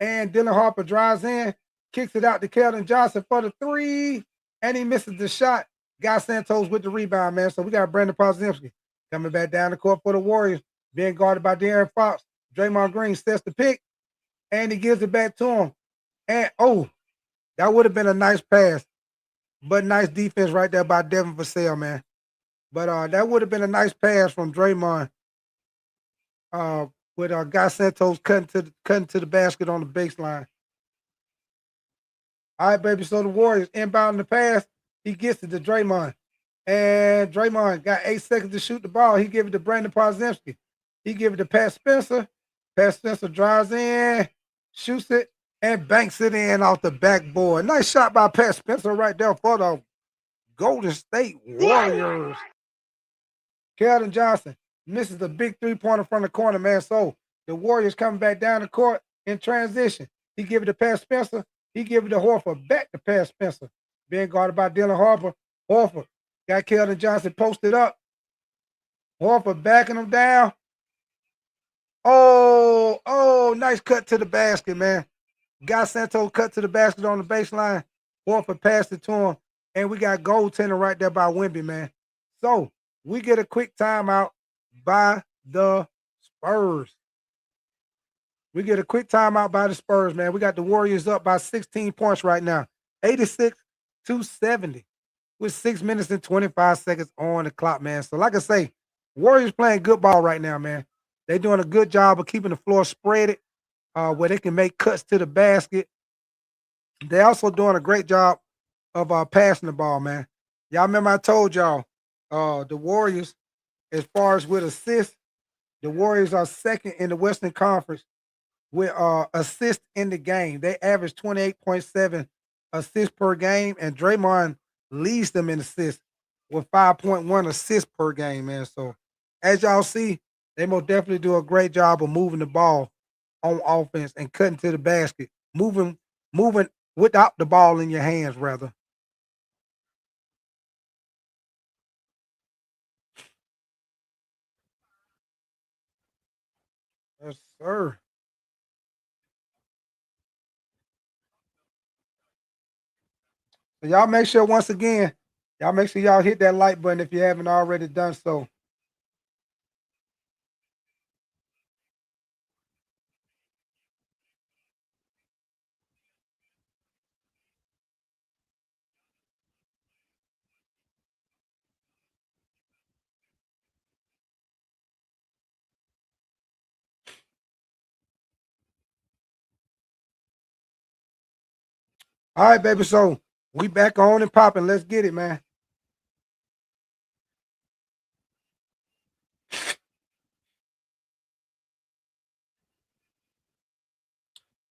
And Dylan Harper drives in, kicks it out to Keldon Johnson for the 3, and he misses the shot. Guy Santos with the rebound, man. So we got Brandon Podziemski coming back down the court for the Warriors, being guarded by De'Aaron Fox. Draymond Green sets the pick, and he gives it back to him. And, that would have been a nice pass, but nice defense right there by Devin Vassell, man. But that would have been a nice pass from Draymond with Guy Santos cutting to the basket on the baseline. All right, baby. So the Warriors inbound the pass. He gets it to Draymond. And Draymond got 8 seconds to shoot the ball. He give it to Brandon Podziemski. He give it to Pat Spencer. Pat Spencer drives in, shoots it, and banks it in off the backboard. Nice shot by Pat Spencer right there for the Golden State Warriors. Keldon Johnson misses a big 3-pointer from the corner, man. So the Warriors coming back down the court in transition. He give it to pass Spencer. He give it to Horford. Back to pass Spencer. Being guarded by Dylan Harper. Horford got Keldon Johnson posted up. Horford backing him down. Oh, nice cut to the basket, man. Got Santos cut to the basket on the baseline. Horford passed it to him. And we got goaltender right there by Wemby, man. So we get a quick timeout by the Spurs. We get a quick timeout by the Spurs, man. We got the Warriors up by 16 points right now. 86-70 with 6 minutes and 25 seconds on the clock, man. So like I say, Warriors playing good ball right now, man. They're doing a good job of keeping the floor spreaded where they can make cuts to the basket. They're also doing a great job of passing the ball, man. Y'all remember I told y'all the Warriors, as far as with assists, the Warriors are second in the Western Conference with assists in the game. They average 28.7 assists per game, and Draymond leads them in assists with 5.1 assists per game, man. So as y'all see, they most definitely do a great job of moving the ball on offense and cutting to the basket, moving without the ball in your hands, rather. Yes, sir. So y'all make sure once again, y'all make sure y'all hit that like button if you haven't already done so. All right, baby. So we back on and popping. Let's get it, man.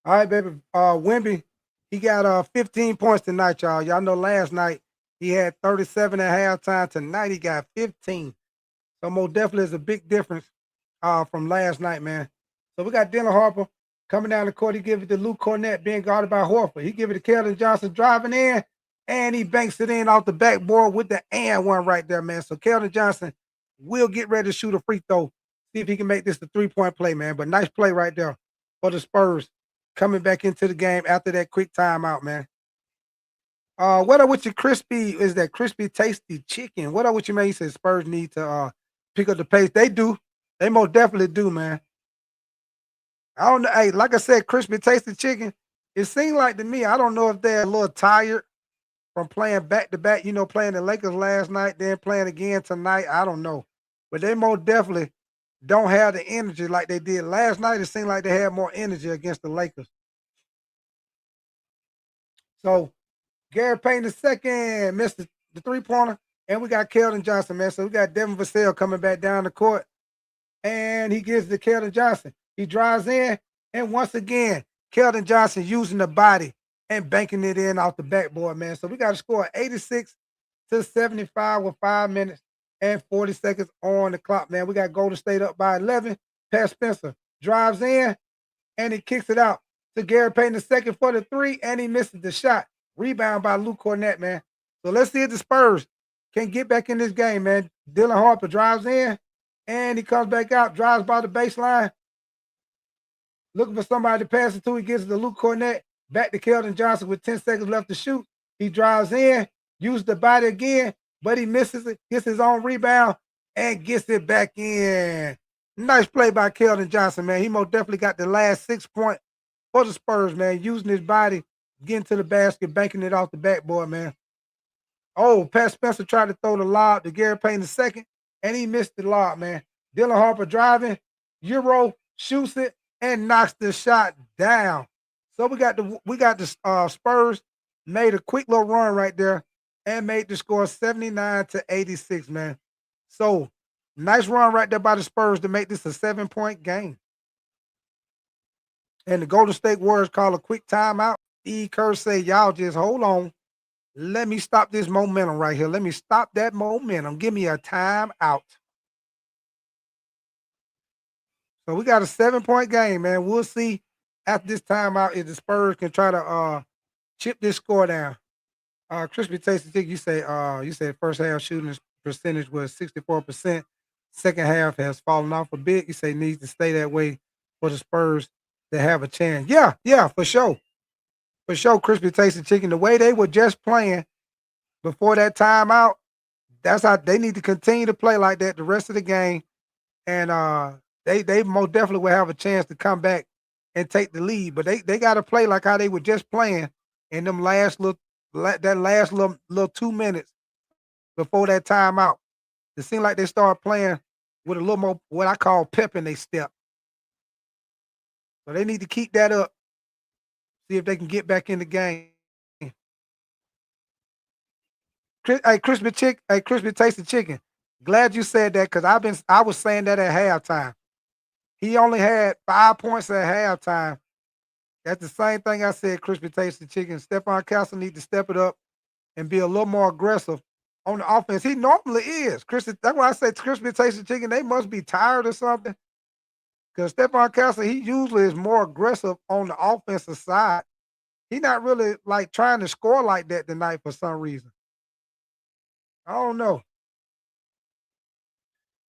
All right, baby. Wemby, he got 15 points tonight, y'all. Y'all know last night he had 37 at halftime. Tonight he got 15. So most definitely is a big difference from last night, man. So we got Dylan Harper coming down the court. He give it to Luke Cornett being guarded by Horford. He give it to Keldon Johnson driving in, and he banks it in off the backboard with the and one right there, man. So Keldon Johnson will get ready to shoot a free throw. See if he can make this a 3-point play, man. But nice play right there for the Spurs coming back into the game after that quick timeout, man. What up with your crispy? Is that crispy, tasty chicken? What up with you, man? You said Spurs need to pick up the pace. They do. They most definitely do, man. I don't know. Hey, like I said, crispy, tasty chicken. It seemed like to me, I don't know if they're a little tired from playing back to back. You know, playing the Lakers last night, then playing again tonight. I don't know, but they most definitely don't have the energy like they did last night. It seemed like they had more energy against the Lakers. So Gary Payne the second missed the 3-pointer, and we got Keldon Johnson, man. So we got Devin Vassell coming back down the court, and he gives to Keldon Johnson. He drives in, and once again, Keldon Johnson using the body and banking it in off the backboard, man. So we got to score 86-75 with 5 minutes and 40 seconds on the clock, man. We got Golden State up by 11. Pat Spencer drives in, and he kicks it out to Gary Payton the second for the three, and he misses the shot. Rebound by Luke Cornett, man. So let's see if the Spurs can get back in this game, man. Dylan Harper drives in, and he comes back out, drives by the baseline, looking for somebody to pass it to. He gives it to Luke Cornett, back to Keldon Johnson with 10 seconds left to shoot. He drives in, uses the body again, but he misses it, gets his own rebound, and gets it back in. Nice play by Keldon Johnson, man. He most definitely got the last 6 points for the Spurs, man, using his body, getting to the basket, banking it off the backboard, man. Oh, Pat Spencer tried to throw the lob to Gary Payne the second, and he missed the lob, man. Dylan Harper driving, Euro shoots it, and knocks the shot down. So we got the Spurs made a quick little run right there and made the score 79-86, man. So nice run right there by the Spurs to make this a 7-point game. And the Golden State Warriors call a quick timeout. E. Kerr say, y'all just hold on. Let me stop this momentum right here. Let me stop that momentum. Give me a timeout. So we got a 7-point game, man. We'll see after this timeout if the Spurs can try to chip this score down. Crispy Tasty Chick, you said first half shooting percentage was 64%. Second half has fallen off a bit. You say needs to stay that way for the Spurs to have a chance. Yeah, for sure. For sure, Crispy Tasty Chicken. The way they were just playing before that timeout, that's how they need to continue to play like that the rest of the game. And they most definitely will have a chance to come back and take the lead. But they got to play like how they were just playing in them that last little 2 minutes before that timeout. It seemed like they started playing with a little more what I call pep in their step. So they need to keep that up. See if they can get back in the game. Crispy Tasty Chicken. Glad you said that because I was saying that at halftime. He only had 5 points at halftime. That's the same thing I said, Crispy Tasty Chicken. Stephon Castle need to step it up and be a little more aggressive on the offense. He normally is. That's why I say Crispy Tasty Chicken, they must be tired or something. Because Stephon Castle, he usually is more aggressive on the offensive side. He's not really like trying to score like that tonight for some reason. I don't know.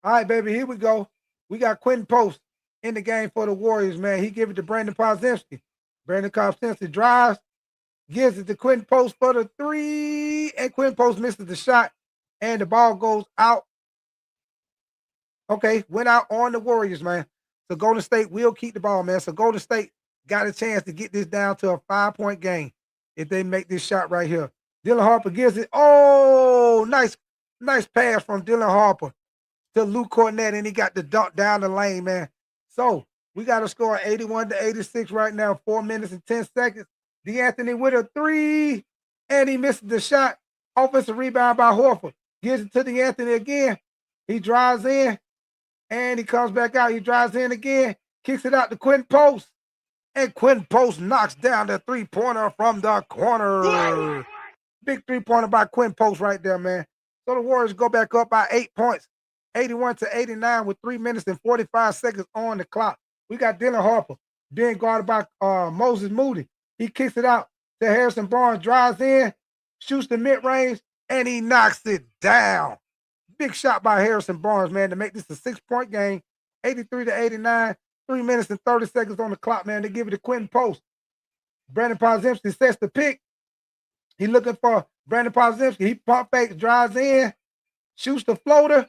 All right, baby, here we go. We got Quentin Post in the game for the Warriors, man. He give it to Brandon Podziemski. Brandon Podziemski drives, gives it to Quentin Post for the three, and Quentin Post misses the shot, and the ball goes out. Okay, went out on the Warriors, man. So Golden State will keep the ball, man. So Golden State got a chance to get this down to a 5-point game if they make this shot right here. Dylan Harper gives it. Oh, nice pass from Dylan Harper to Luke Cornett, and he got the dunk down the lane, man. So we got a score 81-86 right now, 4 minutes and 10 seconds. DeAnthony with a three, and he misses the shot. Offensive rebound by Horford. Gives it to DeAnthony again. He drives in, and he comes back out. He drives in again, kicks it out to Quentin Post, and Quentin Post knocks down the three-pointer from the corner. Big three-pointer by Quentin Post right there, man. So the Warriors go back up by 8 points, 81-89 with 3 minutes and 45 seconds on the clock. We got Dylan Harper being guarded by Moses Moody. He kicks it out to Harrison Barnes, drives in, shoots the mid-range, and he knocks it down. Big shot by Harrison Barnes, man, to make this a 6-point game, 83-89, 3 minutes and 30 seconds on the clock, man. They give it to Quentin Post. Brandon Podziemski sets the pick. He looking for Brandon Podziemski. He pump fakes, drives in, shoots the floater,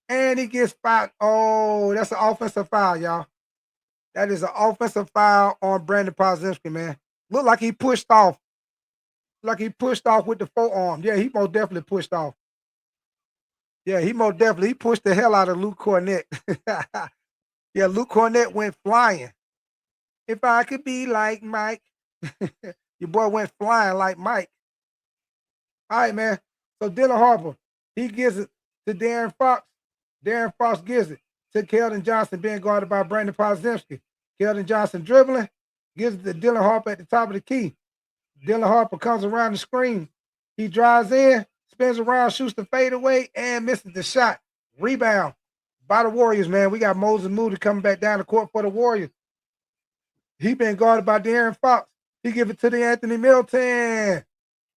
and he gets fouled. Oh, that's an offensive foul, y'all. That is an offensive foul on Brandon Podziemski, man. Look like he pushed off. Like he pushed off with the forearm. Yeah, he most definitely pushed off. Yeah, he pushed the hell out of Luke Cornett. Yeah, Luke Cornett went flying. If I could be like Mike. Your boy went flying like Mike. All right, man. So Dylan Harper, he gives it to Darren Fox. Darren Fox gives it to Keldon Johnson, being guarded by Brandon Podziemski. Keldon Johnson dribbling, gives it to Dylan Harper at the top of the key. Dylan Harper comes around the screen. He drives in, spins around, shoots the fadeaway, and misses the shot. Rebound by the Warriors, man. We got Moses Moody coming back down the court for the Warriors. He been guarded by Darren Fox. He gives it to the Anthony Milton.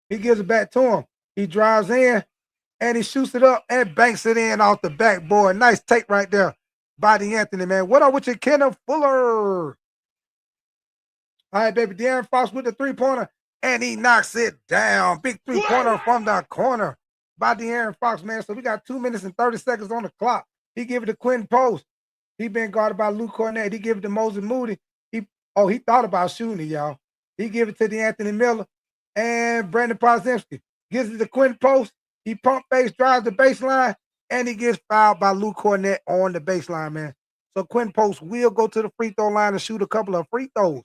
He gives it back to him. He drives in, and he shoots it up and banks it in off the backboard. Nice take right there by the Anthony, man. What up with your Kenneth Fuller? All right, baby. Darren Fox with the three-pointer, and he knocks it down. Big three-pointer from the corner by De'Aaron Fox, man. So we got 2 minutes and 30 seconds on the clock. He give it to Quentin Post. He been guarded by Luke Cornett. He give it to Moses Moody. He thought about shooting it, y'all. He give it to DeAnthony Miller. And Brandon Podziemski gives it to Quentin Post. He pump fakes, drives the baseline, and he gets fouled by Luke Cornett on the baseline, man. So Quentin Post will go to the free throw line and shoot a couple of free throws.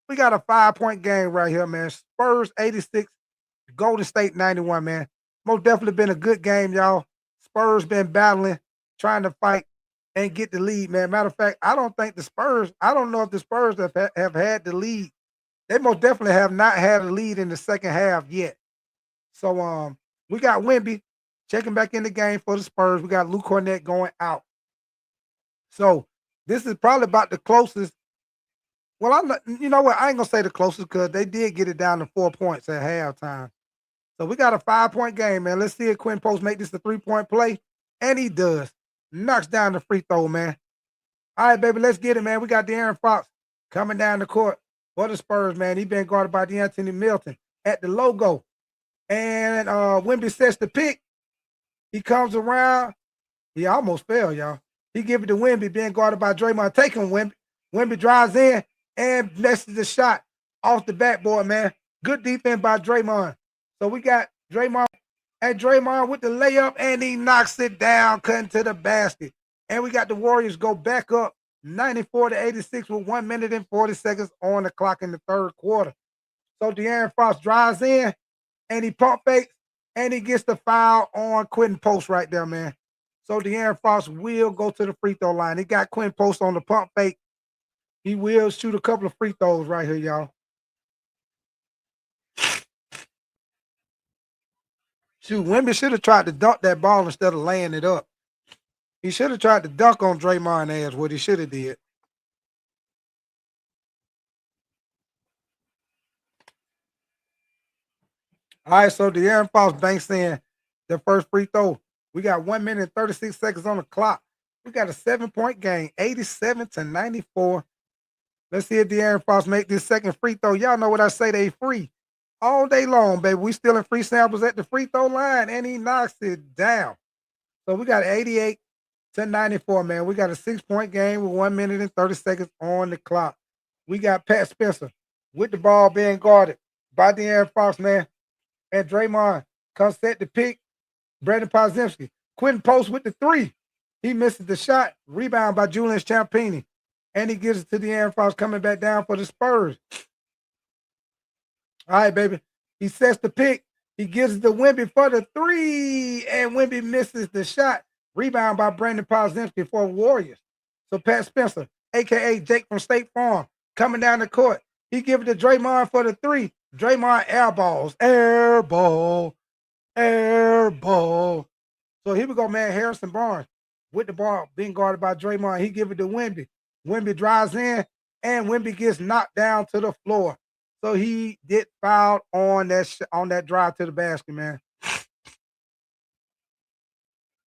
We got a 5-point game right here, man. Spurs 86, Golden State 91, man. Most definitely been a good game, y'all. Spurs been battling, trying to fight and get the lead, man. Matter of fact, I don't know if the Spurs have had the lead. They most definitely have not had a lead in the second half yet. So we got Wemby checking back in the game for the Spurs. We got Luke Cornett going out. So This is probably about the closest. Well, I'm not, you know what? I ain't gonna say the closest because they did get it down to 4 points at halftime. So we got a 5-point game, man. Let's see if Quinn Post make this a 3-point play. And he does. Knocks down the free throw, man. All right, baby, let's get it, man. We got De'Aaron Fox coming down the court for the Spurs, man. He been guarded by DeAnthony Milton at the logo. And Wemby sets the pick. He comes around. He almost fell, y'all. He give it to Wemby, being guarded by Draymond. Take him, Wemby. Wemby drives in and messes the shot off the backboard, man. Good defense by Draymond. So we got Draymond with the layup, and he knocks it down, cutting to the basket. And we got the Warriors go back up 94-86 with 1 minute and 40 seconds on the clock in the third quarter. So De'Aaron Fox drives in, and he pump fakes, and he gets the foul on Quentin Post right there, man. So De'Aaron Fox will go to the free throw line. He got Quentin Post on the pump fake. He will shoot a couple of free throws right here, y'all. Shoot, Wemby should have tried to dunk that ball instead of laying it up. He should have tried to dunk on Draymond ass, what he should have did. All right, so De'Aaron Fox banks in the first free throw. We got 1 minute and 36 seconds on the clock. We got a 7-point game, 87-94. Let's see if De'Aaron Fox make this second free throw. Y'all know what I say, they free all day long, baby. We stealing free samples at the free throw line, and he knocks it down. So we got 88-94, man. We got a 6-point game with 1 minute and 30 seconds on the clock. We got Pat Spencer with the ball being guarded by De'Aaron Fox, man. And Draymond comes set the pick. Brandon Podziemski. Quentin Post with the three. He misses the shot. Rebound by Julian Champagnie. And he gives it to De'Aaron Fox coming back down for the Spurs. All right, baby. He sets the pick. He gives it to Wemby for the three. And Wemby misses the shot. Rebound by Brandon Podziemski for Warriors. So Pat Spencer, a.k.a. Jake from State Farm, coming down the court. He gives it to Draymond for the three. Draymond airballs. Air ball. Air ball. So here we go, man. Harrison Barnes with the ball being guarded by Draymond. He give it to Wemby. Wemby drives in, and Wemby gets knocked down to the floor. So he did foul on that drive to the basket, man.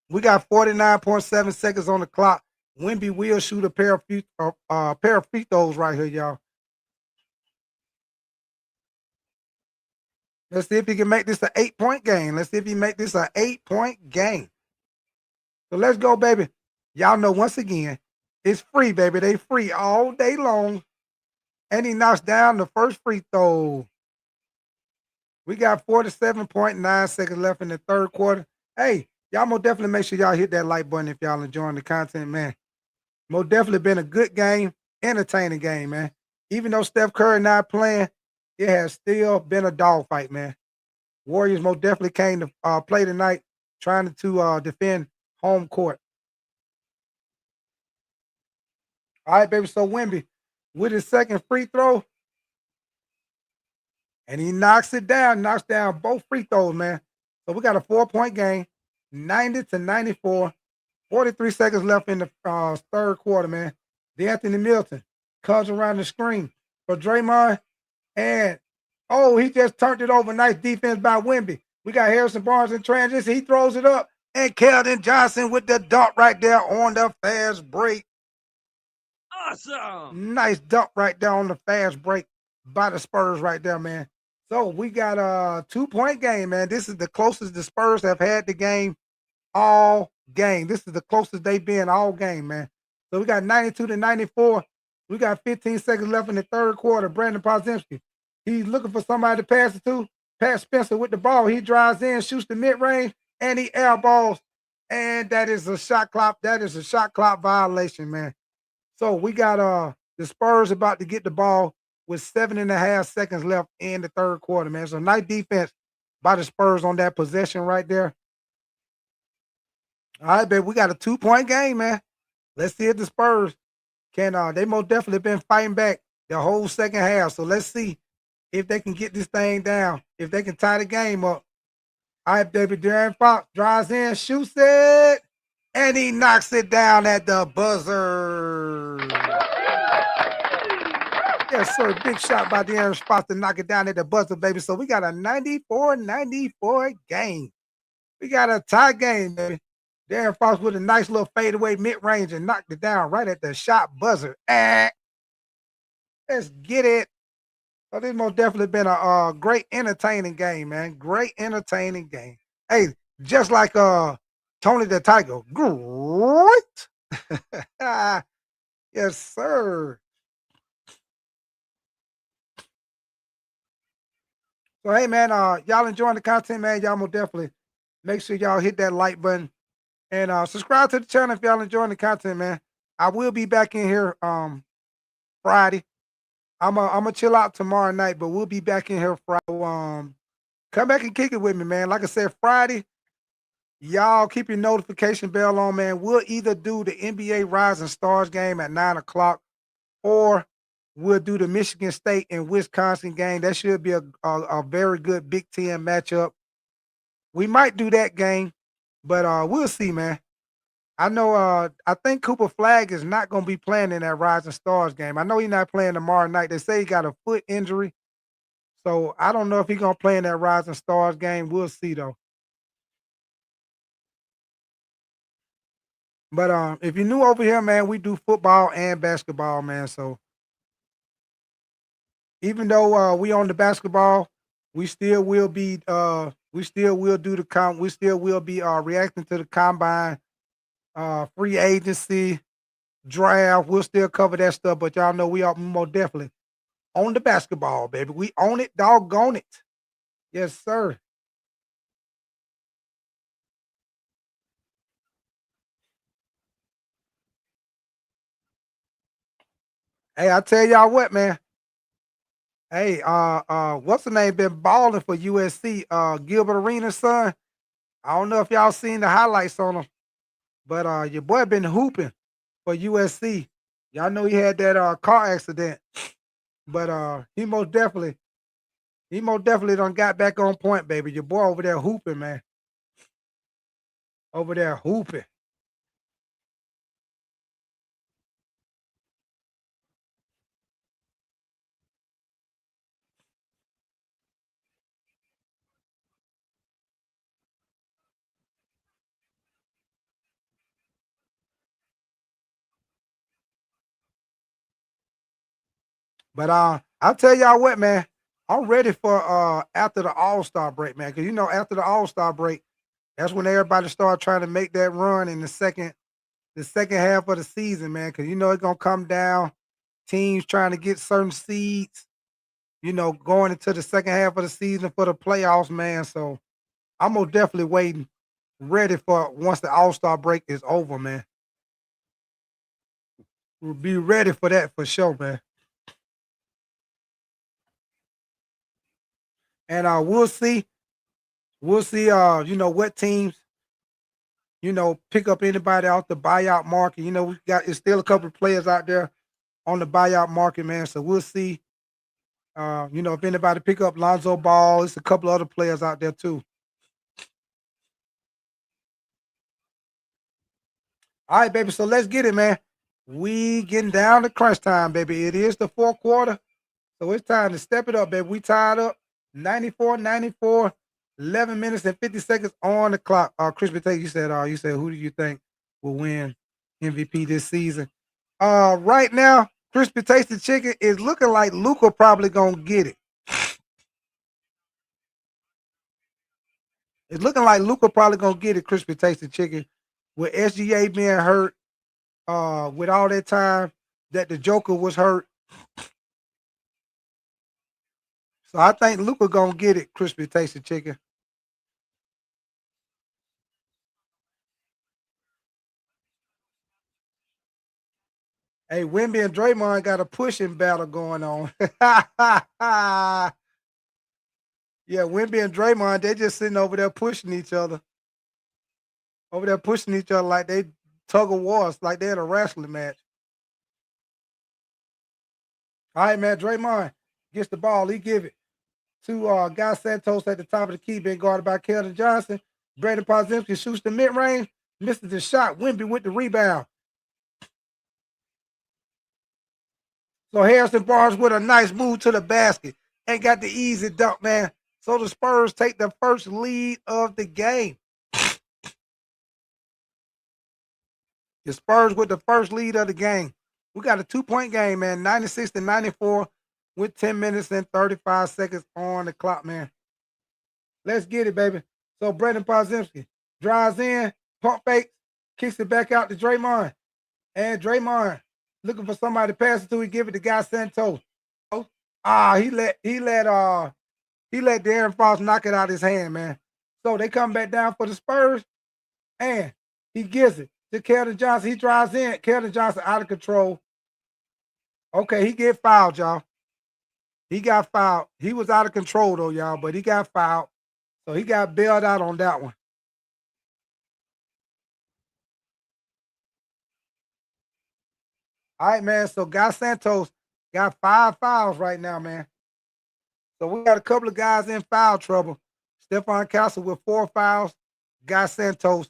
We got 49.7 seconds on the clock. Wemby will shoot a pair of free throws right here, y'all. Let's see if he can make this an 8-point game. Let's see if he make this an 8-point game. So let's go, baby. Y'all know once again, it's free, baby. They free all day long. And he knocks down the first free throw. We got 47.9 seconds left in the third quarter. Hey, y'all most definitely make sure y'all hit that like button if y'all enjoying the content, man. Most definitely been a good game, entertaining game, man. Even though Steph Curry not playing, it has still been a dogfight, man. Warriors most definitely came to play tonight, trying to defend home court. All right, baby. So Wemby with his second free throw, and he knocks it down, knocks down both free throws, man. So we got a 4-point game, 90-94. 43 seconds left in the third quarter, man. DeAnthony Milton comes around the screen for Draymond, and he just turned it over. Nice defense by Wemby. We got Harrison Barnes in transition. He throws it up, and Keldon Johnson with the dunk right there on the fast break. Awesome. Nice dunk right there on the fast break by the Spurs right there, man. So we got a 2-point game, man. This is the closest the Spurs have had the game all game. This is the closest they've been all game, man. So we got 92-94. We got 15 seconds left in the third quarter. Brandon Podziemski. He's looking for somebody to pass it to. Pat Spencer with the ball. He drives in, shoots the mid-range, and he airballs. And that is a shot clock. That is a shot clock violation, man. So we got the Spurs about to get the ball with 7.5 seconds left in the third quarter, man. So nice defense by the Spurs on that possession right there. All right, baby. We got a 2-point game, man. Let's see if the Spurs can they most definitely been fighting back the whole second half. So let's see if they can get this thing down, if they can tie the game up. All right, baby. De'Aaron Fox drives in, shoots it. And he knocks it down at the buzzer. Yes, sir. Big shot by De'Aaron Fox to knock it down at the buzzer, baby. So we got a 94-94 game. We got a tie game, baby. De'Aaron Fox with a nice little fadeaway mid-range and knocked it down right at the shot buzzer. Let's get it. So this most definitely been a great entertaining game, man. Great entertaining game. Hey, just like Tony the Tiger. Great. Yes, sir. So hey man, y'all enjoying the content, man. Y'all most definitely make sure y'all hit that like button and subscribe to the channel if y'all enjoying the content, man. I will be back in here Friday. I'm gonna chill out tomorrow night, but we'll be back in here Friday. Come back and kick it with me, man. Like I said, Friday, y'all keep your notification bell on, man. We'll either do the NBA Rising Stars game at 9 o'clock, or we'll do the Michigan State and Wisconsin game. That should be a very good Big Ten matchup. We might do that game, but we'll see, man. I know I think Cooper Flag is not gonna be playing in that Rising Stars game. I know he's not playing tomorrow night. They say he got a foot injury. So I don't know if he's gonna play in that Rising Stars game. We'll see though. But if you're new over here, man, we do football and basketball, man. So even though we on the basketball, we still will be we still will do the we still will be reacting to the combine, free agency, draft. We'll still cover that stuff, but y'all know we are more definitely on the basketball, baby. We own it, doggone it. Yes, sir. Hey, I tell y'all what, man. Hey, what's the name? Been balling for USC. Gilbert Arenas' son. I don't know if y'all seen the highlights on him, but your boy been hooping for USC. Y'all know he had that car accident, but he most definitely done got back on point, baby. Your boy over there hooping, man. Over there hooping. But I'll tell y'all what, man. I'm ready for after the All-Star break, man. Cause you know, after the All-Star break, that's when everybody start trying to make that run in the second half of the season, man. Cause you know it's gonna come down. Teams trying to get certain seeds, going into the second half of the season for the playoffs, man. So I'm most definitely waiting, ready for once the All-Star break is over, man. We'll be ready for that for sure, man. And we'll see what teams, pick up anybody out the buyout market. We got it's still a couple of players out there on the buyout market, man. So we'll see. If anybody pick up Lonzo Ball, it's a couple other players out there too. All right, baby. So let's get it, man. We getting down to crunch time, baby. It is the fourth quarter. So it's time to step it up, baby. We tied up 94-94, 11 minutes and 50 seconds on the clock. Chris Tate, you said, who do you think will win MVP this season? Right now, Crispy Tasty Chicken is looking like Luca probably gonna get it. It's looking like Luca probably gonna get it, Crispy Tasty Chicken, with SGA being hurt, with all that time that the Joker was hurt. So I think Luca gonna get it, Crispy Tasty Chicken. Hey, Wemby and Draymond got a pushing battle going on. Yeah, Wemby and Draymond, they just sitting over there pushing each other. Over there pushing each other like they tug of wars, like they're in a wrestling match. All right, man. Draymond gets the ball. He give it to Guy Santos at the top of the key, being guarded by Keldon Johnson. Brandon Podzimski shoots the mid range. Misses the shot. Wemby with the rebound. So Harrison Barnes with a nice move to the basket and got the easy dunk, man. So the Spurs take the first lead of the game. The Spurs with the first lead of the game. We got a 2-point game, man. 96-94 with 10 minutes and 35 seconds on the clock, man. Let's get it, baby. So Brandon Podziemski drives in, pump fakes, kicks it back out to Draymond. And Draymond looking for somebody to pass it to. He give it to Guy Santos. He let De'Aaron Fox knock it out of his hand, man. So they come back down for the Spurs, and he gives it to Keldon Johnson. He drives in. Keldon Johnson out of control. Okay, he get fouled, y'all. He got fouled. He was out of control, though, y'all, but he got fouled. So he got bailed out on that one. All right, man. So Guy Santos got 5 fouls right now, man. So we got a couple of guys in foul trouble. Stephon Castle with 4 fouls. Guy Santos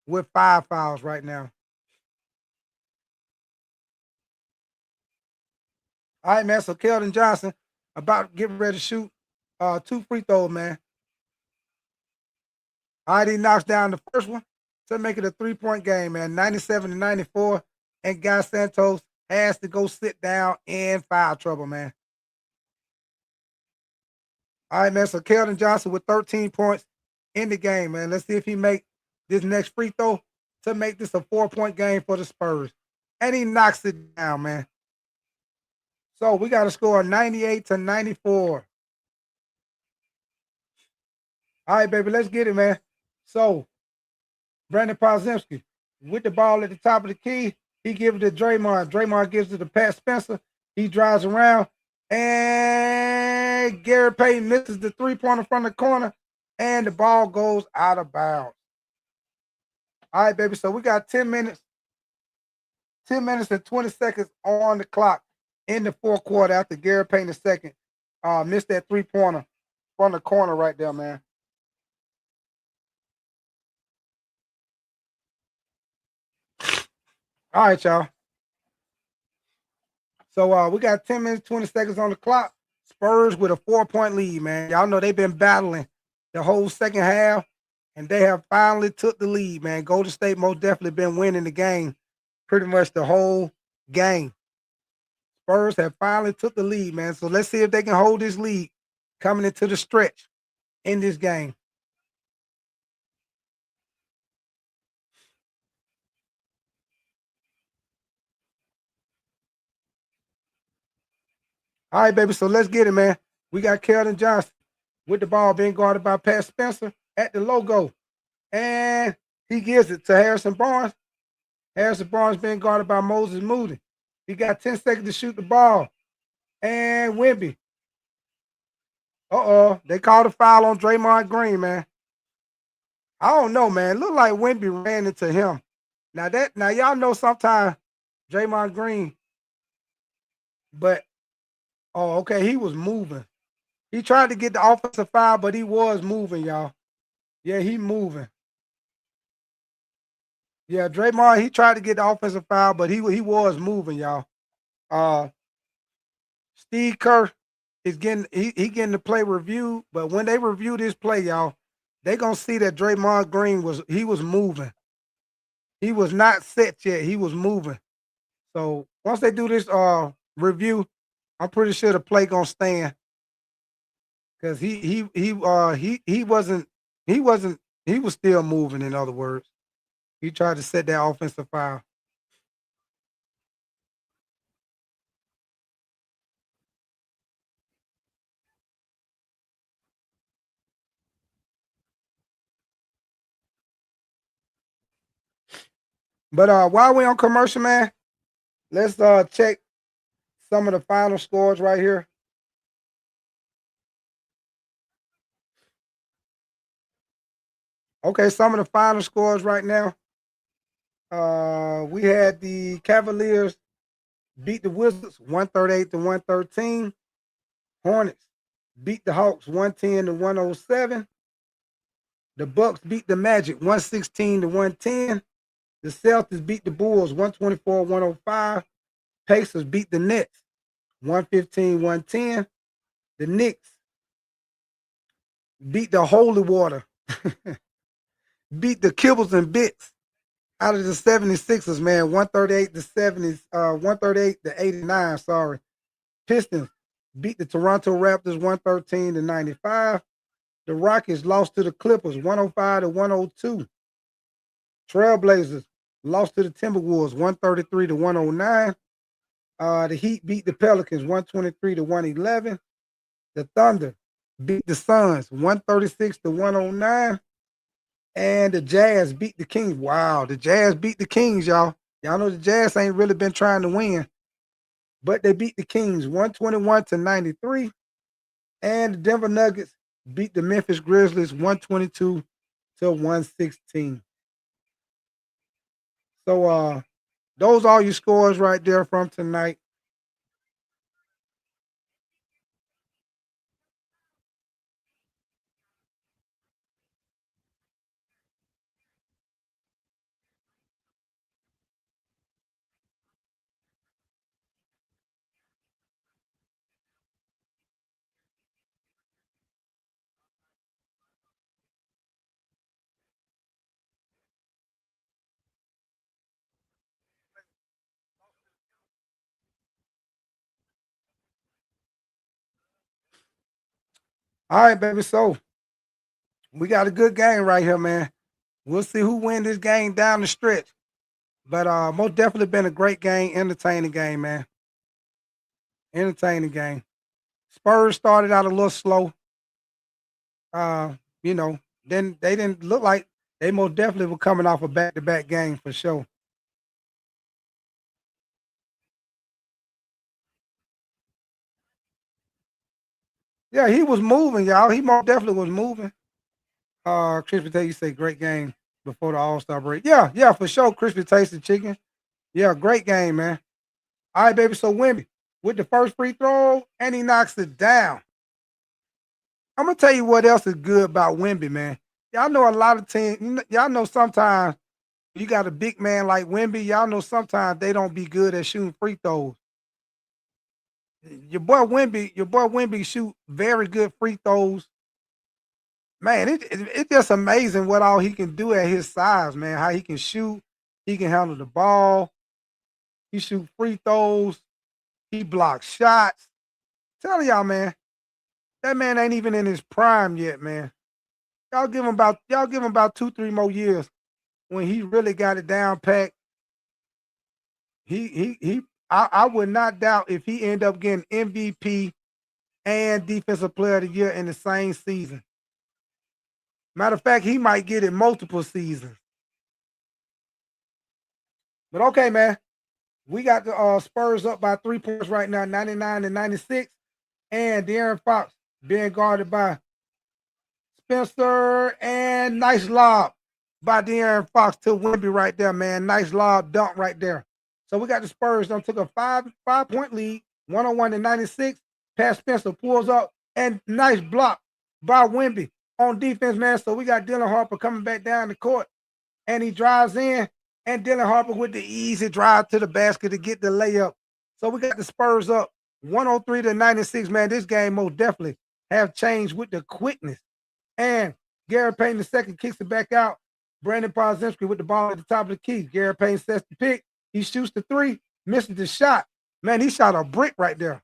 with 5 fouls right now. All right, man. So Keldon Johnson about to get ready to shoot 2 free throws, man. All right, he knocks down the first one to make it a 3-point game, man. 97-94. And Guy Santos has to go sit down in foul trouble, man. All right, man. So Keldon Johnson with 13 points in the game, man. Let's see if he make this next free throw to make this a 4-point game for the Spurs. And he knocks it down, man. So we got to score 98-94. All right, baby, let's get it, man. So Brandon Podziemski with the ball at the top of the key. He gives it to Draymond. Draymond gives it to Pat Spencer. He drives around. And Gary Payton misses the 3-pointer from the corner. And the ball goes out of bounds. All right, baby. So we got 10 minutes. 10 minutes and 20 seconds on the clock in the fourth quarter after Gary Payton II missed that 3-pointer from the corner right there, man. All right, y'all. So we got 10 minutes, 20 seconds on the clock. Spurs with a 4-point lead, man. Y'all know they've been battling the whole second half, and they have finally took the lead, man. Golden State most definitely been winning the game pretty much the whole game. Spurs have finally took the lead, man. So let's see if they can hold this lead coming into the stretch in this game. All right, baby. So let's get it, man. We got Keldon Johnson with the ball being guarded by Pat Spencer at the logo. And he gives it to Harrison Barnes. Harrison Barnes being guarded by Moses Moody. He got 10 seconds to shoot the ball. And Wemby. They called a foul on Draymond Green, man. I don't know, man. Look like Wemby ran into him. Now y'all know sometimes Draymond Green, but okay, he was moving. He tried to get the offensive foul, but he was moving, y'all. Yeah, he moving. Yeah, Draymond, he tried to get the offensive foul, but he was moving, y'all. Steve Kerr is getting getting the play reviewed, but when they review this play, y'all, they gonna see that Draymond Green was moving. He was not set yet. He was moving. So once they do this review, I'm pretty sure the play gonna stand because he was still moving. In other words, he tried to set that offensive foul. But while we on commercial, man, let's check some of the final scores right here. Okay, some of the final scores right now. We had the Cavaliers beat the Wizards 138-113. Hornets beat the Hawks 110-107. The Bucks beat the Magic 116-110. The Celtics beat the Bulls 124-105. Pacers beat the Nets 115-110. The Knicks beat the Holy Water, beat the Kibbles and Bits out of the 76ers, man. 138 to 70s, 138 to 89, sorry. Pistons beat the Toronto Raptors 113 to 95. The Rockets lost to the Clippers 105 to 102. Trailblazers lost to the Timberwolves 133 to 109. The Heat beat the Pelicans 123 to 111. The Thunder beat the Suns 136 to 109. And the Jazz beat the Kings. Wow, the Jazz beat the Kings, y'all. Y'all know the Jazz ain't really been trying to win, but they beat the Kings 121 to 93. And the Denver Nuggets beat the Memphis Grizzlies 122 to 116. So those are your scores right there from tonight. All right, baby. So we got a good game right here, man. We'll see who win this game down the stretch. But most definitely been a great game, entertaining game, man. Entertaining game. Spurs started out a little slow. Uh, you know, then they didn't look like they most definitely were coming off a back-to-back game for sure. Yeah, he was moving, y'all. He most definitely was moving. Crispy Taste, you say great game before the All-Star break. Yeah, yeah, for sure. Crispy Tasted Chicken. Yeah, great game, man. All right, baby. So Wimby with the first free throw, and he knocks it down. I'm gonna tell you what else is good about Wimby, man. Y'all know a lot of teams. Y'all know sometimes you got a big man like Wimby. Y'all know sometimes they don't be good at shooting free throws. Your boy Wimby shoot very good free throws. Man, it's just amazing what all he can do at his size, man. How he can shoot, he can handle the ball, he shoot free throws, he blocks shots. Telling y'all, man, that man ain't even in his prime yet, man. Y'all give him about 2, 3 more years when he really got it down packed. I would not doubt if he end up getting MVP and Defensive Player of the Year in the same season. Matter of fact, he might get it multiple seasons. But okay, man, we got the Spurs up by 3 points right now, 99 to 96, and De'Aaron Fox being guarded by Spencer, and nice lob by De'Aaron Fox to Wimby right there, man. Nice lob dunk right there. So we got the Spurs done took a 5 point lead, 101 to 96. Pat Spencer pulls up and nice block by Wimby on defense, man. So we got Dylan Harper coming back down the court and he drives in, and Dylan Harper with the easy drive to the basket to get the layup. So we got the Spurs up 103 to 96, man. This game most definitely have changed with the quickness. And Gary Payton II kicks it back out. Brandon Podziemski with the ball at the top of the key. Gary Payton sets the pick. He shoots the three, misses the shot. Man, he shot a brick right there.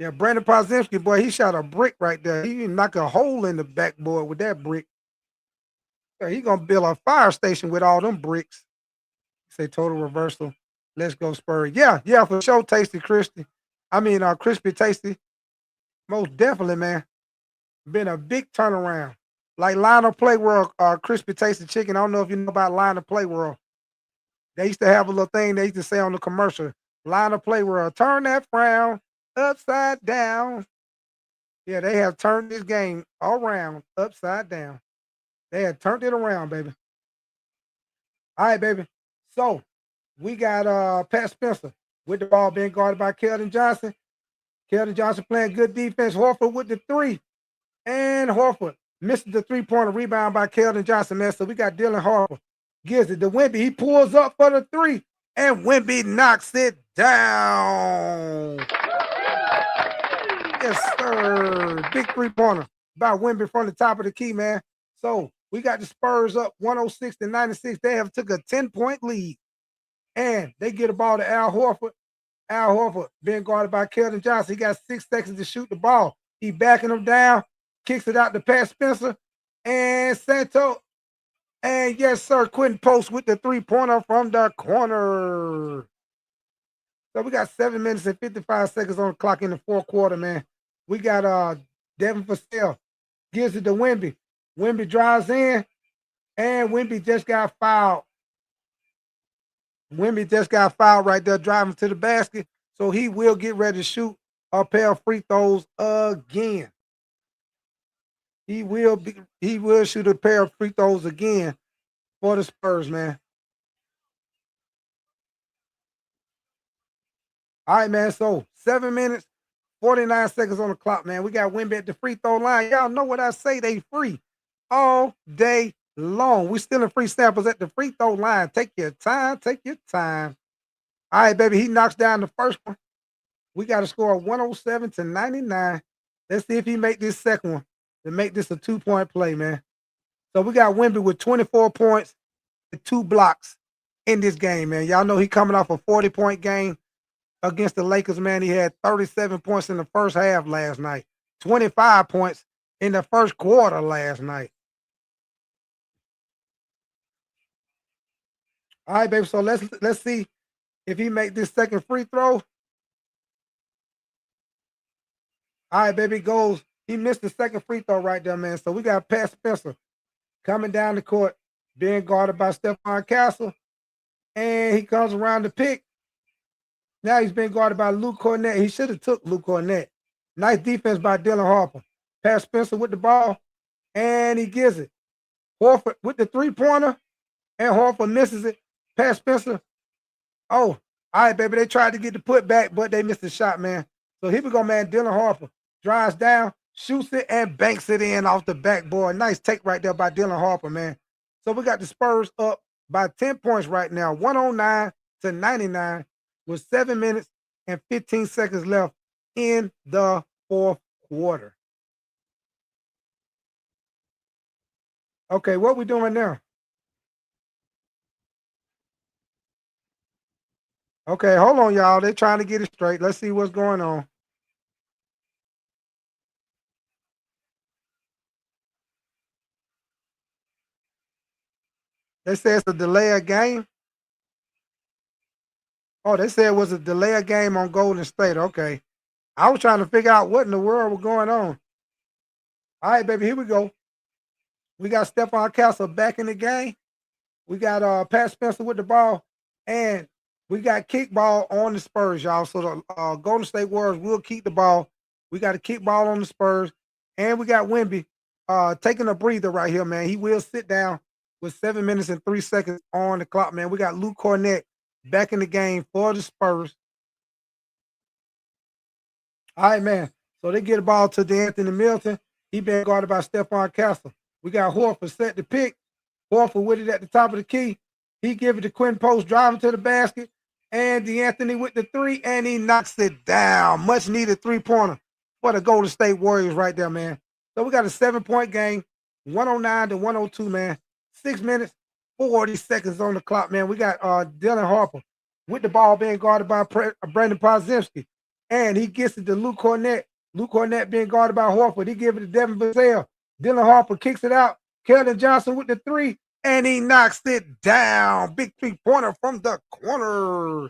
Yeah, Brandon Podziemski, boy, he shot a brick right there. He knocked a hole in the backboard with that brick. Yeah, he gonna build a fire station with all them bricks. Say total reversal. Let's go Spurs. Yeah, yeah, for sure. Tasty, Crispy. Crispy, tasty. Most definitely, man. Been a big turnaround. Like Line of Play World, Crispy Tasty Chicken. I don't know if you know about Line of Play World. They used to have a little thing they used to say on the commercial. Line of Play World. Turn that frown upside down. Yeah, they have turned this game around upside down. They have turned it around, baby. All right, baby. So we got Pat Spencer with the ball being guarded by Keldon Johnson. Keldon Johnson playing good defense. Horford with the three. And Horford misses the 3-pointer rebound by Keldon Johnson, man. So we got Dylan Harper Gives it to Wemby. He pulls up for the three, and Wemby knocks it down. Yes, sir. Big three-pointer by Wemby from the top of the key, man. So we got the Spurs up 106-96. They have took a 10-point lead, and they get the ball to Al Horford. Al Horford being guarded by Keldon Johnson. He got 6 seconds to shoot the ball. He backing him down, kicks it out to Pat Spencer, and Santo. And yes, sir, Quentin Post with the three-pointer from the corner. So we got 7 minutes and 55 seconds on the clock in the fourth quarter, man. We got Devin Vassell gives it to Wemby. Wemby drives in, and Wemby just got fouled. Wemby just got fouled right there, driving to the basket. So he will get ready to shoot a pair of free throws again. He will shoot a pair of free throws again for the Spurs, man. All right, man. So 7 minutes, 49 seconds on the clock, man. We got Wemby at the free throw line. Y'all know what I say, they free all day long. We still in free samples at the free throw line. Take your time, take your time. All right, baby. He knocks down the first one. We got to score 107-99. Let's see if he make this second one to make this a 2-point play, man. So we got Wemby with 24 points and 2 blocks in this game, man. Y'all know he coming off a 40-point game against the Lakers, man. He had 37 points in the first half last night, 25 points in the first quarter last night. All right, baby. So let's see if he make this second free throw. All right, baby, goes. He missed the second free throw right there, man. So we got Pat Spencer coming down the court, being guarded by Stephon Castle. And he comes around the pick. Now he's being guarded by Luke Cornett. He should have took Luke Cornett. Nice defense by Dylan Harper. Pat Spencer with the ball, and he gives it. Horford with the three-pointer, and Horford misses it. Pat Spencer. Oh, all right, baby. They tried to get the putback, but they missed the shot, man. So here we go, man. Dylan Harper drives down, shoots it, and banks it in off the backboard. Nice take right there by Dylan Harper, man. So we got the Spurs up by 10 points right now, 109-99, with 7 minutes and 15 seconds left in the fourth quarter. Okay, what we doing now? Okay, hold on, y'all. They're trying to get it straight. Let's see what's going on. They say it's a delay of game. Oh, they said it was a delay of game on Golden State. Okay. I was trying to figure out what in the world was going on. All right, baby, here we go. We got Stephon Castle back in the game. We got Pat Spencer with the ball, and we got kickball on the Spurs, y'all. So the Golden State Warriors will keep the ball. We got a kickball on the Spurs, and we got Wemby taking a breather right here, man. He will sit down with 7 minutes and 3 seconds on the clock, man. We got Luke Cornett back in the game for the Spurs. All right, man. So they get the ball to DeAnthony Milton. He been guarded by Stephon Castle. We got Horford set the pick. Horford with it at the top of the key. He give it to Quinn Post, driving to the basket. And DeAnthony with the three, and he knocks it down. Much needed three-pointer for the Golden State Warriors right there, man. So we got a 7-point game, 109-102, man. 6 minutes, 40 seconds on the clock, man. We got Dylan Harper with the ball being guarded by Brandon Podziemski. And he gets it to Luke Cornett. Luke Cornett being guarded by Horford. He gives it to Devin Vassell. Dylan Harper kicks it out. Keldon Johnson with the three, and he knocks it down. Big three-pointer from the corner.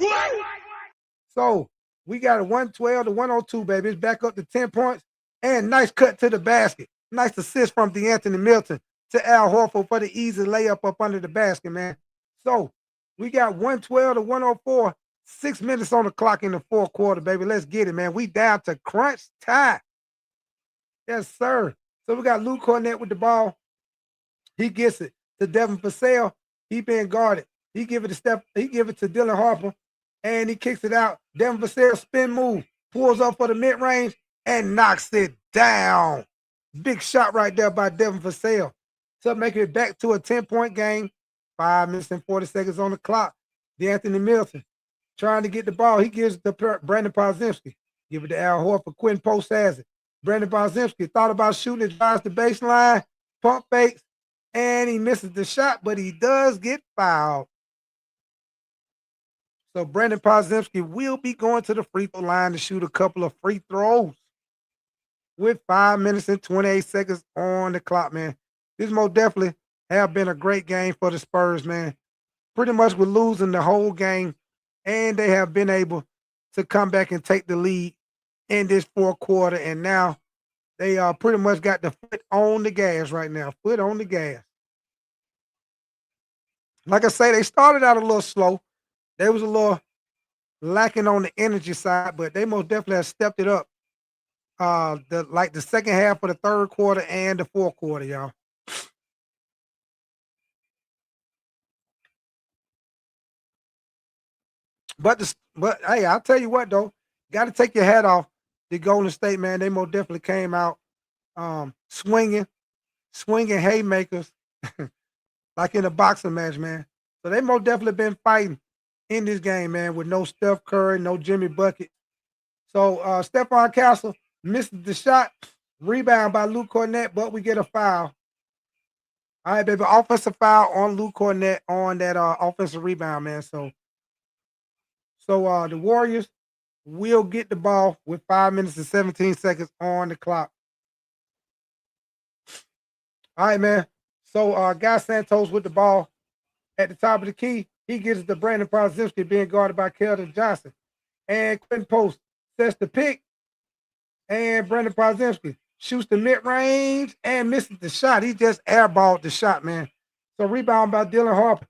So we got a 112-102, baby. It's back up to 10 points. And nice cut to the basket. Nice assist from DeAnthony Milton to Al Horford for the easy layup up under the basket, man. So we got 112-104. 6 minutes on the clock in the fourth quarter, baby. Let's get it, man. We down to crunch time. Yes, sir. So we got Luke Cornett with the ball. He gets it to Devin Vassell. He being guarded. He give it to Dylan Harper, and he kicks it out. Devin Vassell spin move, pulls up for the mid-range, and knocks it down. Big shot right there by Devin Vassell. So making it back to a 10-point game. 5 minutes and 40 seconds on the clock. D'Anthony Milton trying to get the ball. He gives it to Brandon Podziemski. Give it to Al Horford. Quinn Post has it. Brandon Podziemski thought about shooting it, drives the baseline, pump fakes, and he misses the shot, but he does get fouled. So Brandon Podziemski will be going to the free throw line to shoot a couple of free throws with 5 minutes and 28 seconds on the clock, man. This most definitely have been a great game for the Spurs, man. Pretty much we're losing the whole game, and they have been able to come back and take the lead in this fourth quarter, and now they pretty much got the foot on the gas right now. Foot on the gas. Like I say, they started out a little slow. They was a little lacking on the energy side, but they most definitely have stepped it up. The second half of the third quarter and the fourth quarter, y'all. But hey, I'll tell you what though, got to take your hat off the Golden State, man. They most definitely came out swinging haymakers like in a boxing match, man. So they most definitely been fighting in this game, man, with no Steph Curry, no Jimmy Bucket. So Stephon Castle misses the shot, rebound by Luke Cornett, but we get a foul. All right, baby, offensive foul on Luke Cornett on that offensive rebound, man. So the Warriors will get the ball with 5 minutes and 17 seconds on the clock. All right, man. So Guy Santos with the ball at the top of the key. He gives it to Brandon Podziemski being guarded by Keldon Johnson. And Quentin Post sets the pick. And Brandon Podziemski shoots the mid-range and misses the shot. He just airballed the shot, man. So rebound by Dylan Harper.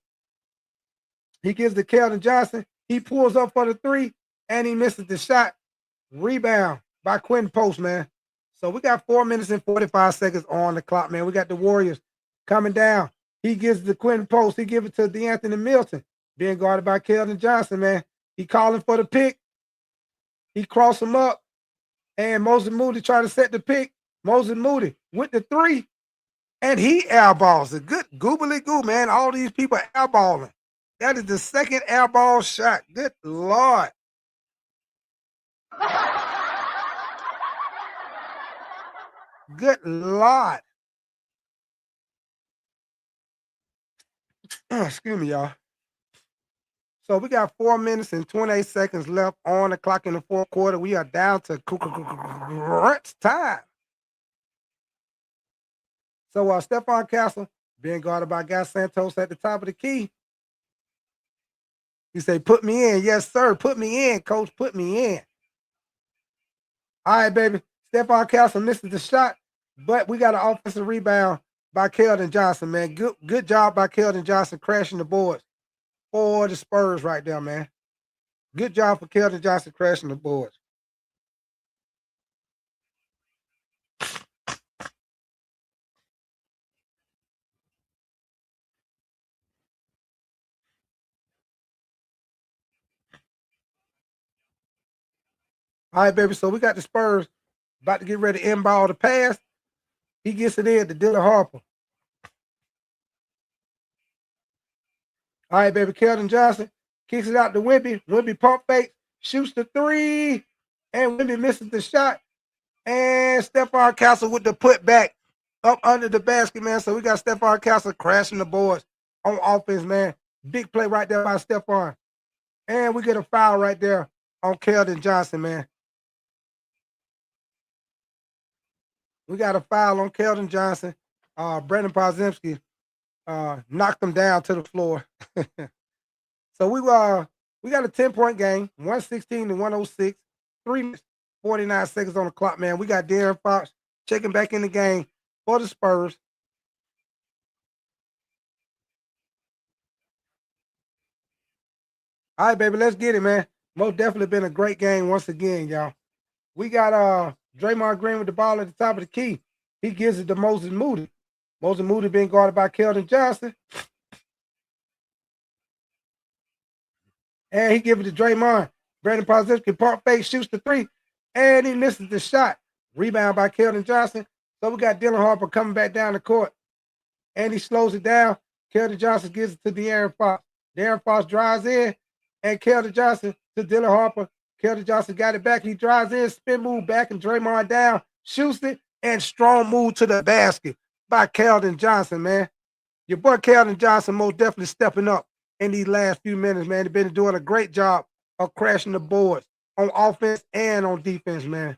He gives to Keldon Johnson. He pulls up for the three, and he misses the shot. Rebound by Quentin Post, man. So we got 4 minutes and 45 seconds on the clock, man. We got the Warriors coming down. He gives the Quentin Post. He gives it to D'Anthony Milton, being guarded by Keldon Johnson, man. He calling for the pick. He crossed him up, and Moses Moody tried to set the pick. Moses Moody with the three, and he airballs it. Good goobly goo, man. All these people airballing. That is the second airball shot. Good Lord. Good Lord. Excuse me, y'all. So we got 4 minutes and 28 seconds left on the clock in the fourth quarter. We are down to crunch time. So Stephon Castle being guarded by Guy Santos at the top of the key. He say, put me in. Yes, sir. Put me in, coach. Put me in. All right, baby. Stephon Castle misses the shot, but we got an offensive rebound by Keldon Johnson, man. Good job by Keldon Johnson crashing the boards for the Spurs right there, man. Good job for Keldon Johnson crashing the boards. All right, baby. So we got the Spurs about to get ready to inball the pass. He gets it in to Dylan Harper. All right, baby. Keldon Johnson kicks it out to Wemby. Wemby pump fake, shoots the three, and Wemby misses the shot. And Stephon Castle with the putback up under the basket, man. So we got Stephon Castle crashing the boards on offense, man. Big play right there by Stephon. And we get a foul right there on Keldon Johnson, man. We got a foul on Keldon Johnson. Brandon Podziemski knocked him down to the floor. So we got a 10-point game, 116 to 106, 3 minutes, 49 seconds on the clock, man. We got De'Aaron Fox checking back in the game for the Spurs. All right, baby, let's get it, man. Most definitely been a great game once again, y'all. We got Draymond Green with the ball at the top of the key. He gives it to Moses Moody. Moses Moody being guarded by Keldon Johnson. And he gives it to Draymond. Brandon Podziemski pump fake, shoots the three, and he misses the shot. Rebound by Keldon Johnson. So we got Dylan Harper coming back down the court. And he slows it down. Keldon Johnson gives it to De'Aaron Fox. De'Aaron Fox drives in, and Keldon Johnson to Dylan Harper. Keldon Johnson got it back. He drives in, spin move back, and Draymond down, shoots it, and strong move to the basket by Keldon Johnson, man. Your boy Keldon Johnson most definitely stepping up in these last few minutes, man. He's been doing a great job of crashing the boards on offense and on defense, man.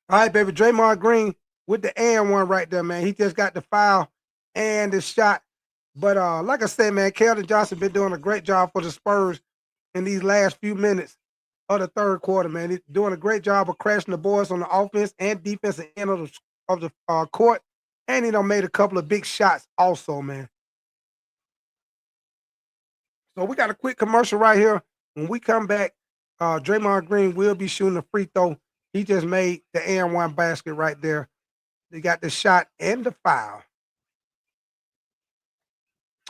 All right, baby. Draymond Green with the and one right there, man. He just got the foul and the shot. But like I said, man, Keldon Johnson been doing a great job for the Spurs in these last few minutes of the third quarter, man. He's doing a great job of crashing the boards on the offense and defensive end of the court. And he done made a couple of big shots also, man. So we got a quick commercial right here. When we come back, Draymond Green will be shooting a free throw. He just made the and one basket right there. They got the shot and the foul.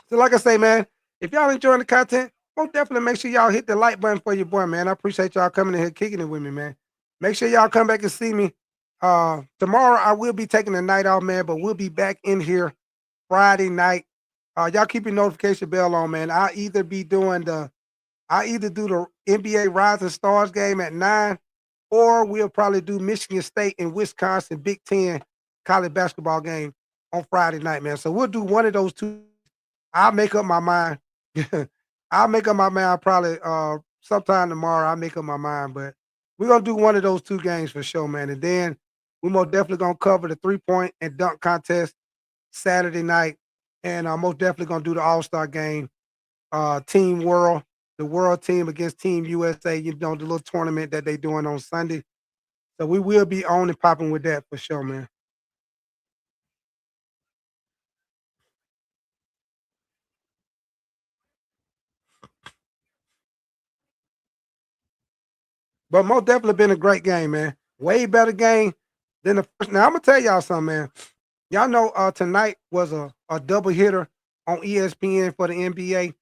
So like I say, man, if y'all enjoying the content, most definitely make sure y'all hit the like button for your boy, man. I appreciate y'all coming in here kicking it with me, man. Make sure y'all come back and see me. Tomorrow I will be taking the night off, man, but we'll be back in here Friday night. Y'all keep your notification bell on, man. I'll either do the NBA Rising Stars game at 9, or we'll probably do Michigan State and Wisconsin Big Ten college basketball game on Friday night, man. So we'll do one of those two. I'll make up my mind. I'll make up my mind probably sometime tomorrow. I'll make up my mind, but we're gonna do one of those two games for sure, man. And then we're most definitely gonna cover the 3-point and dunk contest Saturday night. And I'm most definitely gonna do the All-Star game, Team World, the World Team against Team USA, the little tournament that they doing on Sunday. So we will be on and popping with that for sure, man. But most definitely been a great game, man. Way better game than the first. Now I'm gonna tell y'all something, man. Y'all know tonight was a double hitter on ESPN for the NBA.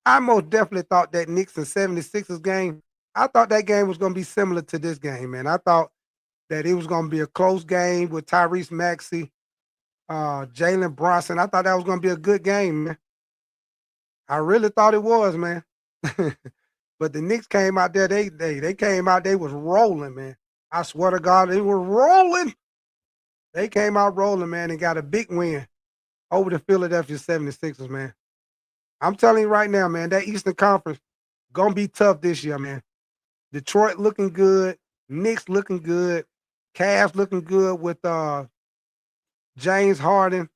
I most definitely thought that Knicks and 76ers game, I thought that game was gonna be similar to this game, man. I thought that it was gonna be a close game with Tyrese Maxey, Jalen Brunson. I thought that was gonna be a good game, man. I really thought it was, man. But the Knicks came out there, they came out, they was rolling, man. I swear to God, they were rolling. They came out rolling, man, and got a big win over the Philadelphia 76ers, man. I'm telling you right now, man, that Eastern Conference gonna be tough this year, man. Detroit looking good, Knicks looking good, Cavs looking good with James Harden,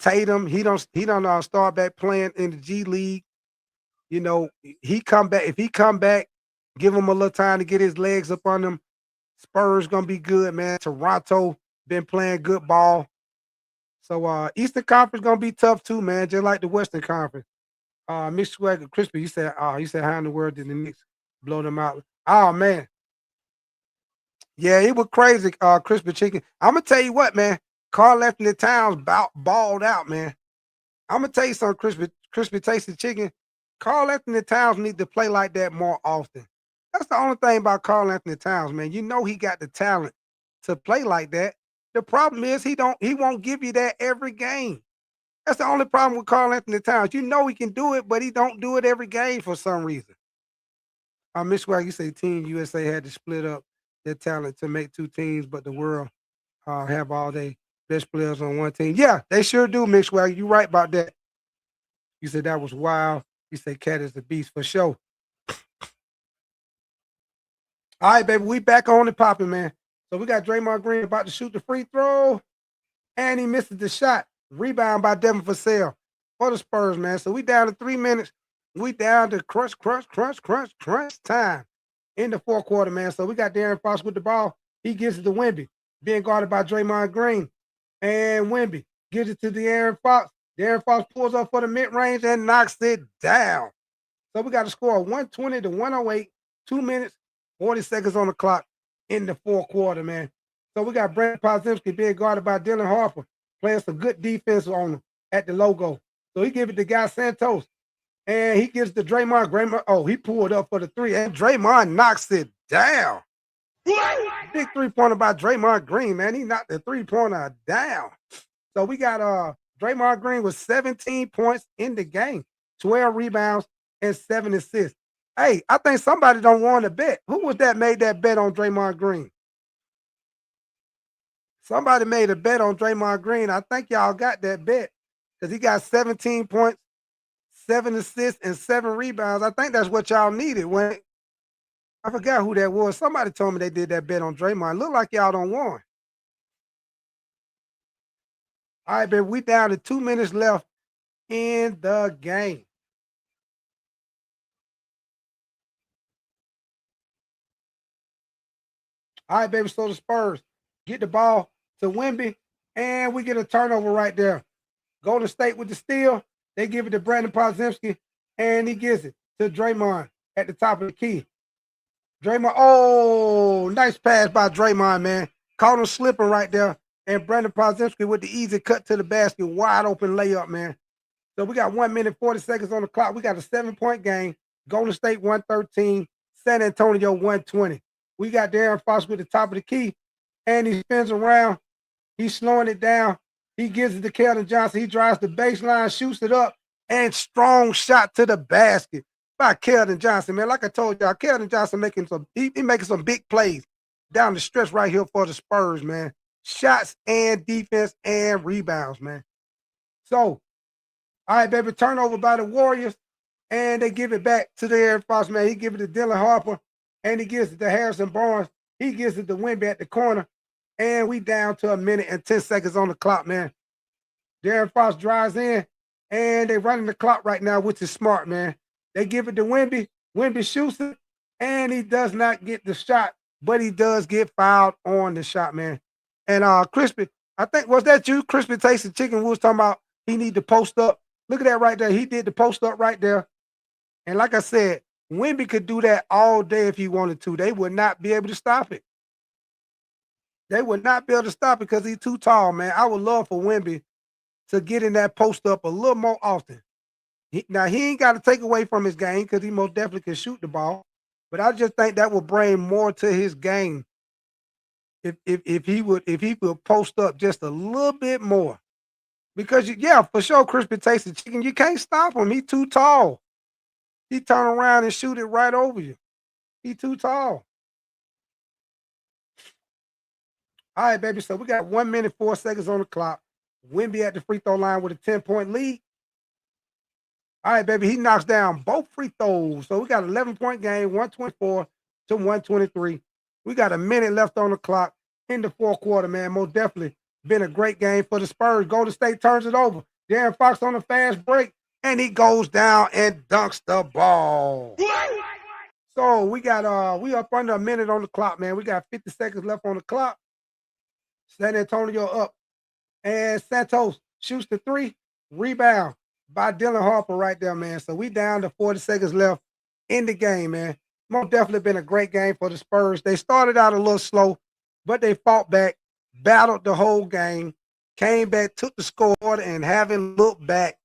Tatum. He don't start back playing in the G League. You know, he come back. If he come back, give him a little time to get his legs up on him. Spurs gonna be good, man. Toronto been playing good ball. So Eastern Conference gonna be tough too, man. Just like the Western Conference. Miss Swagger Crispy, you said how in the world did the Knicks blow them out? Oh man. Yeah, it was crazy, Crispy Chicken. I'm gonna tell you what, man. Karl Anthony Towns balled out, man. I'm gonna tell you something, Crispy Tasty Chicken. Karl Anthony Towns need to play like that more often. That's the only thing about Karl Anthony Towns, man. You know he got the talent to play like that. The problem is he won't give you that every game. That's the only problem with Karl Anthony Towns. You know he can do it, but he don't do it every game for some reason. Miss Swag, you say Team USA had to split up their talent to make two teams, but the world have all their best players on one team. Yeah, they sure do, Miss Swag. You right about that. You said that was wild. You say Cat is the beast for sure. All right, baby, we back on and popping, man. So we got Draymond Green about to shoot the free throw, and he misses the shot. Rebound by Devin Vassell for the Spurs, man. So we down to 3 minutes. We down to crunch time in the fourth quarter, man. So we got De'Aaron Fox with the ball. He gives it to Wemby, being guarded by Draymond Green. And Wemby gives it to De'Aaron Fox. De'Aaron Fox pulls up for the mid-range and knocks it down. So we got to score 120 to 108, 2 minutes, 40 seconds on the clock in the fourth quarter, man. So we got Brandon Podziemski being guarded by Dylan Harper, playing some good defense on him at the logo. So he gives it to Guy Santos. And he gives the Draymond. Oh, he pulled up for the three. And Draymond knocks it down. Big three-pointer by Draymond Green, man. He knocked the three-pointer down. So we got Draymond Green with 17 points in the game, 12 rebounds, and 7 assists. Hey, I think somebody don't want to bet. Who was that made that bet on Draymond Green? Somebody made a bet on Draymond Green. I think y'all got that bet because he got 17 points, 7 assists, and 7 rebounds. I think that's what y'all needed. When I forgot who that was. Somebody told me they did that bet on Draymond. Look like y'all don't want. All right, baby. We down to 2 minutes left in the game. All right, baby. So the Spurs get the ball to Wemby, and we get a turnover right there. Golden State with the steal. They give it to Brandon Podziemski, and he gives it to Draymond at the top of the key. Draymond, oh, nice pass by Draymond, man. Caught him slipping right there. And Brandon Podziemski with the easy cut to the basket, wide open layup, man. So we got 1 minute, 40 seconds on the clock. We got a 7-point game. Golden State 113, San Antonio 120. We got De'Aaron Fox with the top of the key, and he spins around. He's slowing it down. He gives it to Keldon Johnson. He drives the baseline, shoots it up, and strong shot to the basket by Keldon Johnson, man. Like I told y'all, Keldon Johnson making he making some big plays down the stretch right here for the Spurs, man. Shots and defense and rebounds, man. So, all right, baby, turnover by the Warriors, and they give it back to the De'Aaron Fox, man. He gives it to Dylan Harper, and he gives it to Harrison Barnes. He gives it to Wemby at the corner, and we down to 1 minute and 10 seconds on the clock, man. De'Aaron Fox drives in, and they're running the clock right now, which is smart, man. They give it to Wemby. Wemby shoots it, and he does not get the shot, but he does get fouled on the shot, man. And Crispy, I think, was that you, Crispy Tasted Chicken, we was talking about he need to post up. Look at that right there. He did the post up right there. And like I said, Wemby could do that all day if he wanted to. They would not be able to stop it. They would not be able to stop it because he's too tall, man. I would love for Wemby to get in that post up a little more often. Now, he ain't got to take away from his game because he most definitely can shoot the ball. But I just think that would bring more to his game if he would post up just a little bit more. Because, yeah, for sure, Crispy Tasted Chicken, you can't stop him. He's too tall. He turn around and shoot it right over you. He's too tall. All right, baby. So we got 1 minute, 4 seconds on the clock. Wemby at the free throw line with a 10-point lead. All right, baby. He knocks down both free throws. So we got an 11-point game, 124 to 123. We got a minute left on the clock in the fourth quarter, man. Most definitely been a great game for the Spurs. Golden State turns it over. De'Aaron Fox on a fast break, and he goes down and dunks the ball. So we got we up under a minute on the clock, man. We got 50 seconds left on the clock. San Antonio up. And Santos shoots the 3. Rebound by Dylan Harper right there, man. So we down to 40 seconds left in the game, man. Most definitely been a great game for the Spurs. They started out a little slow, but they fought back, battled the whole game, came back, took the score, and haven't looked back.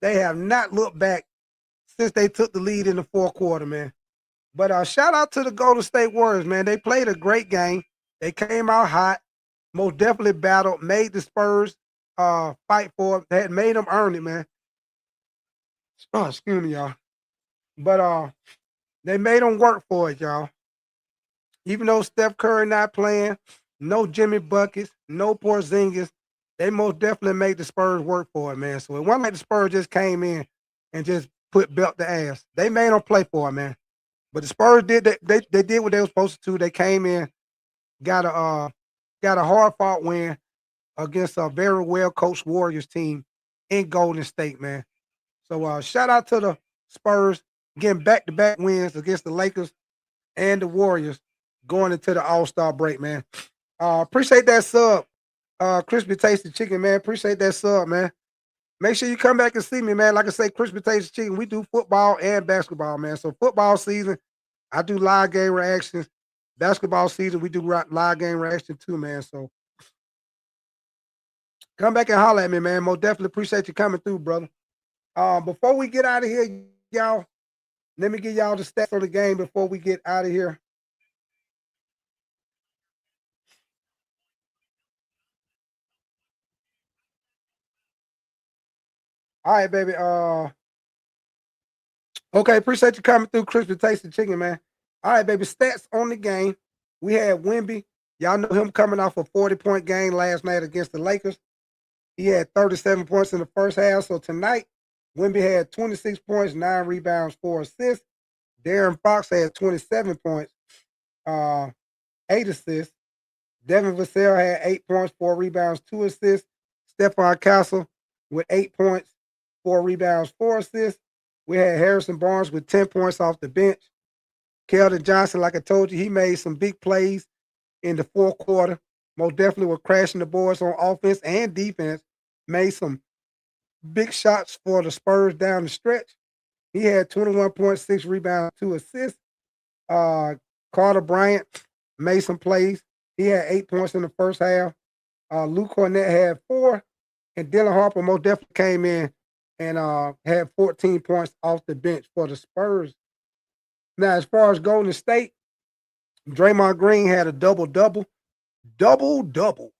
They have not looked back since they took the lead in the fourth quarter, man. But shout out to the Golden State Warriors, man. They played a great game. They came out hot, most definitely battled, made the Spurs fight for it. They had made them earn it, man. Oh, excuse me, y'all. But they made them work for it, y'all. Even though Steph Curry not playing, no Jimmy Buckets, no Porzingis, they most definitely made the Spurs work for it, man. So it wasn't like the Spurs just came in and just put belt to ass. They made them play for it, man. But the Spurs did they did what they were supposed to do. They came in, got a hard fought win against a very well coached Warriors team in Golden State, man. So shout out to the Spurs getting back-to-back wins against the Lakers and the Warriors going into the All-Star break, man. Appreciate that sub, Crispy Tasted Chicken, man. Appreciate that sub, man. Make sure you come back and see me, man. Like I say, Crispy Tasted Chicken, we do football and basketball, man. So football season, I do live game reactions. Basketball season, we do live game reaction too, man. So come back and holler at me, man. Most definitely appreciate you coming through, brother. Before we get out of here, y'all, let me give y'all the stats on the game before we get out of here. All right, baby. Okay, appreciate you coming through, crispy tasty chicken, man. All right, baby. Stats on the game. We had Wemby. Y'all know him coming off a 40-point game last night against the Lakers. He had 37 points in the first half. So tonight, Wemby had 26 points, 9 rebounds, 4 assists. Darren Fox had 27 points, uh, 8 assists. Devin Vassell had 8 points, 4 rebounds, 2 assists. Stephon Castle with 8 points, 4 rebounds, 4 assists. We had Harrison Barnes with 10 points off the bench. Keldon Johnson, like I told you, he made some big plays in the fourth quarter. Most definitely was crashing the boards on offense and defense. Made some big shots for the Spurs down the stretch. He had 21.6 rebounds, 2 assists. Carter Bryant made some plays. He had 8 points in the first half. Luke Cornett had 4. And Dylan Harper most definitely came in and had 14 points off the bench for the Spurs. Now, as far as Golden State, Draymond Green had a double-double. Double-double.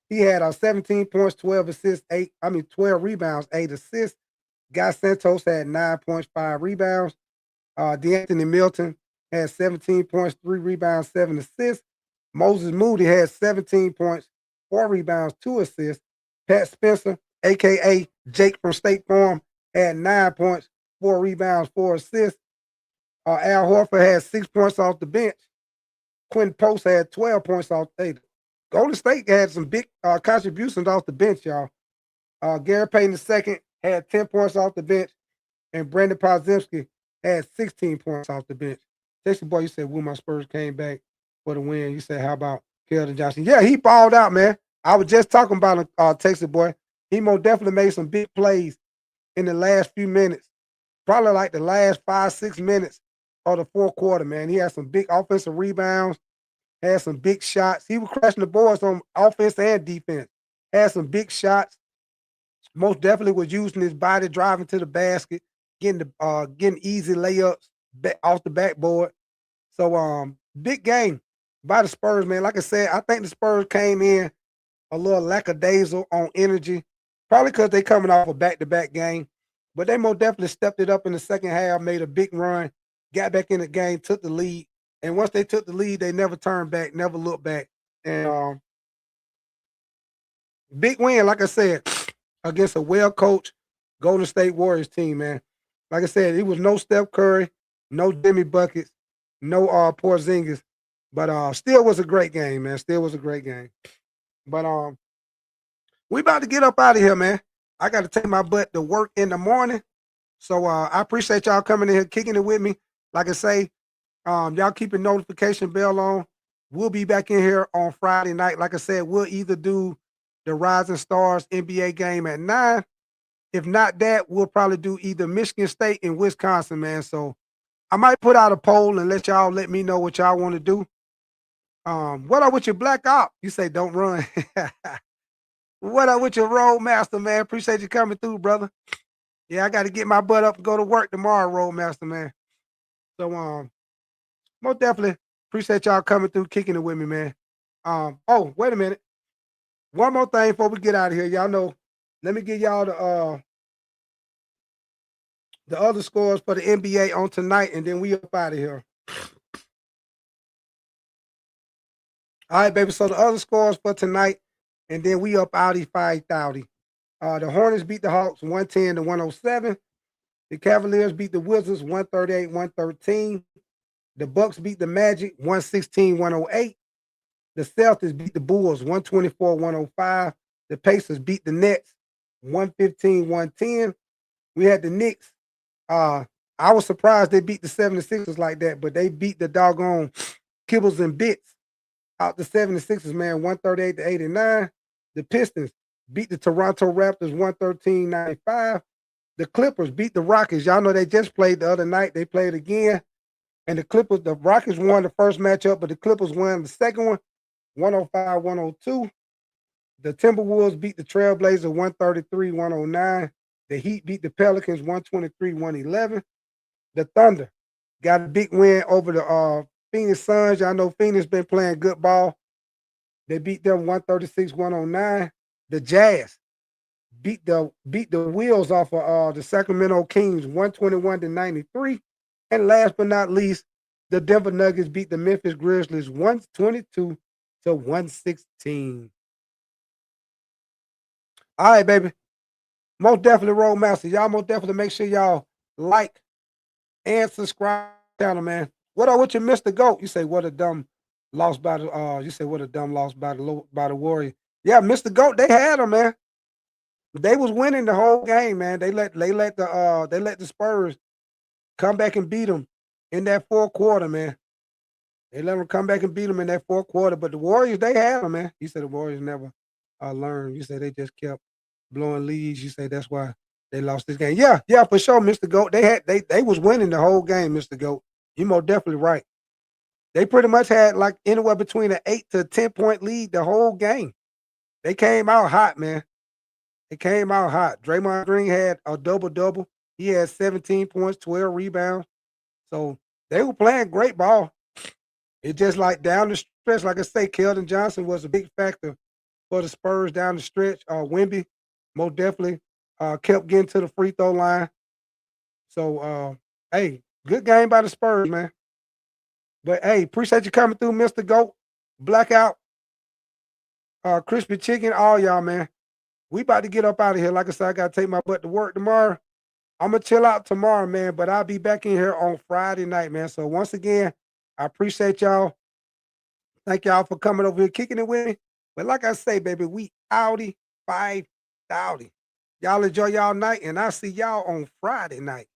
He had 17 points, 12 assists, 12 rebounds, 8 assists. Guy Santos had 9 points, 5 rebounds. DeAnthony Milton had 17 points, 3 rebounds, 7 assists. Moses Moody had 17 points, 4 rebounds, 2 assists. Pat Spencer, a.k.a. Jake from State Farm, had 9 points, 4 rebounds, 4 assists. Al Horford had 6 points off the bench. Quentin Post had 12 points off the bench. Golden State had some big contributions off the bench, y'all. Gary Payton II had 10 points off the bench, and Brandon Podziemski had 16 points off the bench. Texas boy, you said, when my Spurs came back for the win, you said, how about Keldon Johnson? Yeah, he balled out, man. I was just talking about him, Texas boy. He most definitely made some big plays in the last few minutes, probably like the last 5-6 minutes of the fourth quarter, man. He had some big offensive rebounds, had some big shots. He was crashing the boards on offense and defense. Had some big shots. Most definitely was using his body, driving to the basket, getting easy layups off the backboard. So big game by the Spurs, man. Like I said, I think the Spurs came in a little lackadaisical on energy, probably because they coming off a back-to-back game. But they most definitely stepped it up in the second half, made a big run, got back in the game, took the lead. And once they took the lead, they never turned back, never looked back. And big win, like I said, against a well-coached Golden State Warriors team, man. Like I said, it was no Steph Curry, no Jimmy Buckets, no Porzingis, but still was a great game, man. Still was a great game. But we about to get up out of here, man. I got to take my butt to work in the morning. So I appreciate y'all coming in here, kicking it with me. Like I say, y'all keep a notification bell on. We'll be back in here on Friday night. Like I said, we'll either do the Rising Stars NBA game at 9. If not that, we'll probably do either Michigan State and Wisconsin, man. So I might put out a poll and let me know what y'all want to do. What up with your Black Op? You say don't run. What up with your Roadmaster, man? Appreciate you coming through, brother. Yeah, I got to get my butt up and go to work tomorrow, Roadmaster, man. So most definitely appreciate y'all coming through, kicking it with me, man. Oh, wait a minute. One more thing before we get out of here. Y'all know, let me give y'all the other scores for the NBA on tonight, and then we up out of here. All right, baby. So the other scores for tonight, and then we up out of 5,000. The Hornets beat the Hawks 110-107. The Cavaliers beat the Wizards 138-113. The Bucks beat the Magic 116-108. The Celtics beat the Bulls 124-105. The Pacers beat the Nets 115-110. We had the Knicks. I was surprised they beat the 76ers like that, but they beat the doggone kibbles and bits out the 76ers, man, 138-89. The Pistons beat the Toronto Raptors 113-95. The Clippers beat the Rockets. Y'all know they just played the other night. They played again. And the Rockets won the first matchup, but the Clippers won the second one, 105-102. The Timberwolves beat the Trailblazers 133-109. The Heat beat the Pelicans 123-111. The Thunder got a big win over the Phoenix Suns. Y'all know Phoenix been playing good ball. They beat them 136-109. The Jazz beat the wheels off of the Sacramento Kings 121-93. And last but not least, the Denver Nuggets beat the Memphis Grizzlies 122-116. All right, baby. Most definitely, Roadmaster. Y'all most definitely make sure y'all like and subscribe to the channel, man. What up with you, Mr. Goat? You say what a dumb loss by the you say what a dumb loss by the Warriors. Yeah, Mr. Goat, they had them, man. They was winning the whole game, man. They let the Spurs come back and beat them in that fourth quarter, man. They let them come back and beat them in that fourth quarter. But the Warriors, they had them, man. You said the Warriors never learned. You said they just kept blowing leads. You say that's why they lost this game. Yeah, yeah, for sure, Mr. Goat. They was winning the whole game, Mr. Goat. You most definitely right. They pretty much had like anywhere between an 8 to 10 point lead the whole game. They came out hot, man. It came out hot. Draymond Green had a double-double. He had 17 points, 12 rebounds. So they were playing great ball. It just like down the stretch, like I say, Keldon Johnson was a big factor for the Spurs down the stretch. Wemby most definitely kept getting to the free throw line. So, hey, good game by the Spurs, man. But, hey, appreciate you coming through, Mr. Goat, Blackout, Crispy Chicken, all y'all, man. We about to get up out of here. Like I said, I got to take my butt to work tomorrow. I'm going to chill out tomorrow, man, but I'll be back in here on Friday night, man. So once again, I appreciate y'all. Thank y'all for coming over here, kicking it with me. But like I say, baby, we outie 5 outie. Y'all enjoy y'all night, and I'll see y'all on Friday night.